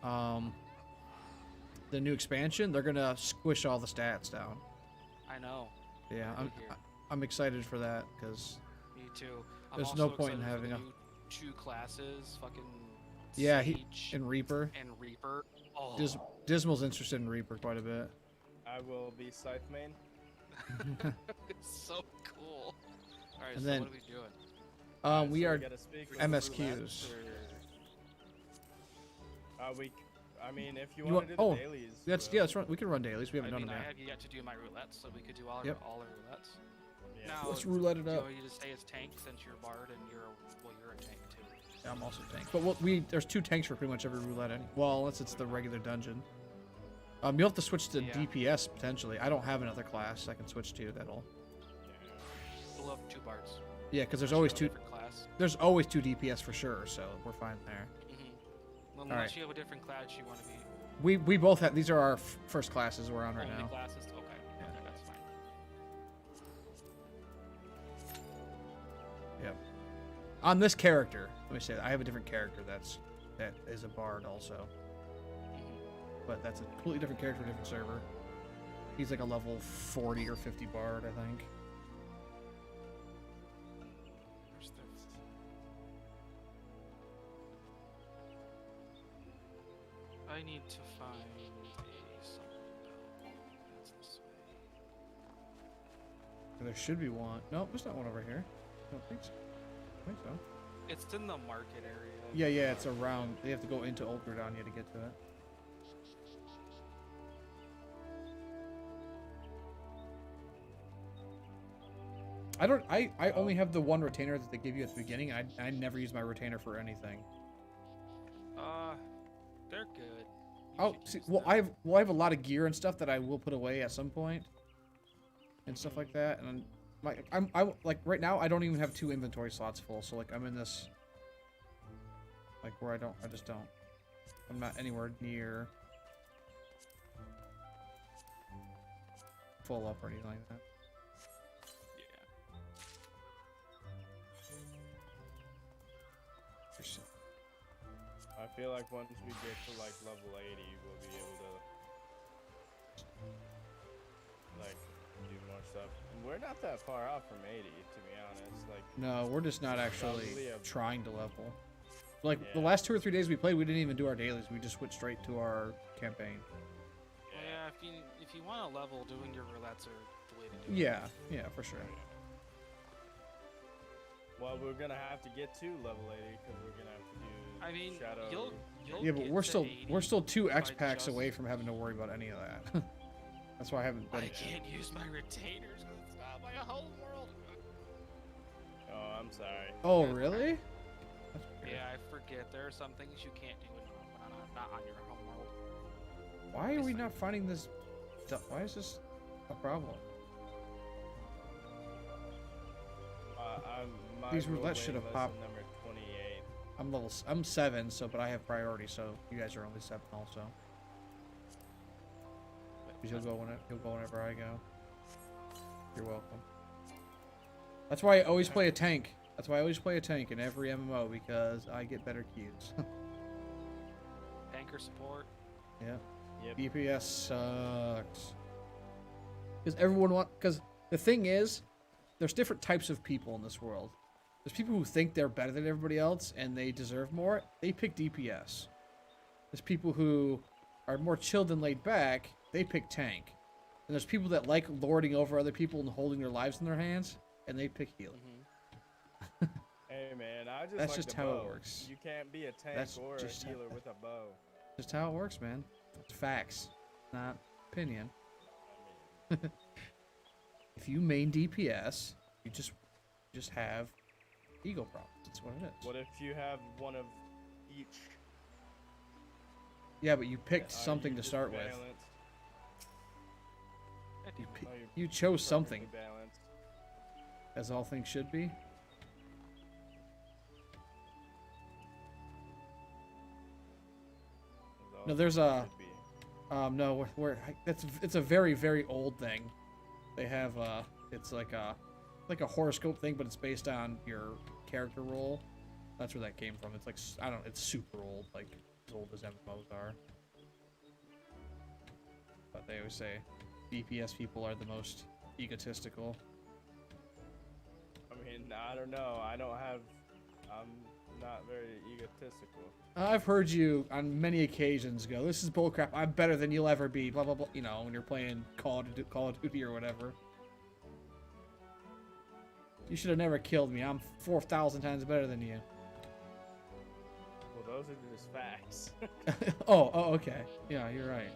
the new expansion, they're gonna squish all the stats down. I know. Yeah, I'm excited for that because Me too. there's I'm no also point in excited for having the a new 2 classes, fucking yeah Sage and Reaper. and Reaper. Oh. Dismal's interested in Reaper quite a bit. I will be Scythe main. It's so cool. All right, And so then, what are we doing? We so are we gotta speak with MSQs. I mean, if you You want to do want- the dailies. Yeah, let's run. We can run dailies. We haven't done them I yet. have yet to do my roulettes, so we could do all Yep. our roulettes. Yeah. Now, Let's roulette it do up. you just stay as tank since you're Bard and you're a tank too? Yeah, I'm also tank. But there's 2 tanks for pretty much every roulette. Well, unless it's the regular dungeon. You'll have to switch to DPS potentially. I don't have another class I can switch to that'll. We'll have 2 Bards. Yeah, because there's Unless always you 2. have a different class. There's always 2 DPS for sure, so we're fine there. Well, All unless right. you have a different class you want to be. We both have. These are our first classes we're on right Only now. classes? Okay. Yeah. Okay, that's fine. Yep. On this character, let me say that I have a different character that is a bard also. But that's a completely different character for a different server. He's like a level 40 or 50 bard, I think. Where's the... I need to find a something. That's this way. There should be one. No, there's not one over here. I don't think so. I think so. It's in the market area. Yeah, it's around. You have to go into Old Gridania to get to it. I only have the one retainer that they give you at the beginning. I never use my retainer for anything. They're good. Oh, see, well, I have a lot of gear and stuff that I will put away at some point, and stuff like that. And I like right now I don't even have 2 inventory slots full. So like I'm in this, like where I just don't. I'm not anywhere near full up or anything like that. I feel like once we get to like level 80, we'll be able to like do more more stuff. And we're not that far off from 80, to be honest. Like, No, we're just not actually probably trying to level. Like, the Yeah. last 2 or 3 days we played, we didn't even do our dailies. We just went straight to our campaign. Well, yeah, if you want to level, doing your roulettes are the way to do it. Yeah, yeah, for sure. Well, we're gonna have to get to level 80 because we're gonna have to do. I mean, Shadow. you'll Yeah, but get we're to still 80 we're still 2 X by packs just- away from having to worry about any of that. That's why I haven't I been. can't use my retainers because it's not my home world. Oh, I'm sorry. Oh, really? Yeah, I forget. There are some things you can't do not on your home world. Why are we not finding this? Why is this a problem? My These rule roulettes should have waiting popped. list is number 28. I'm 7, so but I have priority, so you guys are only 7 also. 'Cause you'll go whenever I go. You're welcome. That's why I always play a tank. That's why I always play a tank in every MMO, because I get better queues. Tanker support. Yeah. Yep. DPS sucks. Because the thing is, there's different types of people in this world. There's people who think they're better than everybody else and they deserve more. They pick DPS. There's people who are more chilled and laid back. They pick tank. And there's people that like lording over other people and holding their lives in their hands, and they pick healing. Hey man, I just That's like just the how it bow. works. You can't be a tank That's or a just how- healer with a bow. Just how it works, man. It's facts, not opinion. If you main DPS, you just have ego problems. That's what it is. What if you have one of each? Yeah, but you picked Are something you to just start with. balanced? You, Oh, you're you chose something, perfectly balanced. as all things should be. As all No, there's things a. should be. No, it's a very very old thing. They have it's like a horoscope thing, but it's based on your character role. That's where that came from. It's like I don't. It's super old, like as old as MMOs are. But they always say DPS people are the most egotistical. I mean, I don't know. I'm not very egotistical. I've heard you on many occasions go, "This is bullcrap. I'm better than you'll ever be." Blah blah blah. You know, when you're playing Call of Duty or whatever. You should have never killed me. I'm 4,000 times better than you. Well, those are just facts. Oh, okay. Yeah, you're right.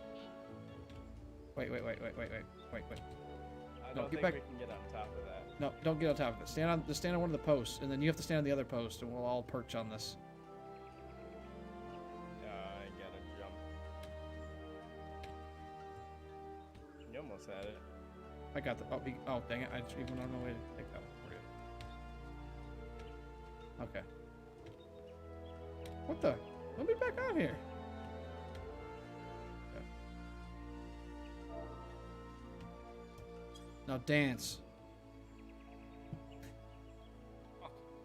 Wait. I No, don't get think back. we can get on top of that. No, don't get on top of it. Just stand on one of the posts, and then you have to stand on the other post, and we'll all perch on this. I gotta jump. You almost had it. I got the. Oh, dang it! I just even don't know way to take that one for you. Okay. What the? Let me back on here. Okay. Now dance.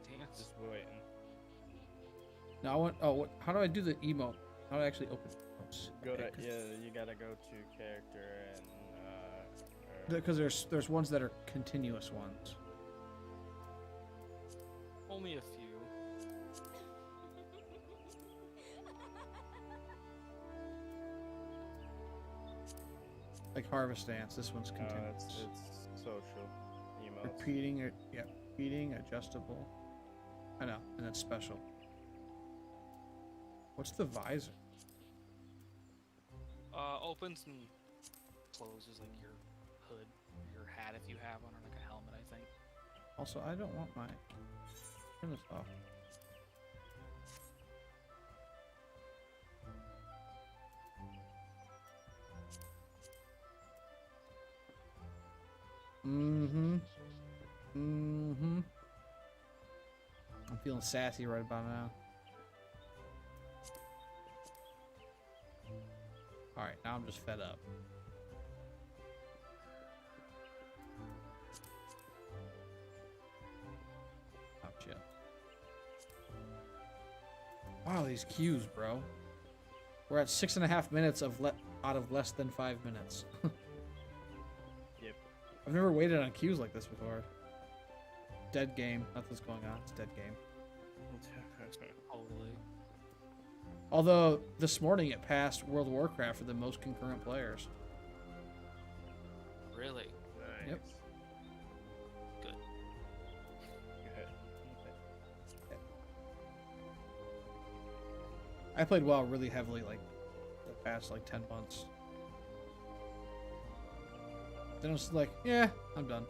Dance. Just waiting. Now I want. Oh, what? How do I do the emote? How do I actually open? Oops. Go to Okay, 'cause- you gotta go to character and Because there's ones that are continuous ones. Only a few. Like Harvest Dance. This one's continuous. it's social emotes. Repeating, adjustable. I know, and then special. What's the visor? Opens and closes like your hood, your hat if you have one, or like a helmet, I think. Also, I don't want my. Turn this off. Mm-hmm. Mm-hmm. I'm feeling sassy right about now. Alright, now I'm just fed up. Oh, shit. Wow, these queues, bro. We're at 6.5 minutes out of less than 5 minutes. Yep. I've never waited on queues like this before. Dead game. Nothing's going on. It's a dead game. Totally. Although, this morning it passed World of Warcraft for the most concurrent players. Really? Yep. Good. I played WoW really heavily, like, the past, like, 10 months. Then I was like, yeah, I'm done.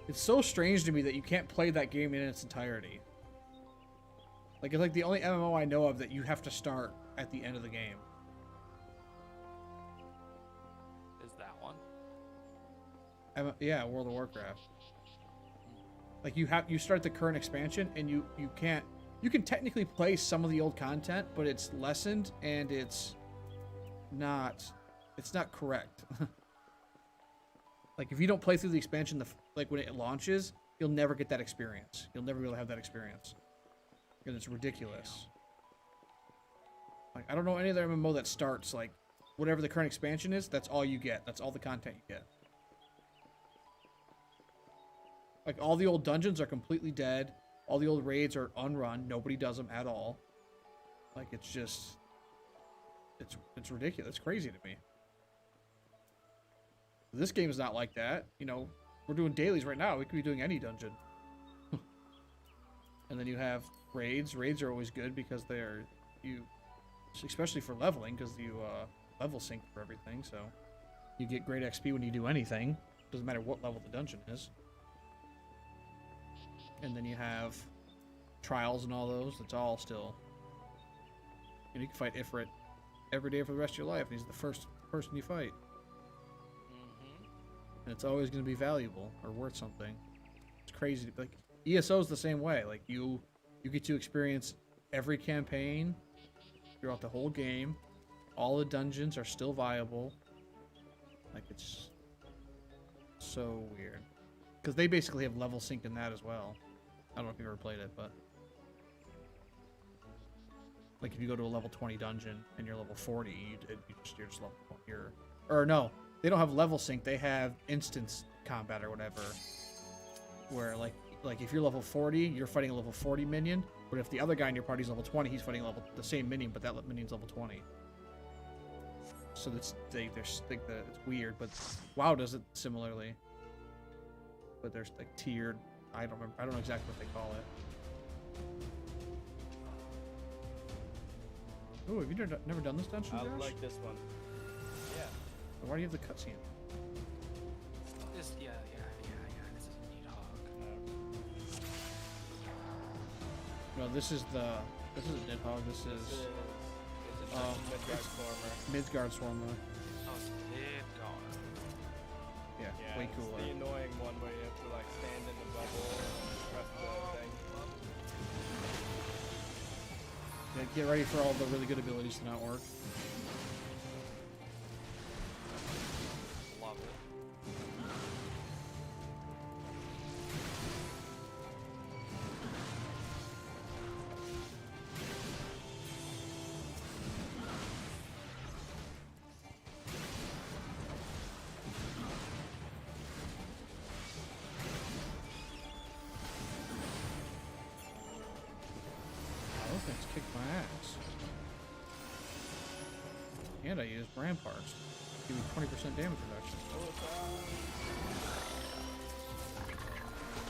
It's so strange to me that you can't play that game in its entirety. Like, it's like the only MMO I know of that you have to start at the end of the game. Is that one? Yeah, World of Warcraft. Like, you start the current expansion, and you can technically play some of the old content, but it's lessened, and it's not correct. Like, if you don't play through the expansion, like when it launches, you'll never get that experience. You'll never be able to have that experience. Because it's ridiculous. Like, I don't know any other MMO that starts, like, whatever the current expansion is, that's all you get. That's all the content you get. Like, all the old dungeons are completely dead. All the old raids are unrun. Nobody does them at all. Like, it's just... It's ridiculous. It's crazy to me. This game is not like that. You know, we're doing dailies right now. We could be doing any dungeon. And then you have raids. Raids are always good because especially for leveling, because you level sync for everything. So you get great XP when you do anything. Doesn't matter what level the dungeon is. And then you have trials and all those. It's all still. And you can fight Ifrit every day for the rest of your life. He's the first person you fight. And it's always going to be valuable or worth something. It's crazy. Like, ESO is the same way. Like, you get to experience every campaign throughout the whole game. All the dungeons are still viable. Like, it's so weird. Because they basically have level sync in that as well. I don't know if you've ever played it, but... Like, if you go to a level 20 dungeon and you're level 40, you're just level 20. Or no, they don't have level sync. They have instance combat or whatever. Where, like if you're level 40, you're fighting a level 40 minion. But if the other guy in your party is level 20, he's fighting the same minion, but that minion's level 20. So they think that it's weird, but WoW does it similarly. But there's like tiered. I don't know exactly what they call it. Oh, have you never done this dungeon, Josh? I like this one. Yeah. Why do you have the cutscene? This, yeah. This is a neat hog. No, this is a Nidhogg. This is Midgard Swarmer. Oh, it's Midgard. Yeah, way cooler. It's the annoying one where you have to like stand in the bubble and press the thing. Yeah, get ready for all the really good abilities to not work. Love it. Offense kicked my ass. And I used ramparts. Give me 20% damage reduction.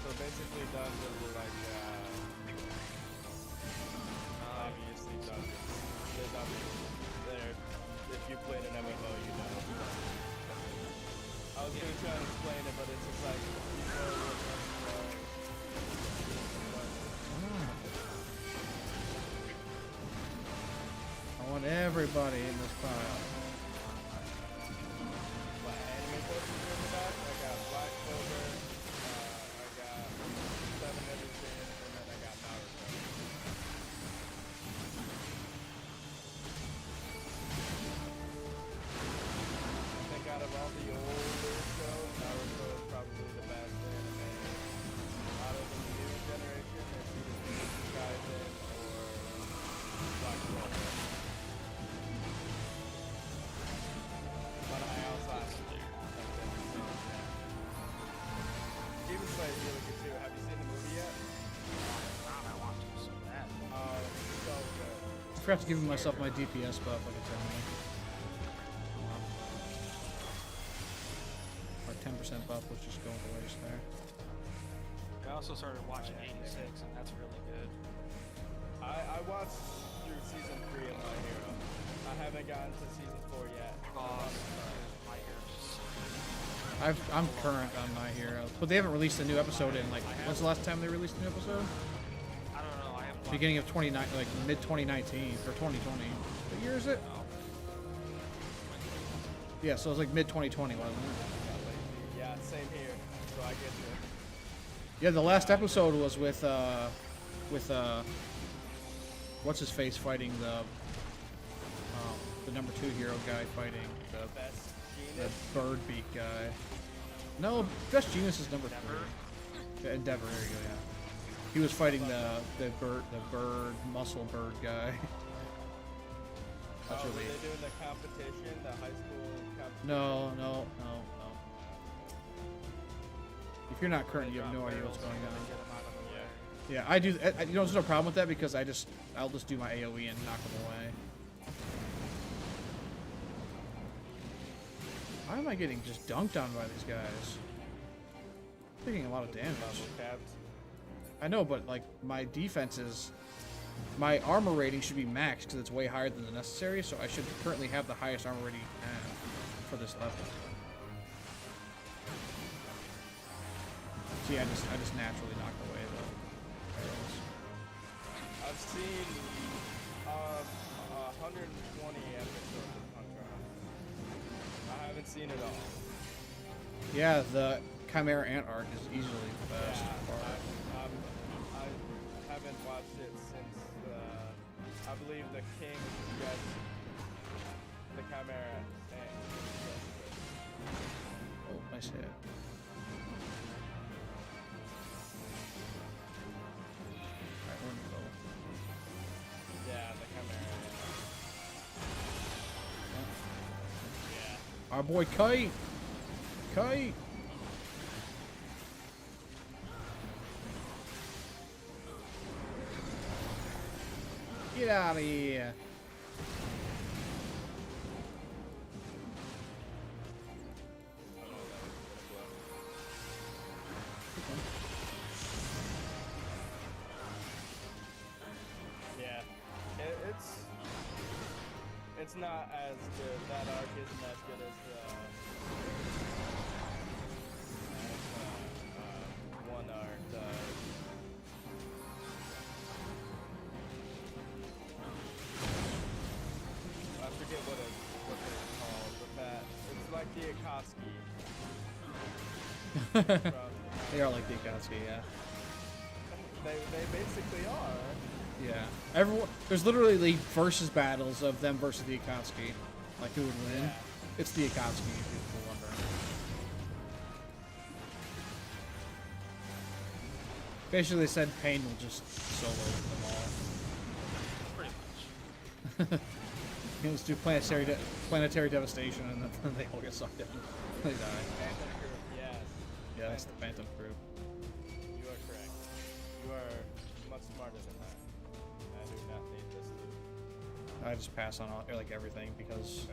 So basically dungeons are like, obviously dungeons. If you played an MMO, you know. I was gonna try to explain it, but it's just like, I want everybody in this pile. what anime courses are in the back? I got Black Clover, I got 7 Everything, and then I got Naruto. I think out of all the older shows, Naruto is probably the best anime. Out of the new generation, it's either Jujutsu Kaisen or Black Clover. forgot to give myself my DPS buff like it's telling me. My 10% buff was just going to waste there. I also started watching 86, and that's really good. I watched through season 3 of My Hero. I haven't gotten to season 4 yet. My Hero. I'm current on My Hero, but they haven't released a new episode in like. When's the last time they released a new episode? I don't know. I haven't. Beginning of 29, like mid 2019 or 2020. What year is it? Yeah, so it was like mid 2020, wasn't it? Yeah, same here. So I get you. Yeah, the last episode was with what's his face fighting the number 2 hero guy fighting the bird beak guy. No, Best Genius is number 3. Yeah, Endeavor, there you go. Yeah, he was fighting the bird muscle bird guy. That's were really. they doing the competition, the high school competition? No. If you're not current, you have no idea what's going on. Yeah, I do. You know, there's no problem with that because I'll just do my AOE and knock them away. Why am I getting just dunked on by these guys? I'm taking a lot of damage. I know, but like my defense is, my armor rating should be maxed because it's way higher than the necessary. So I should currently have the highest armor rating you can have for this level. See, I just naturally knocked away the arrows. I've seen 120 episodes of Hunter. I haven't seen it all. Yeah, the Chimera Ant arc is easily the best. I haven't watched it since I believe the king gets the Chimera Ant. Oh, nice hit. Yeah, the Chimera. Our boy Kite! Kite! Get out of here! Yeah, it's not as good. That arc isn't as good as one arc. I forget what it's called, but it's like the Akatsuki. They are like the Akatsuki, yeah. They basically are. Yeah. Everyone, there's literally like versus battles of them versus the Akatsuki. Like who would win? Yeah. It's the Akatsuki, if people wonder. Basically, they said Pain will just solo them all. Pretty much. Let's do planetary devastation, and then they all get sucked in. They die. Phantom Group, yes. Yeah, that's the Phantom Group. You are correct. You are much smarter than that. I do not need this loot. I just pass on all, like everything because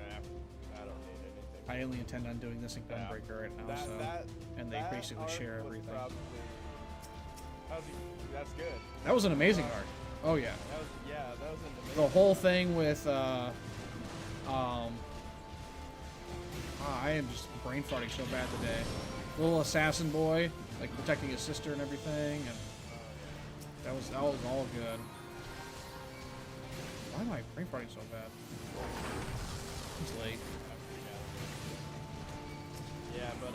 I don't need anything. I only intend on doing this in Gunbreaker right now. And they basically share everything. That's good. That was an amazing arc. Oh yeah. That was an amazing. The whole thing with I am just brain farting so bad today. Little assassin boy, like protecting his sister and everything, and that was all good. Why am I brain farting so bad? It's late. Yeah, but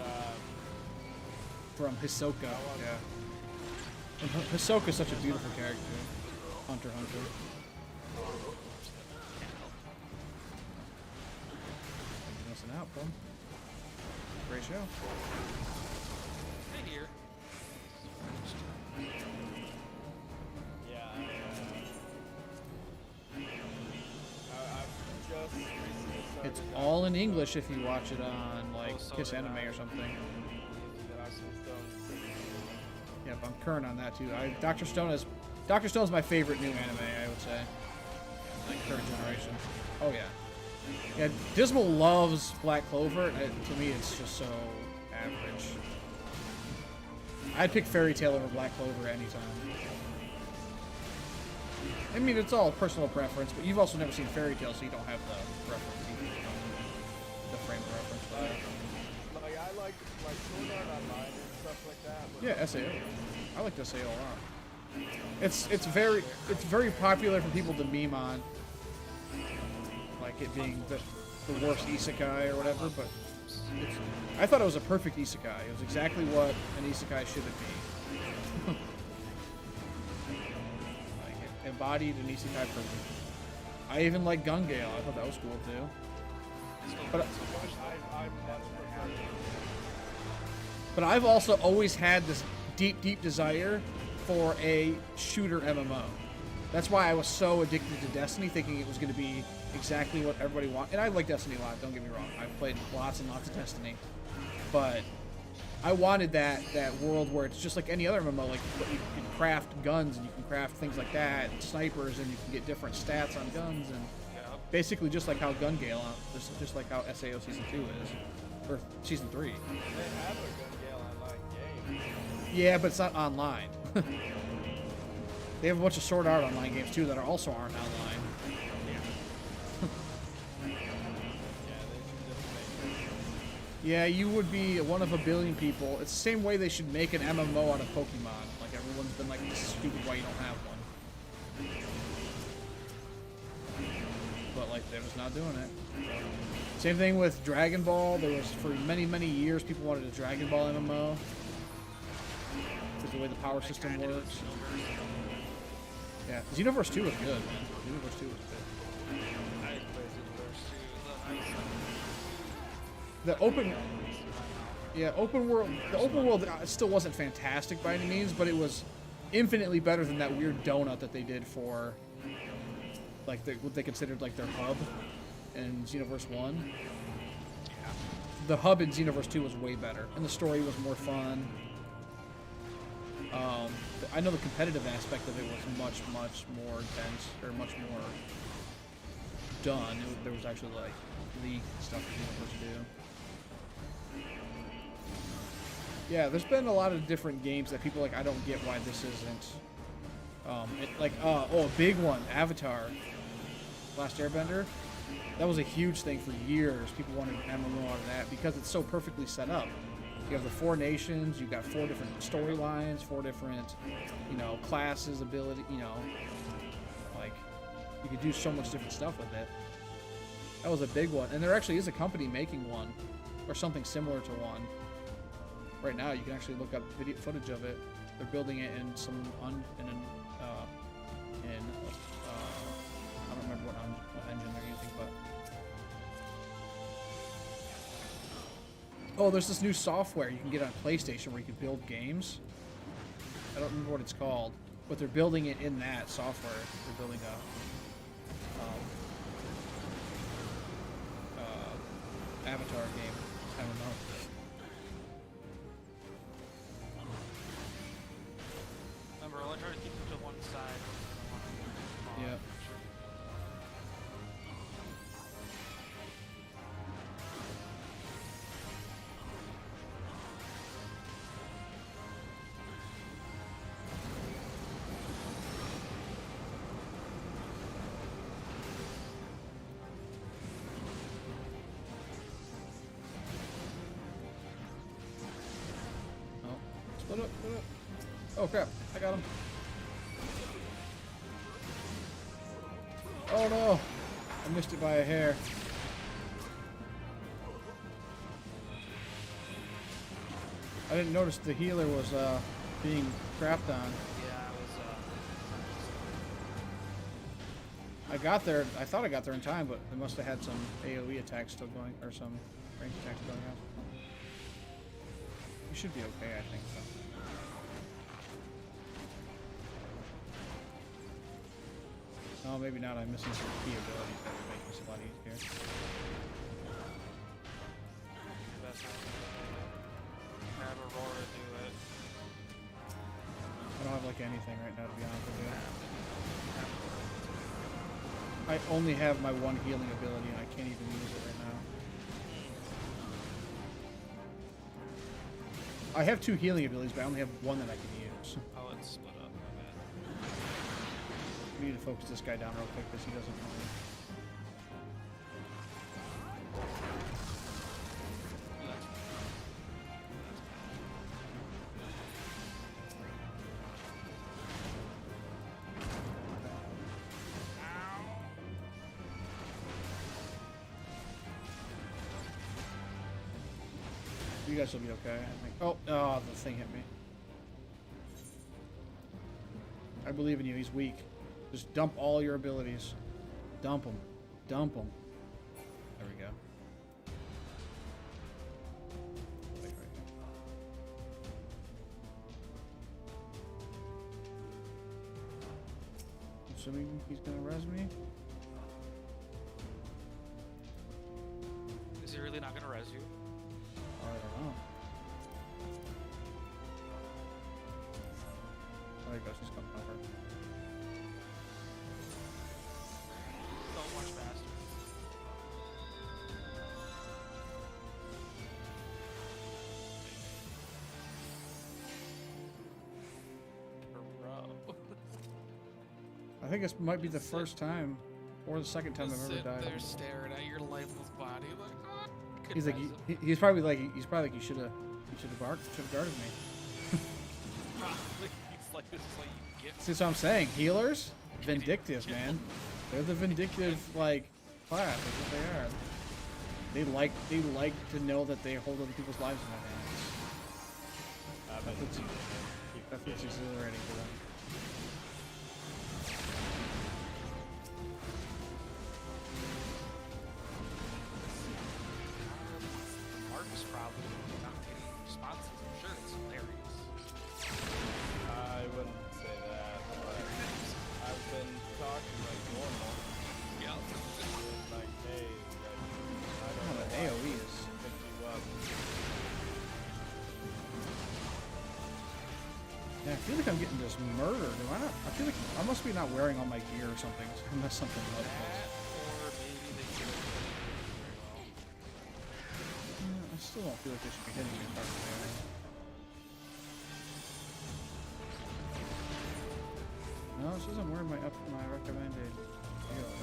From Hisoka, yeah. And Hisoka's such a beautiful character. Hunter x Hunter. Missing out, bro. Great show. Hey here. yeah, I've just recently started. It's all in English if you watch it on like Kiss Anime or something. Yep, I'm current on that too. Dr. Stone is my favorite new anime, I would say. like third generation. Oh yeah. Yeah, Dismal loves Black Clover. To me, it's just so average. I'd pick Fairy Tail over Black Clover anytime. I mean, it's all personal preference, but you've also never seen Fairy Tail, so you don't have the reference either. The frame of reference for that. Like, I like Sword Art Online and stuff like that. Yeah, SAO. I like SAO a lot. It's very popular for people to meme on, like it being the worst isekai or whatever. But I thought it was a perfect isekai. It was exactly what an isekai should be. Like it embodied an isekai perfectly. I even like Gun Gale. I thought that was cool too. But I've also always had this deep desire for a shooter MMO. That's why I was so addicted to Destiny, thinking it was going to be exactly what everybody wants. And I like Destiny a lot, don't get me wrong. I've played lots and lots of Destiny. But I wanted that world where it's just like any other MMO, like you can craft guns and you can craft things like that, and snipers, and you can get different stats on guns, and basically just like how Gun Gale, just like how SAO Season 2 is, or Season 3. They have a Gun Gale Online game. Yeah, but it's not online. They have a bunch of Sword Art Online games too that also aren't online. Yeah, you would be one of a billion people. It's the same way they should make an MMO out of Pokemon. Like everyone's been like, this is stupid, why you don't have one. But like they're just not doing it. Same thing with Dragon Ball. There was for many years people wanted a Dragon Ball MMO. Because the way the power system works. Yeah, Xenoverse 2 was good, man. Xenoverse 2 was good. I played Xenoverse 2. The open world still wasn't fantastic by any means, but it was infinitely better than that weird donut that they did for like what they considered like their hub in Xenoverse 1. The hub in Xenoverse 2 was way better, and the story was more fun. I know the competitive aspect of it was much more intense, or much more done. There was actually like league stuff that you were supposed to do. Yeah, there's been a lot of different games that people like. I don't get why this isn't. A big one, Avatar, Last Airbender. That was a huge thing for years. People wanted an MMO out of that because it's so perfectly set up. You have the 4 nations, you've got 4 different storylines, 4 different, classes, ability, like, you could do so much different stuff with it. That was a big one. And there actually is a company making one, or something similar to one. Right now, you can actually look up video footage of it. They're building it in some, I don't remember what engine they're using, but. Oh, there's this new software you can get on PlayStation where you can build games. I don't remember what it's called, but they're building it in that software. They're building a Avatar game. I don't know. Remember, I'll try to keep it to one side. Yeah. Split up. Oh crap, I got him. Oh no, I missed it by a hair. I didn't notice the healer was being crapped on. I got there, I thought I got there in time, but they must have had some AoE attacks still going, or some range attacks going on. You should be okay, I think so. Oh, maybe not. I'm missing some key abilities that would make this a lot easier. Have Aurora do it. I don't have like anything right now, to be honest with you. I only have my one healing ability and I can't even use it right now. I have 2 healing abilities, but I only have one that I can use. Oh, it's split up. My bad. We need to focus this guy down real quick because he doesn't know me. You guys will be okay, I think. Oh, the thing hit me. I believe in you. He's weak. Just dump all your abilities. Dump them. Dump them. There we go. Wait, right here. Assuming he's gonna res me. Is he really not gonna res you? I don't know. There he goes. He's coming over. Don't watch faster. Bro. I think this might be the first time, or the second time I've ever Sit died. there staring at your lifeless body like, ah. He's like, he's probably like, you should have guarded me. Probably. He's like, this is what you get. See what I'm saying? Healers, vindictive, man. They're the vindictive like class. That's what they are. They like to know that they hold other people's lives in their hands. That's what's exhilarating for them. Mark's probably not getting responses. I'm sure it's hilarious. I wouldn't say that, but I've been talking like normal. Yeah. Like, hey, I don't know The why AoE I is. picked you up. Yeah, I feel like I'm getting just murdered. Do I not? I feel like I must be not wearing all my gear or something. I messed something up. Or maybe they did it very well. I still don't feel like they should be hitting me apart from there. No, it says I'm wearing my recommended. Here's that.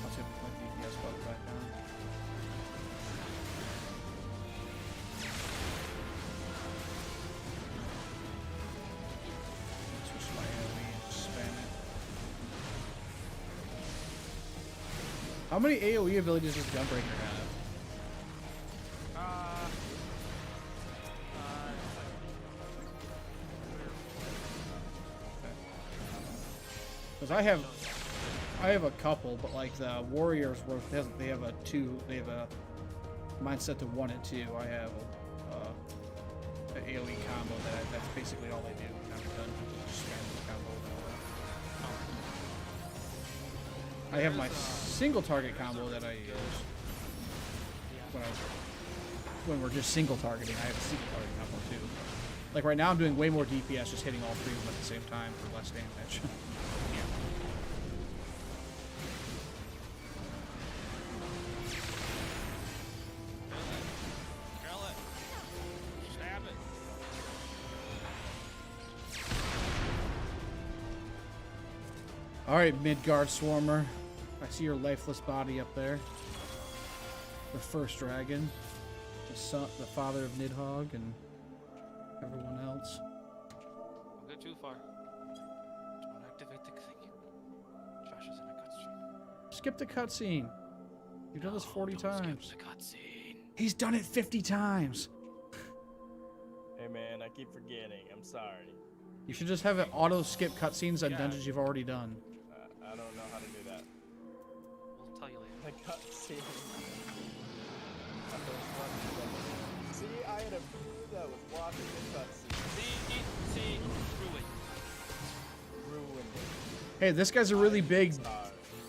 I'll see if my DPS button back down. Switch my AoE and spam it. How many AoE abilities does Gunbreaker have? Because I have a couple, but like the Warriors, they have a mine set to 1 and 2. I have an AoE combo that's basically all they do. I'm done just spamming the combo. I have my single target combo that I use when we're just single targeting. I have a single target combo too. Like right now, I'm doing way more DPS, just hitting all 3 of them at the same time for less damage. Kill it. Stab it. All right, Midgard Swarmer. I see your lifeless body up there. The first dragon, the father of Nidhogg, and everyone else. Don't go too far. Don't activate the thing. Josh is in a cutscene. Skip the cutscene. You've done this 40 times. Skip the cutscene. He's done it 50 times. Hey man, I keep forgetting. I'm sorry. You should just have it auto skip cutscenes on dungeons you've already done. I don't know how to do that. We'll tell you later. The cutscene. See, I had a crew that was watching the cutscene. See, ruined. Ruined it. Hey, this guy's a really big. Sorry.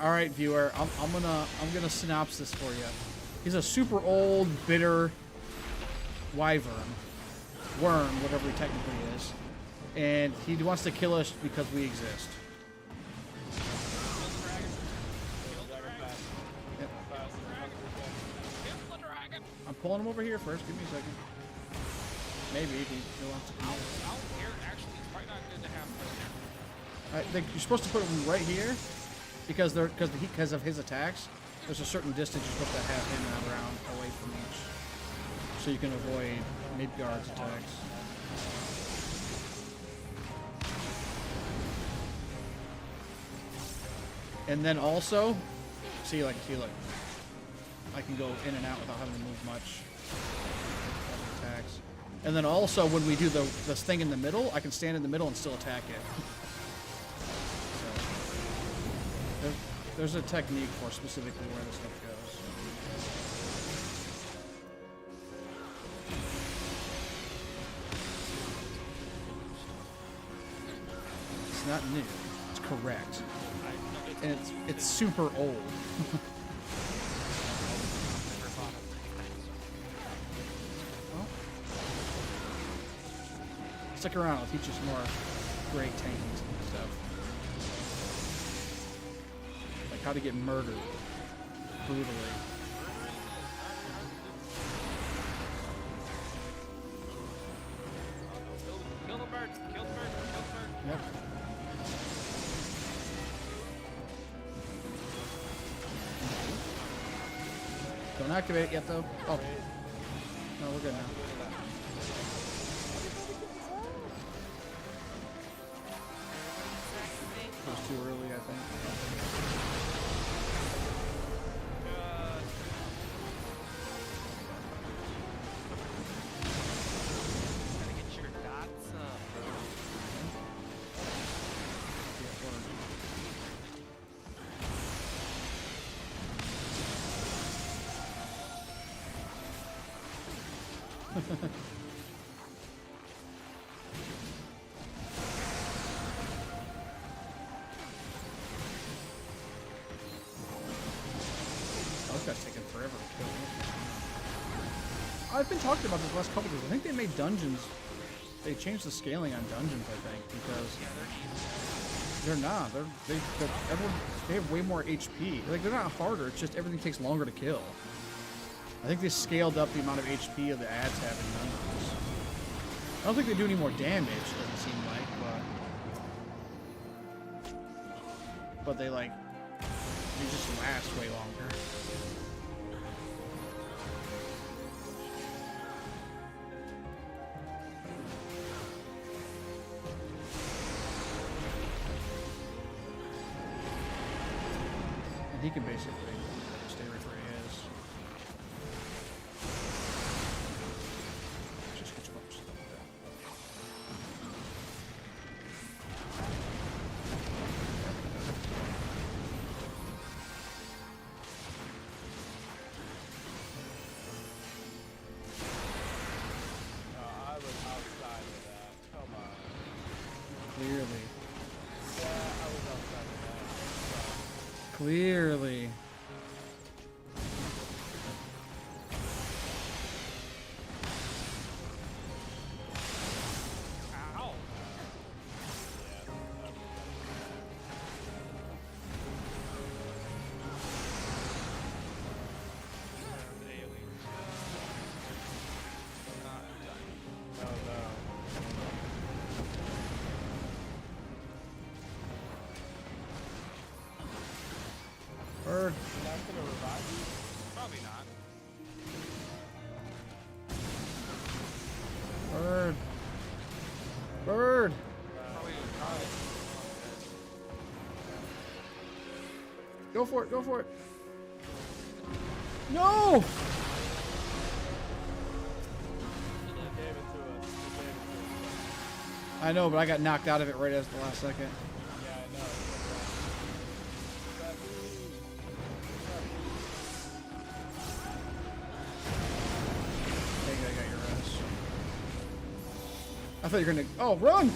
All right, viewer, I'm gonna synopsis for you. He's a super old, bitter wyvern, worm, whatever he technically is, and he wants to kill us because we exist. Yep. I'm pulling him over here first. Give me a second. Maybe if he wants to come out. Out here, actually, it's probably not good to have right now. I think you're supposed to put him right here because of his attacks. There's a certain distance you're supposed to have him around away from each, so you can avoid Midgard's attacks. And then also, see, look, I can go in and out without having to move much. Attacks. And then also, when we do this thing in the middle, I can stand in the middle and still attack it. So, there's a technique for specifically where this stuff goes. It's not new. It's correct. And it's super old. Well, stick around. I'll teach you some more great techniques and stuff. Like how to get murdered brutally. Kill the bird! Kill the bird! Kill the bird! Yep. Don't activate it yet, though. Oh. No, we're good now. It was too early, I think. Gotta get your dots up, bro. Those guys taking forever to kill. I've been talking about this the last couple days. I think they made dungeons. They changed the scaling on dungeons, I think, because they're not. They have way more HP. Like they're not harder. It's just everything takes longer to kill. I think they scaled up the amount of HP of the ads have in dungeons. I don't think they do any more damage. Doesn't seem like, but they just last way longer. And he can basically stay right where he is. Just get some stuff like that. I was outside of that. Come on. Clearly. Yeah, I was outside of that. Clearly. Ow! Oh no. Bird. Not gonna revive you? Probably not. Bird. Bird. Go for it. Go for it. No! I know, but I got knocked out of it right at the last second. Yeah, I know. Hey, I got your rest. I thought you were gonna. Oh, run!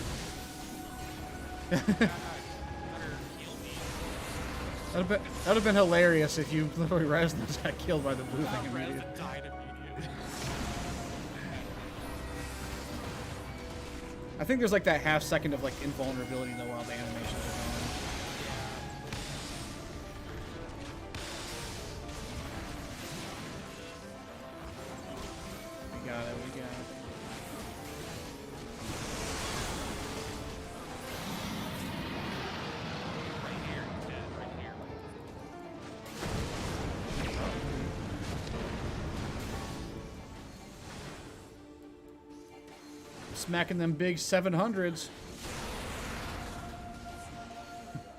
That'd have been hilarious if you literally res and just got killed by the blue thing Res immediately. and died immediately. I think there's like that half second of like invulnerability though while the animations are going. We got it, we got it. Smacking them big 700s.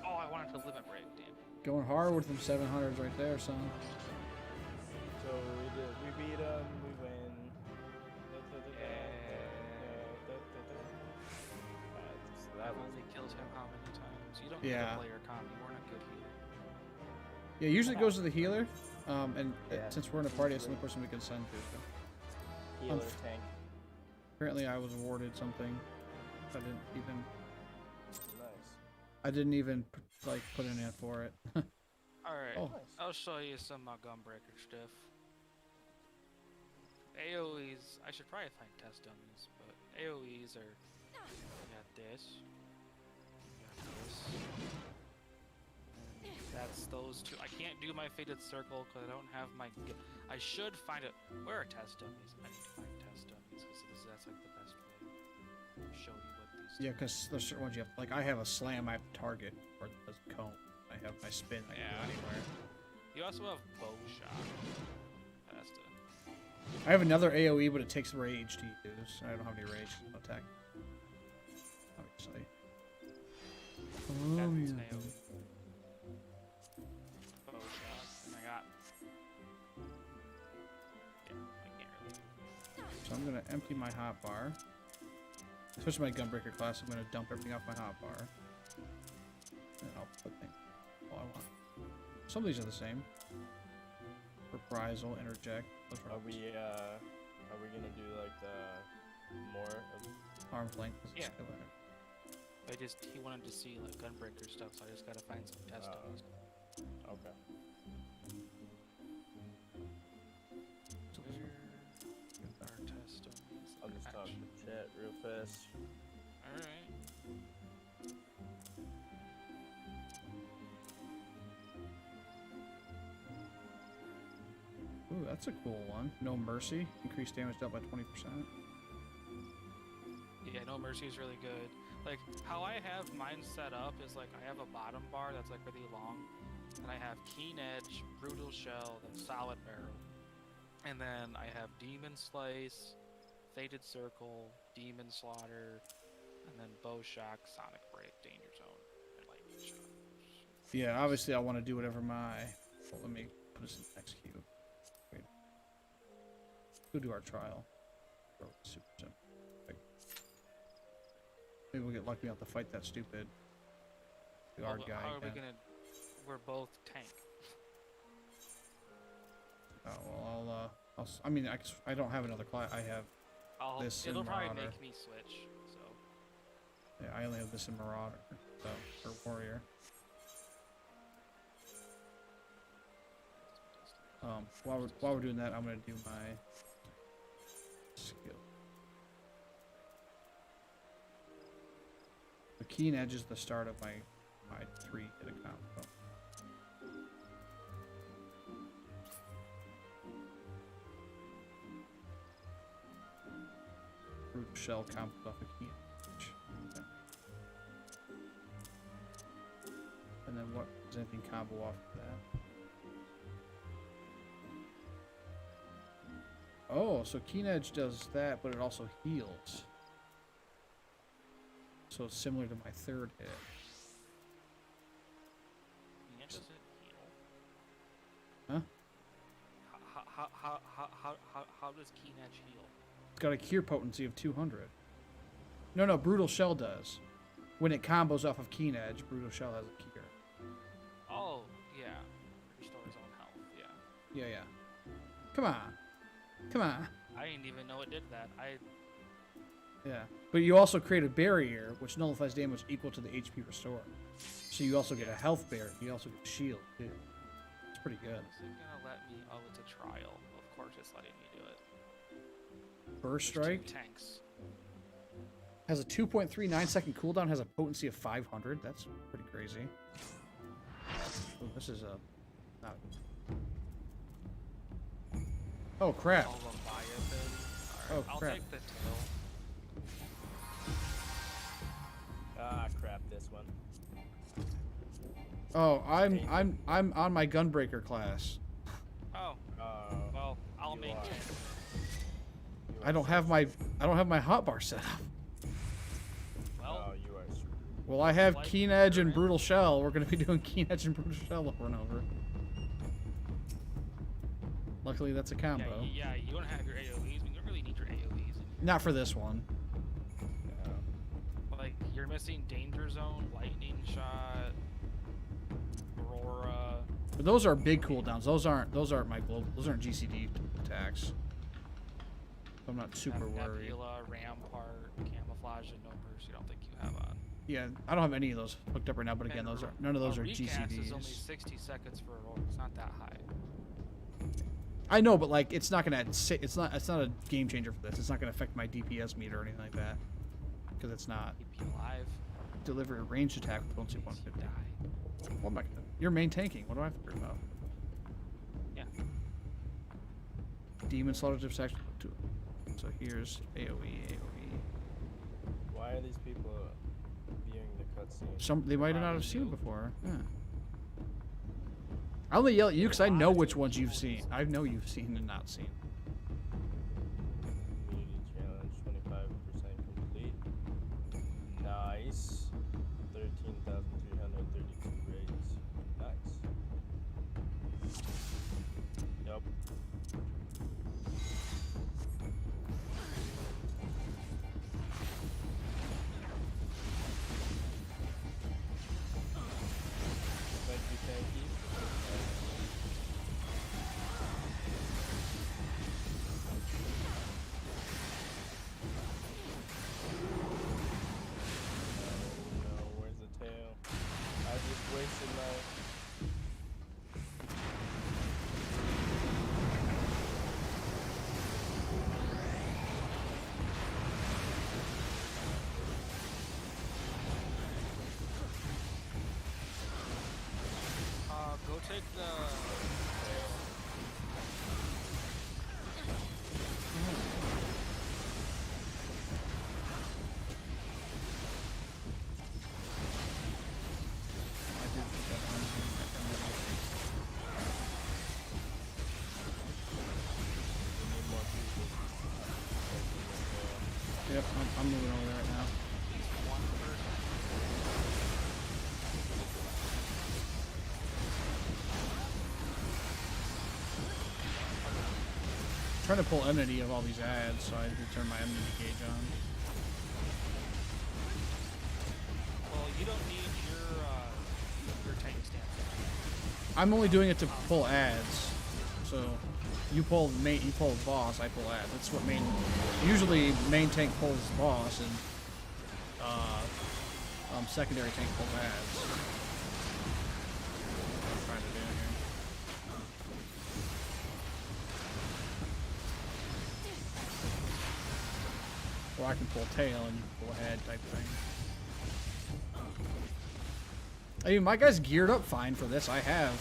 Oh, I wanted to limit break, damn. Going hard with them 700s right there, son. So we beat them, we win. So that was Only kills him how many times? You don't Yeah. need to play your comp. You weren't a good healer. Yeah, usually it goes to the healer. And Yeah. since we're in a party, it's the only person we can send to. So. healer tank. Apparently I was awarded something. I didn't even... Nice. I didn't even, like, put an in for it. Alright, Oh. I'll show you some gunbreaker stuff. AoEs, I should probably find test dummies, but AoEs are... We got this. We got this. That's those two. I can't do my Fated Circle because I don't have my... I should find it. Where are test dummies? I need to find test dummies because that's like the best way to show you what these Yeah, because there's certain ones you have. Like, I have a slam, I have target, or a cone. I have my spin, I can go anywhere. You also have bow shot. That's the... I have another AoE, but it takes rage to use. I don't have any rage attack. Obviously. That's Oh, an yeah. AoE. Bow shot. And I got... Yeah, I can't really... So I'm gonna empty my hotbar. Especially my gunbreaker class, I'm gonna dump everything off my hotbar. And I'll put things all I want. Some of these are the same. Reprisal, interject. Those Are we gonna do like the more of arm's length. Yeah. He wanted to see like gunbreaker stuff, so I just gotta find some test dummies. Okay. Where are test dummies? I'll just talk to chat real fast. Alright. Ooh, that's a cool one. No Mercy. Increased damage dealt by 20%. Yeah, No Mercy is really good. Like, how I have mine set up is like, I have a bottom bar that's like really long, and I have Keen Edge, Brutal Shell, then Solid Barrel. And then I have Demon Slice, Fated Circle, Demon Slaughter, and then Bow Shock, Sonic Break, Danger Zone, and Lightning Shot. Yeah, obviously I want to do whatever my... Well, let me put this in the next queue. Wait. Go do our trial. Super simple. Maybe we'll get lucky enough to fight that stupid guard guy. How are we again. gonna... We're both tank. Oh, well, I mean, I don't have another class. I have this in It'll probably Marauder. make me switch, so... Yeah, I only have this in Marauder, so, or Warrior. While we're doing that, I'm gonna do my skill. The Keen Edge is the start of my 3-hit combo. Root shell combo off a Keen Edge. Okay. And then what does anything combo off of that? Oh, so Keen Edge does that, but it also heals. So it's similar to my 3rd hit. Keen Edge doesn't heal. Huh? How does Keen Edge heal? It's got a cure potency of 200. No, Brutal Shell does. When it combos off of Keen Edge, Brutal Shell has a cure. Oh, yeah. Restore his own health, yeah. Yeah. Come on. Come on. I didn't even know it did that. Yeah, but you also create a barrier which nullifies damage equal to the HP restore. So you also get a health barrier. You also get a shield too. It's pretty good. Is it gonna let me? Oh, it's a trial. Of course, it's letting me do it. Burst There's strike 2 tanks. has a 2.39 second cooldown. Has a potency of 500. That's pretty crazy. Oh, this is a. Not... Oh crap! All Leviathan. Oh, I'll crap. take the tail. Ah, crap! This one. Oh, I'm on my gunbreaker class. Oh. Well, I'll maintain. I don't have my hotbar set up. Well, you are screwed. Well, I have Keen Edge and Brutal Shell. We're gonna be doing Keen Edge and Brutal Shell over and over. Luckily, that's a combo. Yeah, you don't have your AoEs. You don't really need your AoEs. Not for this one. Like, you're missing Danger Zone, Lightning Shot, Aurora. But those are big cooldowns. Those aren't my global. Those aren't GCD attacks. So I'm not super worried. Nebula, Rampart, Camouflage, and No Burst. You don't think you have on? Yeah, I don't have any of those hooked up right now. But again, none of those are Recast GCDs. is only 60 seconds for Aurora. It's not that high. I know, but like, it's not gonna. It's not a game changer for this. It's not gonna affect my DPS meter or anything like that. Because it's not. Alive. Deliver a ranged attack with potency 150. What am I gonna? You're main tanking. What do I have to worry about? Yeah. Demon Slaughter section 2. So here's AoE. Why are these people viewing the cutscene? They might not have seen it before. Yeah. I only yell at you because I know which ones you've seen. I know you've seen and not seen. Community challenge, 25% complete. Nice. 13,332 rates. Nice. Yup. Thank you. Where's the tail? I just wasted my... Go take the... Yep, I'm moving over there right now. I'm trying to pull enmity of all these ads, so I had to turn my enmity gauge on. Well, you don't need your tank stance. I'm only doing it to pull ads. So you pull boss, I pull ads. That's what usually main tank pulls boss and secondary tank pulls ads. That's what I'm trying to do here. Or I can pull tail and you can pull head type thing. I mean, my guy's geared up fine for this. I have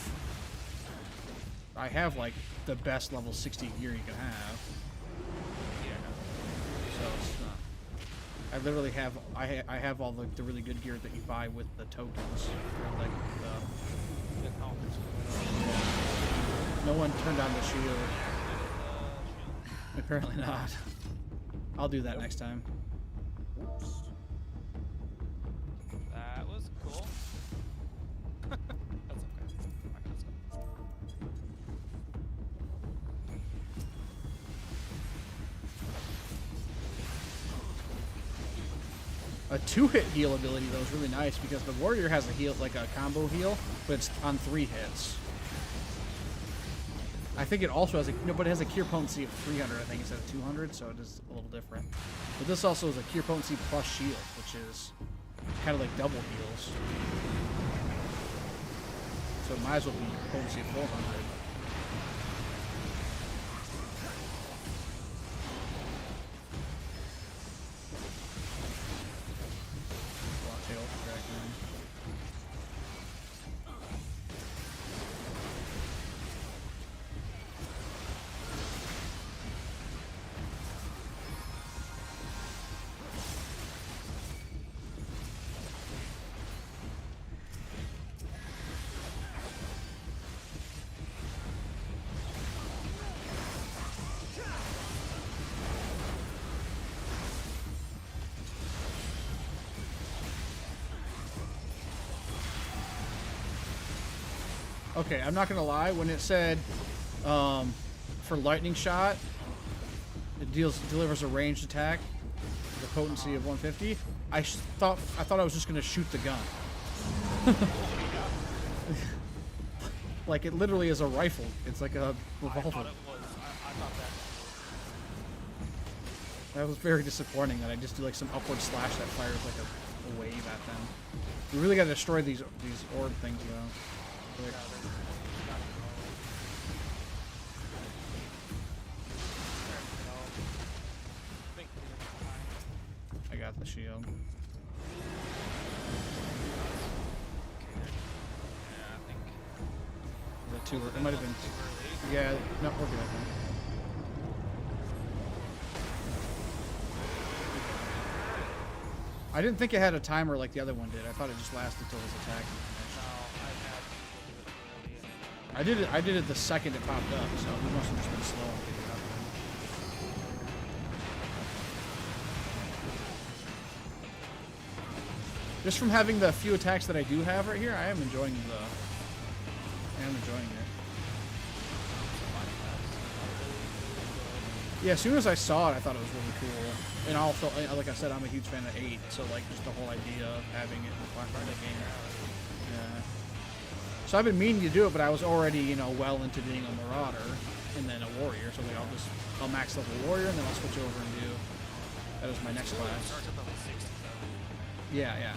like the best level 60 gear you can have. Yeah. So it's not. I literally have I have all the really good gear that you buy with the tokens. For like the no one turned on the shield. Apparently not. I'll do that next time. That was cool. That's okay. Let's go. A 2-hit heal ability though is really nice because the warrior has a heal, like a combo heal, but it's on 3 hits. I think it also has a but it has a cure potency of 300, I think, instead of 200, so it is a little different. But this also is a cure potency plus shield, which is kind of like double heals. So it might as well be potency of 400. Okay, I'm not gonna lie. When it said for lightning shot, it delivers a ranged attack, with a potency of 150. I thought I was just gonna shoot the gun. Like it literally is a rifle. It's like a revolver. I thought it was. I thought that. That was very disappointing. That I just do like some upward slash that fires like a wave at them. We really gotta destroy these orb things though. Like, I got the shield. The two, it might have been. Yeah, no, we're good. I didn't think it had a timer like the other one did. I thought it just lasted until his attack finished. I did it the second it popped up, so we must have just been slow. Just from having the few attacks that I do have right here, I am enjoying it. Yeah, as soon as I saw it, I thought it was really cool. And also, like I said, I'm a huge fan of 8, so like just the whole idea of having it in the Black game. Yeah. So I've been meaning to do it, but I was already, you know, well into being a Marauder and then a Warrior. So like I'll max level Warrior and then I'll switch over and do that as my next class. Yeah, yeah.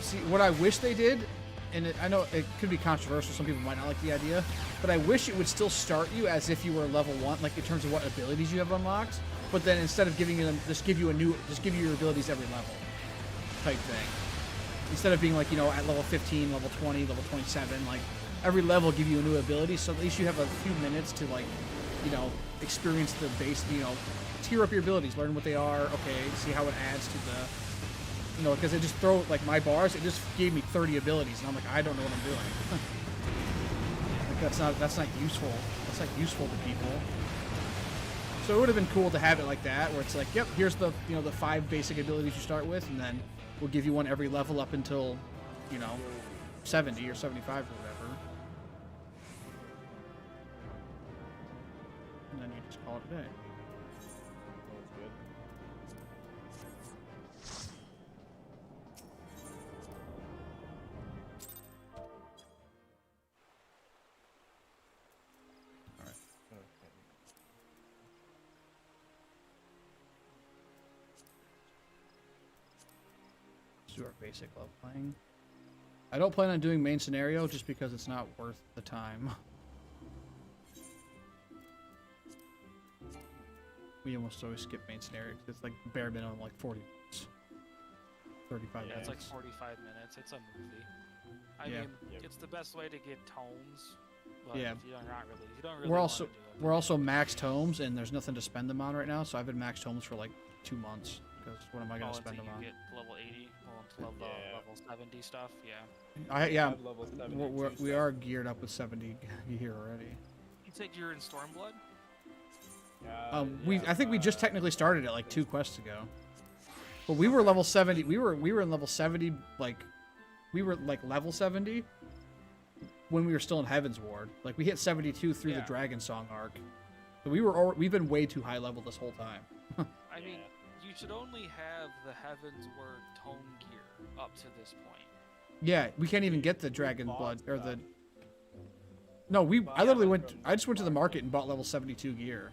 See, what I wish they did, and I know it could be controversial, some people might not like the idea, but I wish it would still start you as if you were level 1, like in terms of what abilities you have unlocked, but then instead of giving them, just give you your abilities every level type thing. Instead of being like, you know, at level 15, level 20, level 27, like every level give you a new ability, so at least you have a few minutes to like, you know, experience the base, you know, tier up your abilities, learn what they are, okay, see how it adds to the, you know, because it just throw, like my bars, it just gave me 30 abilities, and I'm like, I don't know what I'm doing. Like that's not useful. That's not useful to people. So it would have been cool to have it like that, where it's like, yep, here's the, you know, the 5 basic abilities you start with, and then we'll give you one every level up until, you know, 70 or 75 or whatever. And then you just call it a day. Do our basic level playing. I don't plan on doing main scenario just because it's not worth the time. We almost always skip main scenario because it's like bare minimum like 40 minutes. 35 minutes. Yeah, it's like 45 minutes. It's a movie. I mean, it's the best way to get tomes. But Yeah. if you don't really wanna do it. We're also maxed homes and there's nothing to spend them on right now, so I've been maxed homes for like 2 months. Because what am I gonna spend them you on? get level 80, level 70 stuff. Yeah. We are geared up with 70 here already. You said you're in Stormblood? I think we just technically started it like 2 quests ago. But we were level 70. We were in level 70. We were like level 70 when we were still in Heaven's Ward. Like we hit 72 through the Dragon Song arc. So we've been way too high level this whole time. I mean, you should only have the Heaven's Word tome gear up to this point. Yeah, we can't even get the dragon blood or the. No, I literally went. I just went to the market and bought level 72 gear.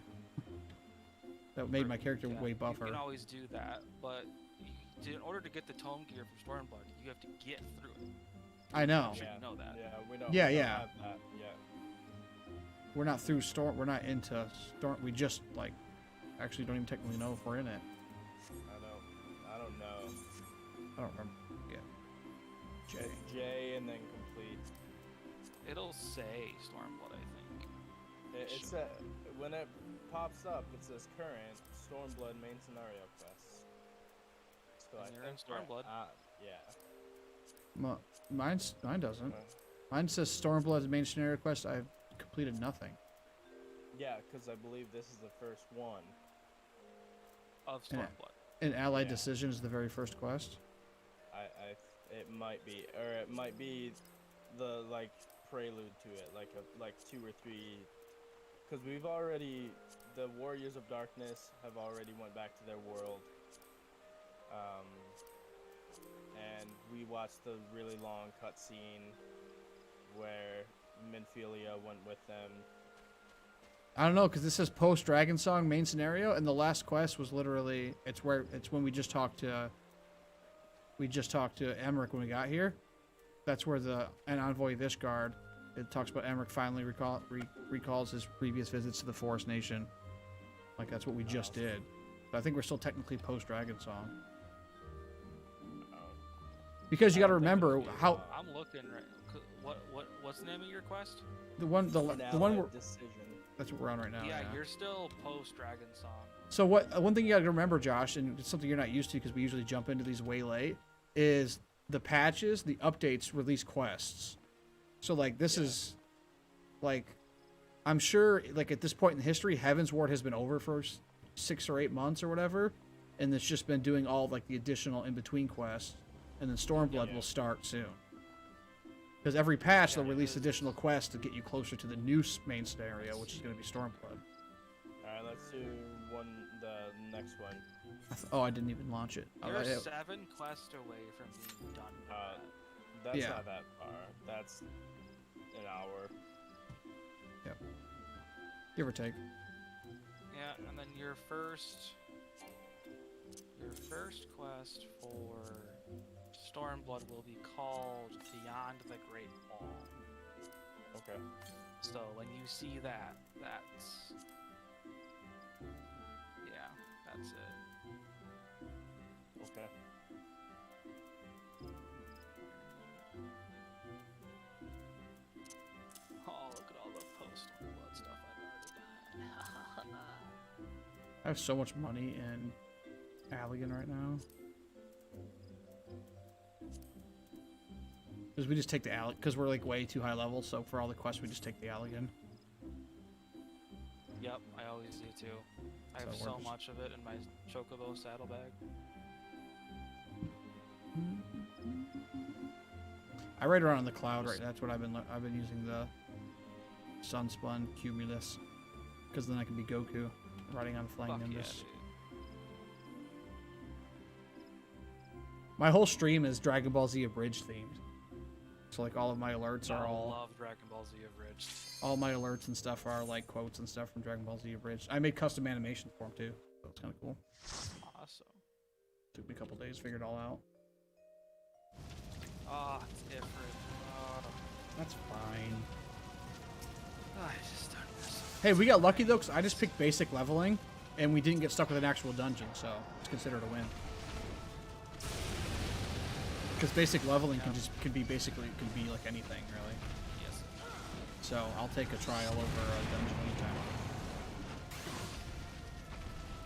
That made my character way buffer. You can always do that, but in order to get the tome gear from Stormblood, you have to get through it. I know. I'm sure you know that. Yeah, we don't. Yeah, we don't yeah. have that yet. We're not through Storm. We're not into Storm. We just like actually don't even technically know if we're in it. I don't know. I don't remember. Yeah. J. J and then complete. It'll say Stormblood, I think. It's when it pops up, it says current Stormblood main scenario quests. So And you're in Stormblood. Yeah. Mine doesn't. Mine says Stormblood's main scenario quest. I've completed nothing. Yeah, because I believe this is the first one. Of Stormblood. And Allied Decision is the very first quest. It might be, or it might be the like prelude to it, like 2 or 3. Because we've already, the Warriors of Darkness have already went back to their world. And we watched the really long cutscene where Minfilia went with them. I don't know, because this says post Dragon Song main scenario, and the last quest was literally it's when we just talked to Emmerich when we got here. That's where an envoy of Ishgard. It talks about Emmerich finally recalls his previous visits to the Forest Nation. Like that's what we just did. But I think we're still technically post Dragon Song. Because you got to remember how I'm looking right. What's the name of your quest? the one where, Decision. that's what we're on right now. Yeah, you're still post Dragon Song. So one thing you got to remember, Josh, and it's something you're not used to because we usually jump into these way late, is the patches, the updates release quests. So like this is, like, I'm sure like at this point in history, Heaven's Ward has been over for 6 or 8 months or whatever, and it's just been doing all like the additional in between quests, and then Stormblood will start soon. Because every patch they'll release additional quests to get you closer to the new main scenario, which is going to be Stormblood. Alright, let's do the next one. Oh, I didn't even launch it. You're 7 quests away from being done with that. That's not that far. That's an hour. Yep. Give or take. Yeah, and then your first quest for Stormblood will be called Beyond the Great Wall. Okay. So when you see that, that's it. Okay. Oh, look at all the post-Stormblood stuff I've already done. I have so much money in Allegan right now. Because we just take the Allegan, because we're like way too high level, so for all the quests we just take the Allegan. Yep, I always do too. I have so much of it in my Chocobo saddlebag. I ride around on the cloud right. That's what I've been using the Sunspun Cumulus, because then I can be Goku riding on Flying Nimbus. My whole stream is Dragon Ball Z Abridged themed. So like all of my alerts are all. I love Dragon Ball Z Abridged. All my alerts and stuff are like quotes and stuff from Dragon Ball Z Abridged. I made custom animations for them too, so it's kind of cool. Awesome. Took me a couple days to figure it all out. Ah, it's different. That's fine. I just don't miss it. Hey, we got lucky though, because I just picked basic leveling, and we didn't get stuck with an actual dungeon, so it's considered a win. Because basic leveling can be like anything, really. Yes. So I'll take a trial over a dungeon anytime.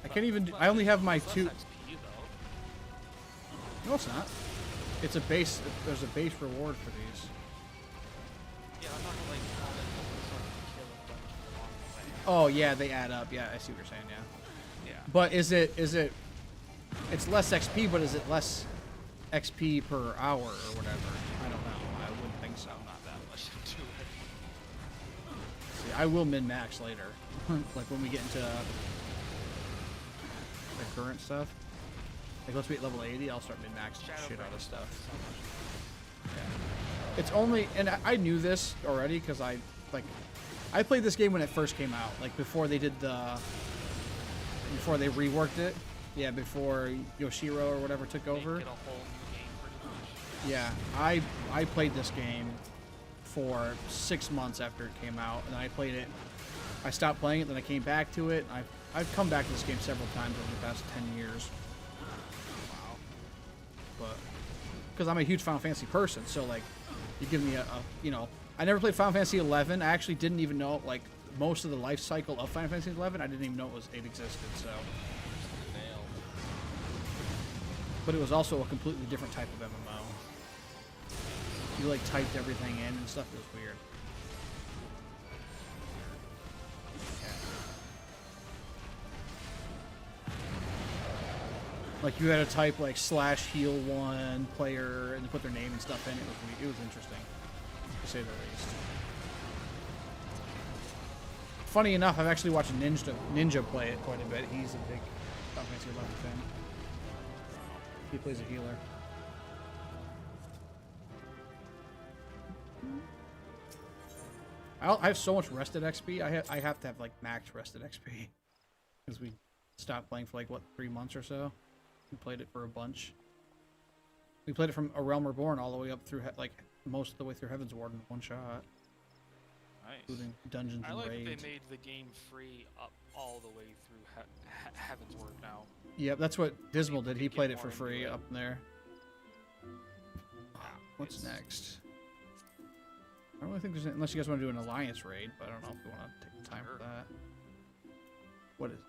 I can't even. I only have my 2. XP, though. No, it's not. It's a base. There's a base reward for these. Yeah, I'm not gonna like call it sort of kill a dungeon along the way. Oh yeah, they add up. Yeah, I see what you're saying. Yeah. Yeah. But is it? It's less XP, but is it less XP per hour or whatever? I don't know. I wouldn't think so. Not that much into it. See, I will min-max later. Like when we get into the current stuff. Like once we hit level 80, I'll start min-maxing shit out of stuff. So much. Yeah. It's only, and I knew this already because I played this game when it first came out, like before they reworked it. Yeah, before Yoshiro or whatever took over. Get a whole new game pretty much. Yeah, I played this game for 6 months after it came out, and then I played it. I stopped playing it, then I came back to it. I've come back to this game several times over the past 10 years. Wow. But because I'm a huge Final Fantasy person, so like, you give me I never played Final Fantasy 11. I actually didn't even know like most of the life cycle of Final Fantasy 11. I didn't even know it existed. So. But it was also a completely different type of MMO. You like typed everything in and stuff. It was weird. Like you had to type like /heal1 player and put their name and stuff in. It was interesting, to say the least. Funny enough, I've actually watched Ninja play it quite a bit. He's a big Final Fantasy 11 fan. He plays a healer. I have so much rested XP. I have to have like max rested XP because we stopped playing for like what 3 months or so. We played it for a bunch. We played it from A Realm Reborn all the way up through like most of the way through Heaven's Ward in one shot. Nice. Including dungeons I and like raids. that they made the game free up all the way through Heaven's Ward now. Yep, that's what Dismal did. He played it for free up there. What's next? I don't really think there's unless you guys want to do an alliance raid, but I don't know if we want to take the time for that. What is it?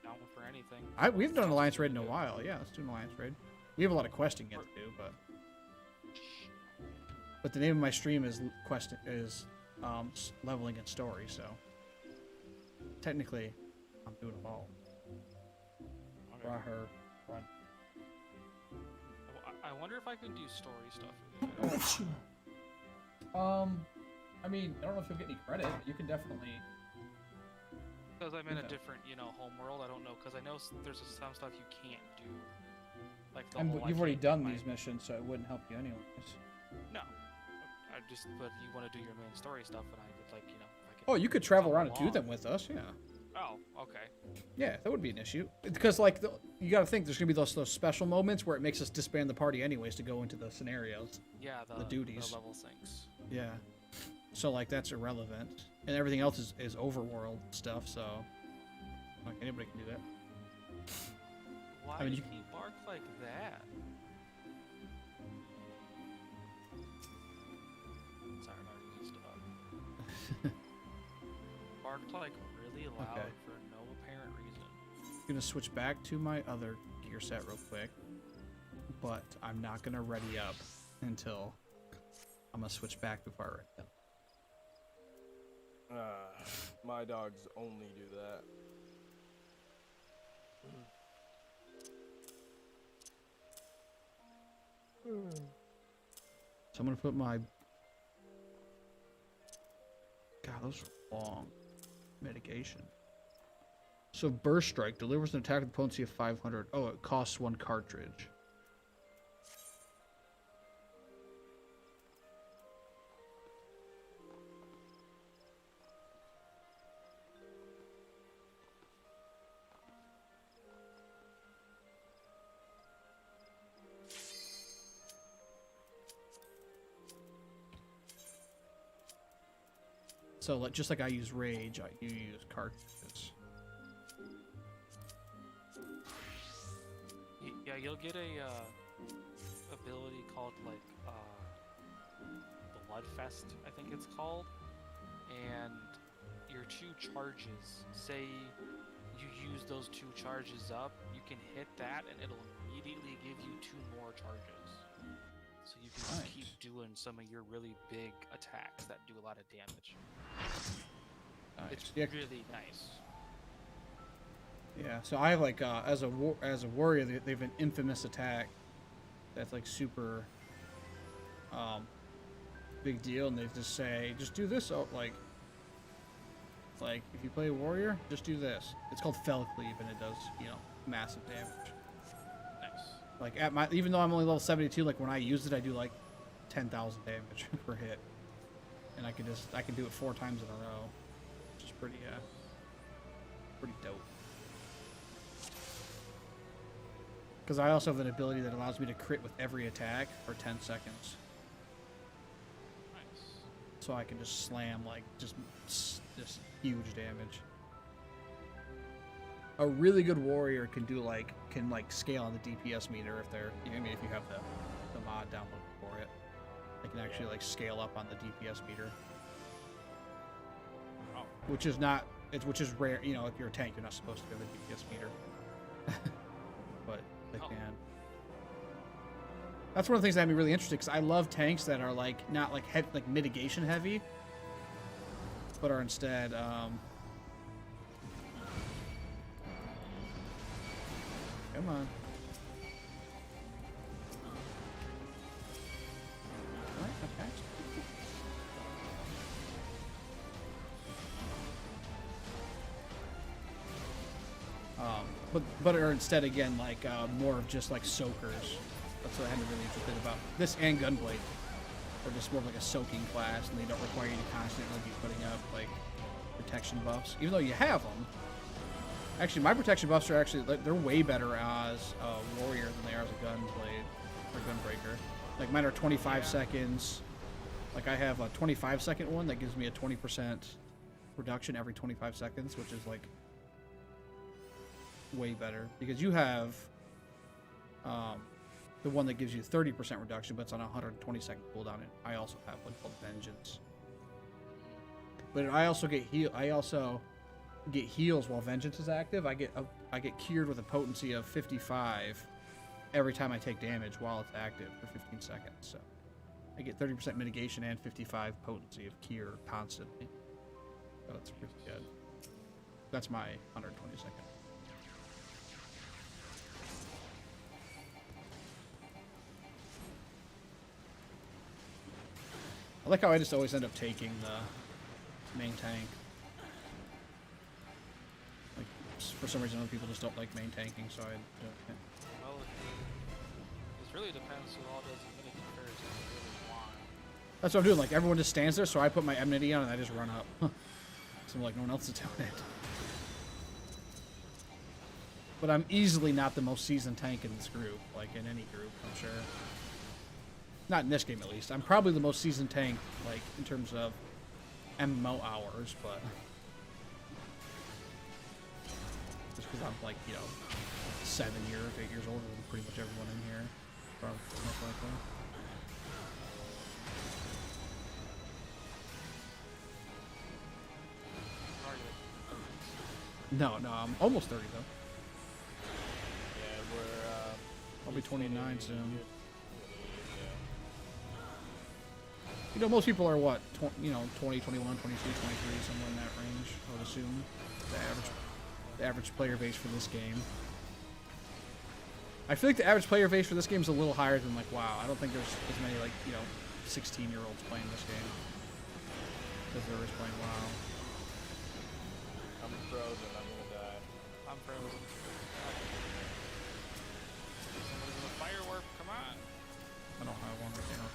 Down for anything. We haven't done an alliance raid in a while. Yeah, let's do an alliance raid. We have a lot of questing yet to do, but the name of my stream is leveling and story, so technically I'm doing them all. Okay. Run. I wonder if I can do story stuff with it. I mean, I don't know if you'll get any credit, but you can definitely. Because I'm in a different, home world. I don't know, because I know there's some stuff you can't do. Like the whole, you've already done these missions, so it wouldn't help you anyways. No. But you want to do your main story stuff, and I would like, Oh, you could travel around and do them with us, yeah. Oh, okay. Yeah, that would be an issue. Because, like, you gotta think there's gonna be those special moments where it makes us disband the party anyways to go into the scenarios. Yeah, the duties. The level things. Yeah. So, like, that's irrelevant. And everything else is overworld stuff, so... Like, anybody can do that. Why did he bark like that? Sorry, I'm already used it up. Barked like really loud for no apparent reason. I'm gonna switch back to my other gear set real quick. But I'm not gonna ready up until... I'm gonna switch back before I ready up. My dogs only do that. So I'm gonna put my... God, those are long. Mitigation. So Burst Strike delivers an attack with potency of 500. Oh, it costs 1 cartridge. So, like, just like I use Rage, you use cartridges. Yeah, you'll get a ability called like Bloodfest, I think it's called, and your 2 charges. Say you use those 2 charges up, you can hit that, and it'll immediately give you 2 more charges. So you can just keep doing some of your really big attacks that do a lot of damage. Nice. It's really nice. Yeah, so I have like as a warrior, they have an infamous attack that's like super big deal, and they just say just do this. Like if you play a warrior, just do this. It's called Ffxiv, and it does massive damage. Nice. Like even though I'm only level 72, like when I use it, I do like 10,000 damage per hit, and I can do it 4 times in a row, which is pretty dope. Because I also have an ability that allows me to crit with every attack for 10 seconds. Nice. So I can just slam like just huge damage. A really good warrior can scale on the DPS meter if they're, I mean, if you have the mod downloaded for it, they can actually like scale up on the DPS meter. Which is rare. You know, if you're a tank, you're not supposed to have a DPS meter. But they can. That's one of the things that had me really interested, because I love tanks that are like not like mitigation heavy, but are instead come on. What? Okay. But are instead again like more of just like soakers. That's what I'm really interested about. This and Gunblade are just more of like a soaking class, and they don't require you to constantly be putting up like protection buffs, even though you have them. Actually, my protection buffs are they're way better as a warrior than they are as a Gunblade or Gunbreaker. Like mine are 25 seconds. Like I have a 25-second one that gives me a 20% reduction every 25 seconds, which is like way better, because you have the one that gives you 30% reduction, but it's on a 120-second cooldown, and I also have one called Vengeance. But I also get heals while Vengeance is active. I get cured with a potency of 55 every time I take damage while it's active for 15 seconds. So I get 30% mitigation and 55 potency of cure constantly. So that's pretty good. That's my 120-second. I like how I just always end up taking the main tank. Like, for some reason, other people just don't like main tanking, so I don't. Well, it really depends who all does the mini comparison you really want. That's what I'm doing. Like, everyone just stands there, so I put my enmity on and I just run up. So I'm like, no one else is doing it. But I'm easily not the most seasoned tank in this group, like in any group, I'm sure. Not in this game, at least. I'm probably the most seasoned tank, like, in terms of MMO hours, but... Just because I'm, like, 7 years, 8 years older than pretty much everyone in here. Probably, most likely. No, I'm almost 30, though. Yeah, I'll be 29 soon. Most people are what, 20, 21, 22, 23, somewhere in that range, I would assume. The average player base for this game. I feel like the average player base for this game is a little higher than like WoW. I don't think there's as many 16-year-olds playing this game as there is playing WoW. I'm frozen. I'm gonna die. I'm frozen. Somebody with a firework, come on. I don't have one right now.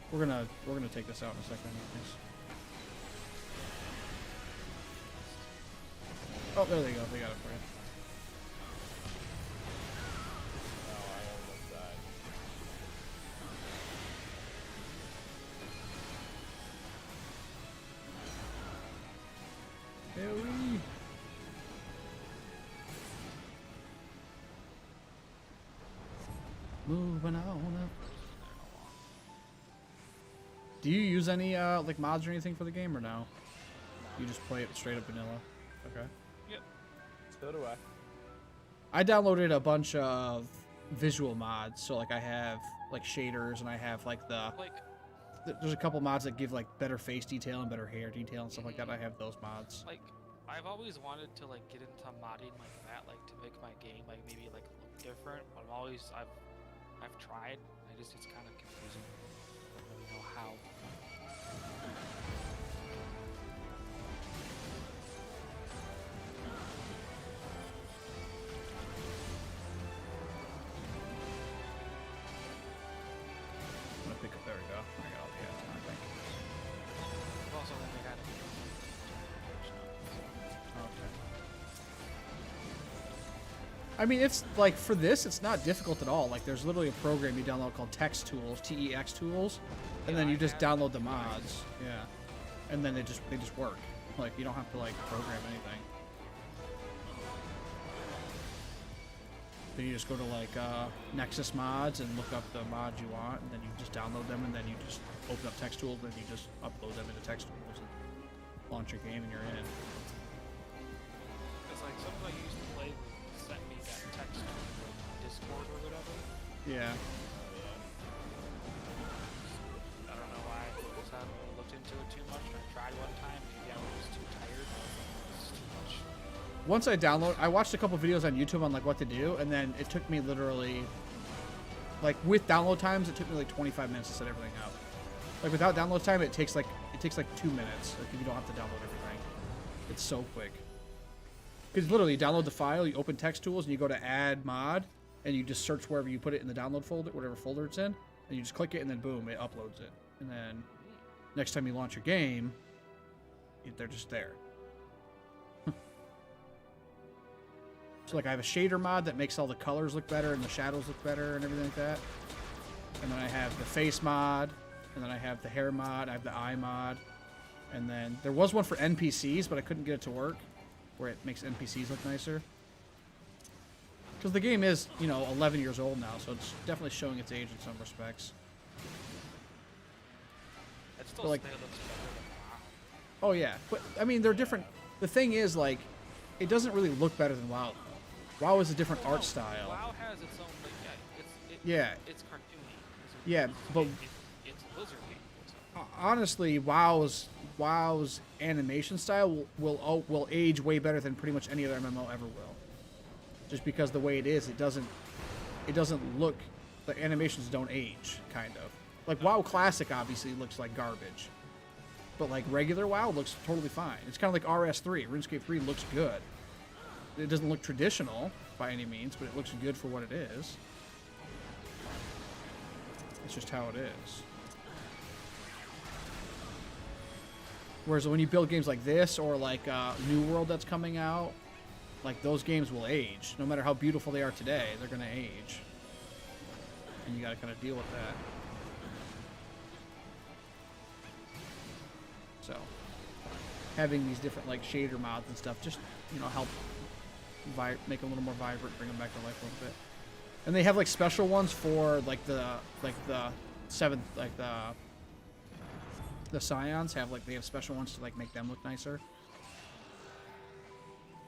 We're gonna take this out in a second. Oh, there they go. They got it for you. Oh, I almost died. Harry. Moving on up. Do you use any like mods or anything for the game, or no? You just play it straight up vanilla. Okay. Yep. So do I. I downloaded a bunch of visual mods, so like I have like shaders, and I have like there's a couple mods that give like better face detail and better hair detail and stuff like that. I have those mods. Like, I've always wanted to like get into modding like that, like to make my game like maybe like look different. But I've tried. It's kind of confusing. I don't really know how. I mean, it's like for this, it's not difficult at all. Like, there's literally a program you download called Text Tools, TEX Tools, and then you just download the mods. Yeah, and then they just work. Like, you don't have to like program anything. Then you just go to like Nexus mods and look up the mods you want, and then you just download them, and then you just open up Text Tools, and then you just upload them into Text Tools and launch your game, and you're in. It's like someone I used to play with sent me that text on Discord or whatever. Yeah. I don't know why I just haven't looked into it too much. I tried one time, maybe I was too tired. It's too much. Once I watched a couple videos on YouTube on like what to do, and then it took me literally, like with download times, it took me like 25 minutes to set everything up. Like without download time, it takes like 2 minutes. Like if you don't have to download everything, it's so quick. Because literally, you download the file, you open Text Tools, and you go to Add Mod, and you just search wherever you put it in the download folder, whatever folder it's in, and you just click it, and then boom, it uploads it. And then next time you launch your game, they're just there. So like I have a shader mod that makes all the colors look better and the shadows look better and everything like that. And then I have the face mod, and then I have the hair mod, I have the eye mod. And then there was one for NPCs, but I couldn't get it to work, where it makes NPCs look nicer. Because the game is, 11 years old now, so it's definitely showing its age in some respects. It still But, looks better than WoW. Oh yeah, but I mean they're different. The thing is, like, it doesn't really look better than WoW. WoW is a different art style. WoW has its own, like, it's cartoony. Yeah, but It's Blizzard-y. honestly, WoW's animation style will age way better than pretty much any other MMO ever will. Just because the way it is, it doesn't look, the animations don't age, kind of. Like WoW Classic obviously looks like garbage, but like regular WoW looks totally fine. It's kind of like RS3. RuneScape 3 looks good. It doesn't look traditional by any means, but it looks good for what it is. It's just how it is. Whereas when you build games like this, or like New World that's coming out, like those games will age. No matter how beautiful they are today, they're going to age. And you got to kind of deal with that. So, having these different like shader mods and stuff just, help make them a little more vibrant, bring them back to life a little bit. And they have like special ones for like the seventh, like the Scions they have special ones to like make them look nicer.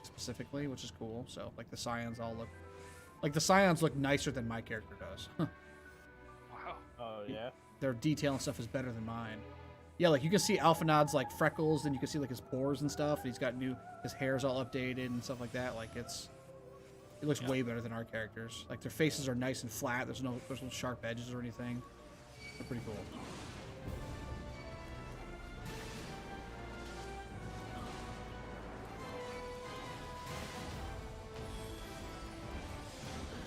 Specifically, which is cool. So like the Scions look nicer than my character does. Wow. Oh yeah. Their detail and stuff is better than mine. Yeah, like you can see Alphanod's like freckles, and you can see like his pores and stuff. He's got his hair's all updated and stuff like that. Like it looks way better than our characters. Like their faces are nice and flat. There's no sharp edges or anything. They're pretty cool.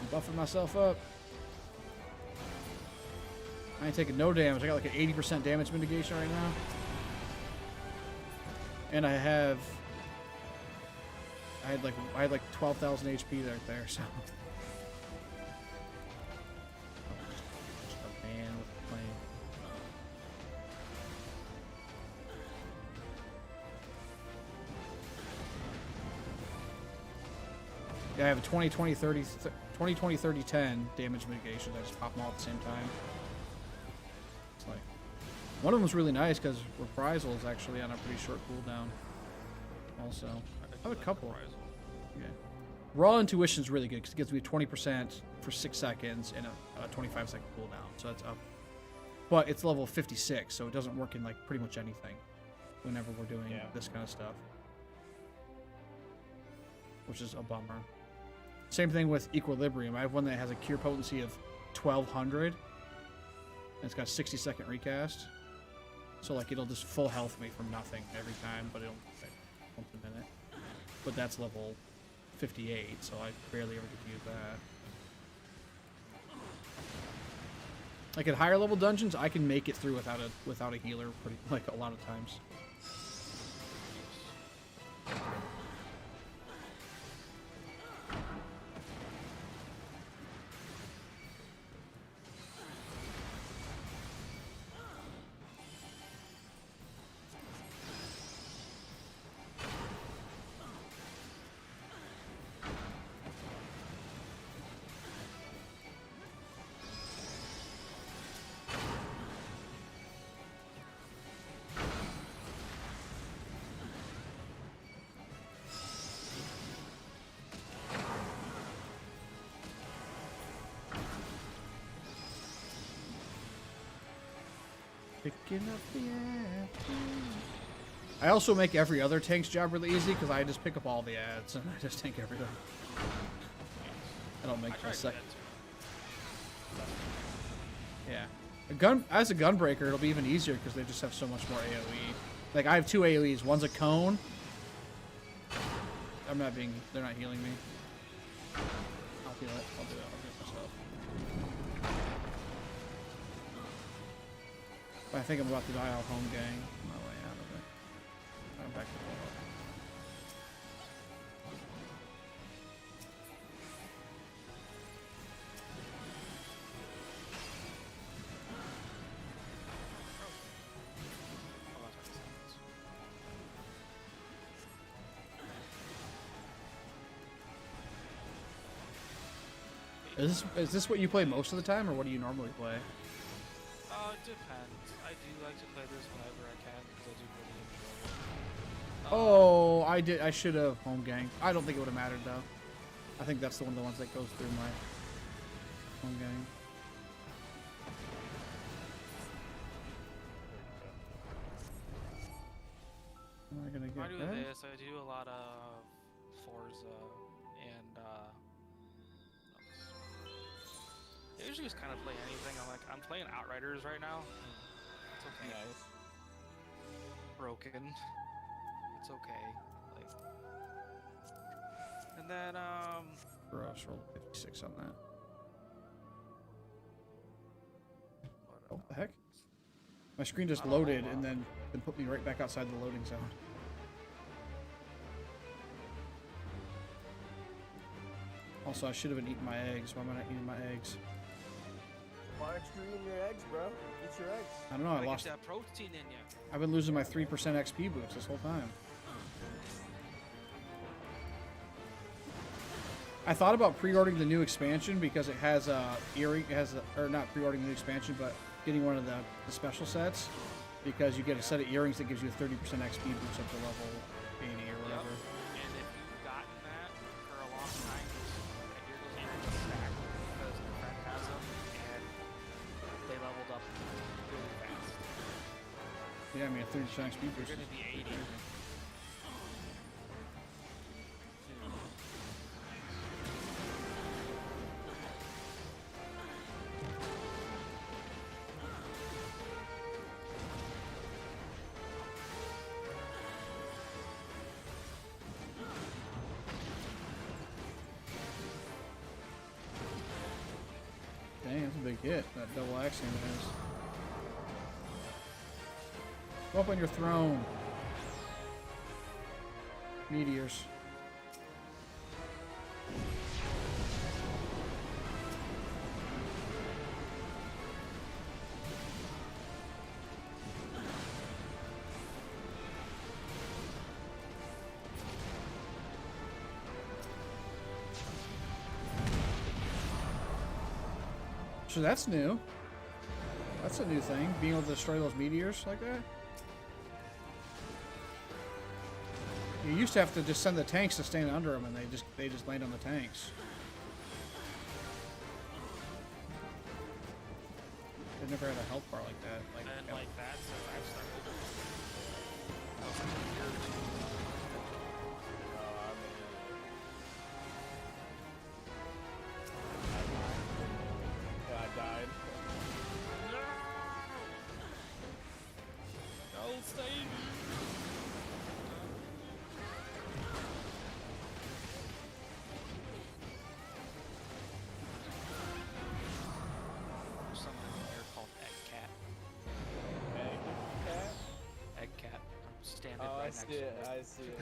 I'm buffing myself up. I ain't taking no damage. I got like an 80% damage mitigation right now. And I had like 12,000 HP right there, so. Just a man with a plane. Yeah, I have a 20, 20, 30, 20, 20, 30, 10 damage mitigation. I just pop them all at the same time. It's like, one of them's really nice because Reprisal is actually on a pretty short cooldown. Also, I have a couple. Yeah. Raw Intuition is really good because it gives me 20% for 6 seconds and a 25-second cooldown. So that's up. But it's level 56, so it doesn't work in like pretty much anything whenever we're doing this kind of stuff. Which is a bummer. Same thing with Equilibrium. I have one that has a cure potency of 1200. And it's got a 60-second recast. So like it'll just full health me from nothing every time, but it'll take once a minute. But that's level 58, so I barely ever get to use that. Like at higher level dungeons, I can make it through without a healer pretty like a lot of times. Picking up the ads. I also make every other tank's job really easy because I just pick up all the ads and I just tank everything. I don't make a second. Yeah. As a gunbreaker, it'll be even easier because they just have so much more AoE. Like, I have 2 AoEs. One's a cone. They're not healing me. I'll heal it. I'll do it. I'll do it myself. But I think I'm about to die off home gang. On my way out of it. I'm back to the Is this what you play most of the time, or what do you normally play? It depends. I do like to play this whenever I can because I do really enjoy it. I should have home gang. I don't think it would have mattered though. I think that's one of the ones that goes through my home gang. Am I gonna get I do that? this. I do a lot of Forza and I usually just kind of play anything. I'm playing Outriders right now. It's okay. Nice. Broken. It's okay. Like, and then Gross, roll 56 on that. Oh, the heck? My screen just loaded and then put me right back outside the loading zone. Also, I should have been eating my eggs. Why am I not eating my eggs? Why aren't you eating your eggs, bro? Eat your eggs. I don't know. I lost. Get that protein in you. I've been losing my 3% XP boost this whole time. I thought about pre-ordering the new expansion because it has earring. It has or not pre-ordering the new expansion, but getting one of the special sets because you get a set of earrings that gives you a 30% XP boost up to level 80 or whatever. Yep. And if you've gotten that for a long time, you're those earrings stack because your friend has them and they leveled up really fast. Yeah, I mean a 30% XP boost. You're gonna be 80. Dang, that's a big hit. That double axiom is. Go up on your throne. Meteors. So that's new. That's a new thing, being able to destroy those meteors like that. You used to have to just send the tanks to stand under them, and they just land on the tanks. They've never had a health bar like that. And like that since I've started. That was like a year or two. I died. No, save me. There's something in here called Egg Cat. Egg cat? Egg Cat. I'm standing Oh, right I next see to it. it. I see it.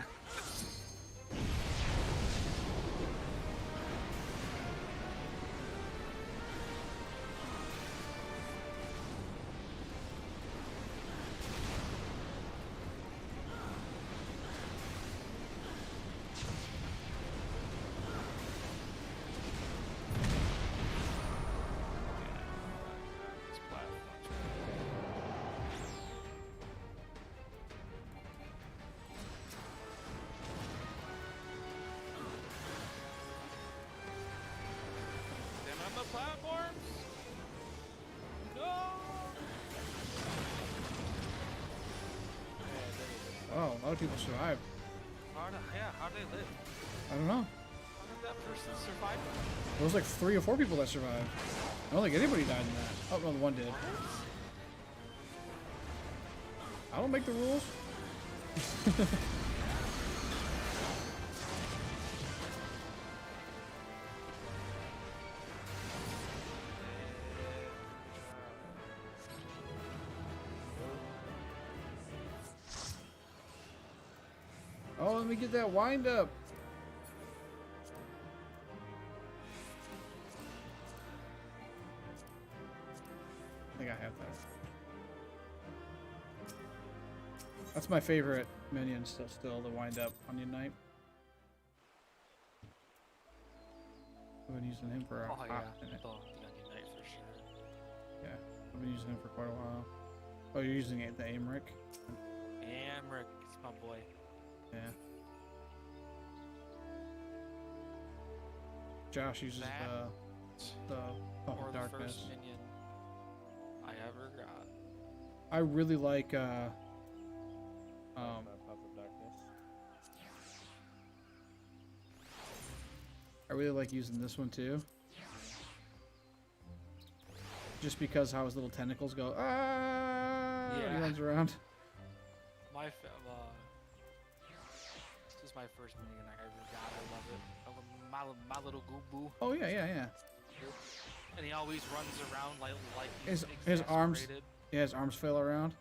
These platforms. Oh, a lot of people survived. How do they live? I don't know. How did that person survive? There was like 3 or 4 people that survived. I don't think anybody died in that. Oh, no, the one did. I don't make the rules. Oh, let me get that wind up. I think I have that. That's my favorite minion, still the wind up Onion Knight. I've been using him for a hot minute. The Onion Knight for sure. Yeah, I've been using him for quite a while. Oh, you're using it, the Aimric? Amric, it's my boy. Yeah. Josh uses the Pump of Darkness. First minion I ever got. I really like Pump of Darkness. I really like using this one too. Just because how his little tentacles go, when he runs around. This is my first minion I ever got. I love it. I love my little Goo-Boo. Oh yeah. And he always runs around like his arms. Yeah, his arms flail around.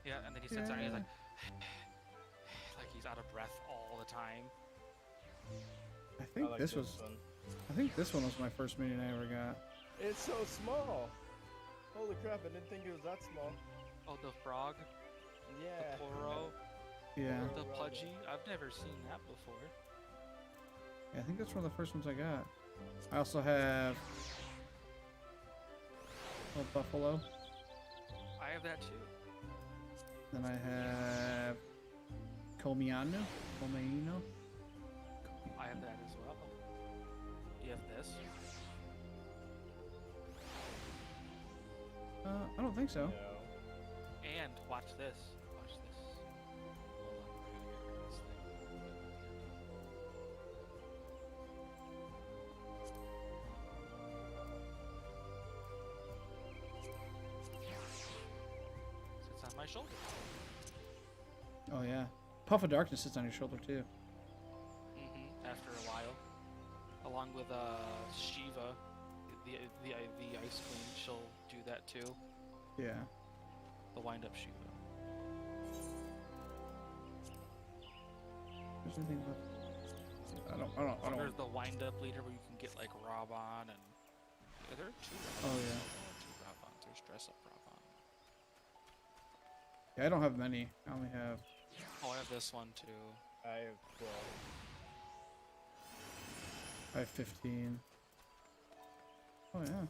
Yeah, and then he sits down and he's like he's out of breath all the time. I think like this was. one. I think this one was my first minion I ever got. It's so small. Holy crap! I didn't think it was that small. Oh, the frog. Yeah. The Poro. Yeah. The Pudgy. I've never seen that before. Yeah, I think that's one of the first ones I got. I also have a buffalo. I have that too. Then I have Comiano. I have that as well. Do you have this? I don't think so. No. And watch this. Watch this. Hold on, we're gonna get this thing. Sits on my shoulder. Oh yeah. Puff of Darkness sits on your shoulder too. After a while, along with Shiva, the Ice Queen, she'll do that too. Yeah. The wind-up Shiva. There's anything left. I don't. There's the wind-up leader where you can get like Raban and there are 2 Rabans. Oh yeah. 2 Rabans. There's dress-up Raban. Yeah, I don't have many. I only have. Oh, I have this one too. I have 12. I have 15. Oh yeah.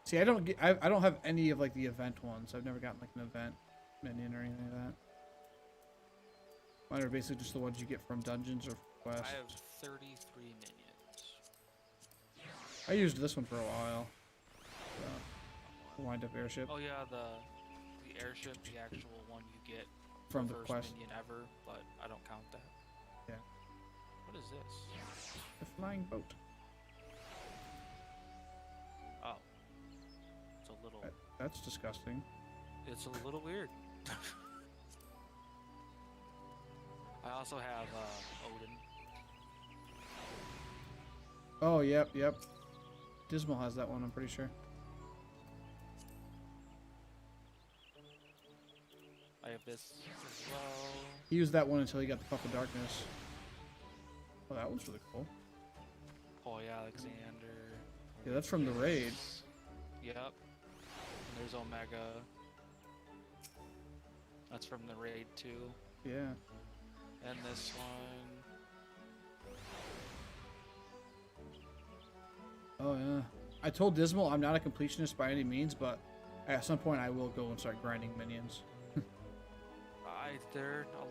See, I don't get. I don't have any of like the event ones. I've never gotten like an event minion or anything like that. Mine are basically just the ones you get from dungeons or quests. I have 33 minions. I used this one for a while. The wind-up airship. Oh yeah, the airship, the actual one you get From the first quest. minion ever, but I don't count that. Yeah. What is this? The flying boat. Oh. It's a little... That's disgusting. It's a little weird. I also have Odin. Oh, yep. Dismal has that one, I'm pretty sure. I have this as well. He used that one until he got the Puff of Darkness. Oh, that one's really cool. Boy Alexander. Yeah, that's from the raid. Yep. And there's Omega. That's from the raid too. Yeah. And this one. Oh, yeah. I told Dismal I'm not a completionist by any means, but at some point I will go and start grinding minions.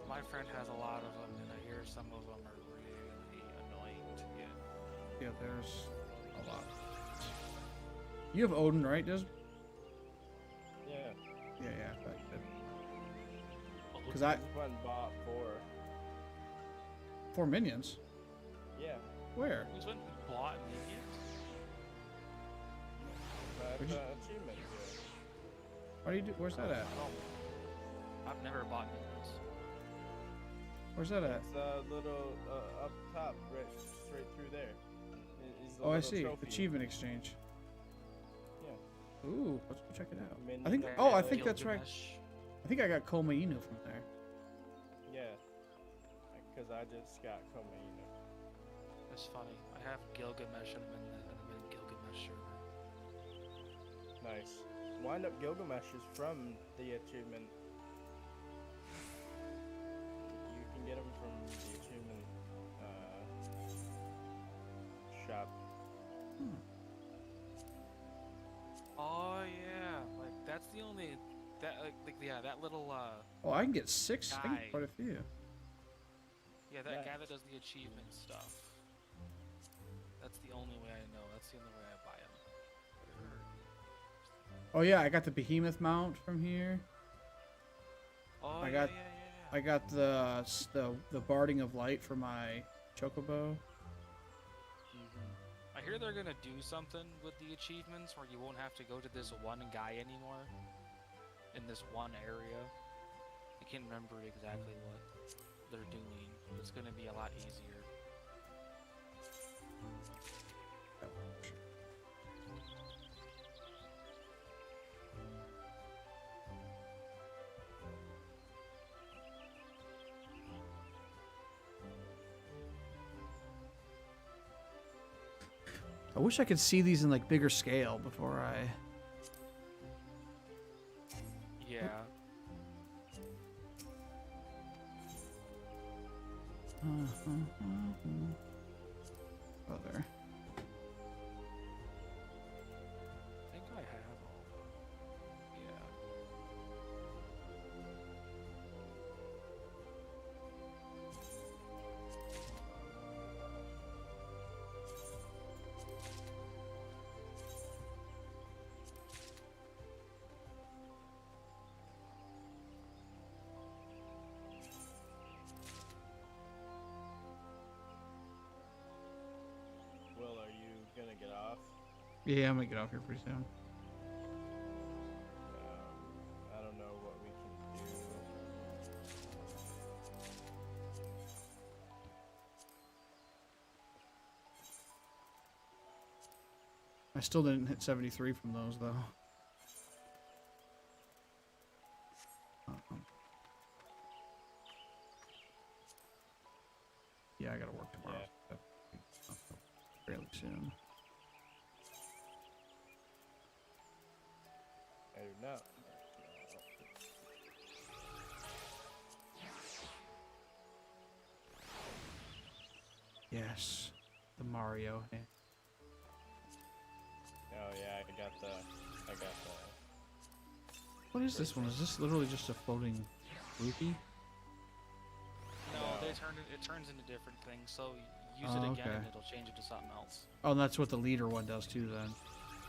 My friend has a lot of them, and I hear some of them are really annoying to get. Yeah, there's a lot. You have Odin, right, Dis? Yeah. Yeah, that good. Because I just went and bought 4 minions. Yeah. Where? We just went and bought minions. That's Where'd you- achievement. Yeah. What do you do? Where's that at? I've never bought minions. Where's that at? It's little up top, right, straight through there. Is the Oh, I little see. trophy. Achievement exchange. Yeah. Ooh, let's go check it out. Minion I think. of Oh, I the think that's right. Gilgamesh. I think I got Komainu from there. Yeah. Because I just got Komainu. That's funny. I have Gilgamesh and I'm in Gilgamesh server. Nice. Wind Up Gilgamesh is from the achievement. You can get them from the achievement shop. Oh yeah, like that's the only that yeah, that little Oh, I can get 6. I can guy. get quite a few. Yeah, that guy that does the achievement stuff. That's the only way I know. That's the only way I buy him. Oh yeah, I got the behemoth mount from here. Oh I yeah, got, yeah. I got the barding of light for my chocobo. I hear they're gonna do something with the achievements where you won't have to go to this one guy anymore in this one area. I can't remember exactly what they're doing. But it's gonna be a lot easier. I wish I could see these in like bigger scale before I. Yeah. Oh, there. I think I have all of them. Yeah. Will, are you gonna get off? Yeah, I'm gonna get off here pretty soon. I don't know what we can do. I still didn't hit 73 from those though. Yeah, I gotta work tomorrow. So fairly soon. I do not. Yes, the Mario. Yeah. Oh yeah, I got the. What is this one? Is this literally just a floating rupee? No, it turns into different things. So use Oh, it again okay. and it'll change it to something else. Oh, and that's what the leader one does too then.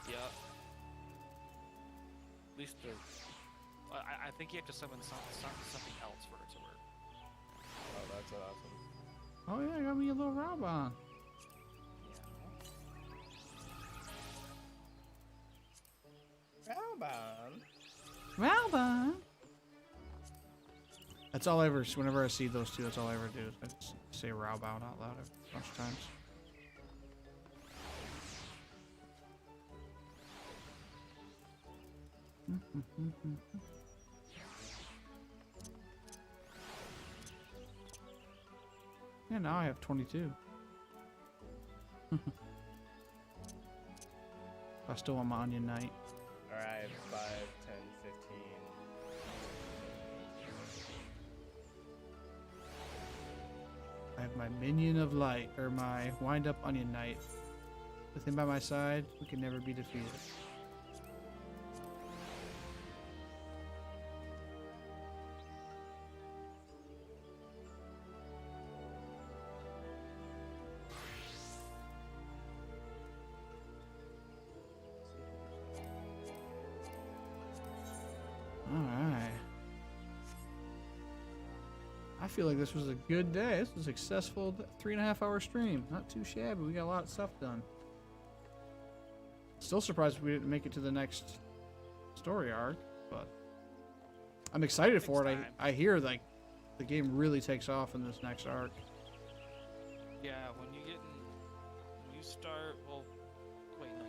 Yep. At least the. I think you have to summon something else for it to work. Oh, that's awesome. Oh yeah, I got me a little Raubon. Raubon. Raubon. That's all I ever. Whenever I see those two, that's all I ever do. I just say Raubon out loud a bunch of times. Yeah, now I have 22. I still want my onion knight. Alright, 5, 10, 15. I have my minion of light, or my wind up onion knight. With him by my side, we can never be defeated. Alright. I feel like this was a good day. This was a successful 3.5 hour stream. Not too shabby. We got a lot of stuff done. Still surprised we didn't make it to the next story arc, but I'm excited for it. I hear like the game really takes off in this next arc. Yeah, when you start, well, wait, no,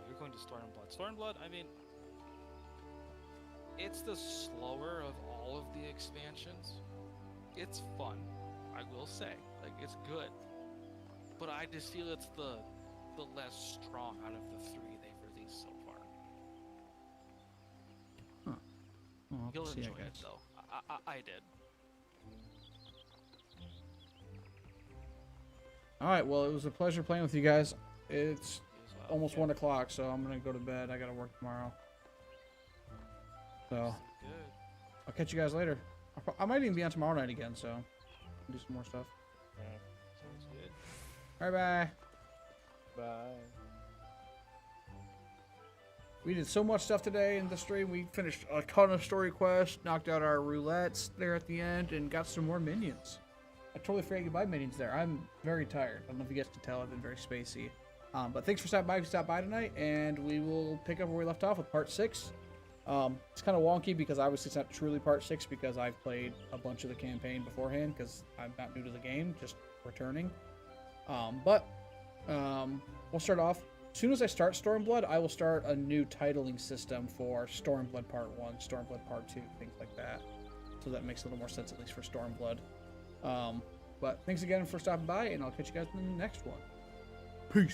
you're going to Stormblood. Stormblood, I mean, it's the slower of all of the expansions. It's fun, I will say. Like, it's good. But I just feel it's the less strong out of the 3 they've released so far. Huh. Well, You'll see, enjoy it, though. I did. Alright, well, it was a pleasure playing with you guys. It's almost 1 o'clock, so I'm going to go to bed. I got to work tomorrow. So, I'll catch you guys later. I might even be on tomorrow night again, so do some more stuff. Yeah, sounds good. Alright, bye. Bye. We did so much stuff today in the stream. We finished a ton of story quests, knocked out our roulettes there at the end, and got some more minions. I totally forgot goodbye minions there. I'm very tired. I don't know if you guys can tell. I've been very spacey. But thanks for stopping by if you stopped by tonight, and we will pick up where we left off with part 6. It's kind of wonky because obviously it's not truly part 6 because I've played a bunch of the campaign beforehand because I'm not new to the game, just returning. We'll start off. As soon as I start Stormblood, I will start a new titling system for Stormblood Part 1, Stormblood Part 2, things like that. So that makes a little more sense, at least for Stormblood. But thanks again for stopping by, and I'll catch you guys in the next one.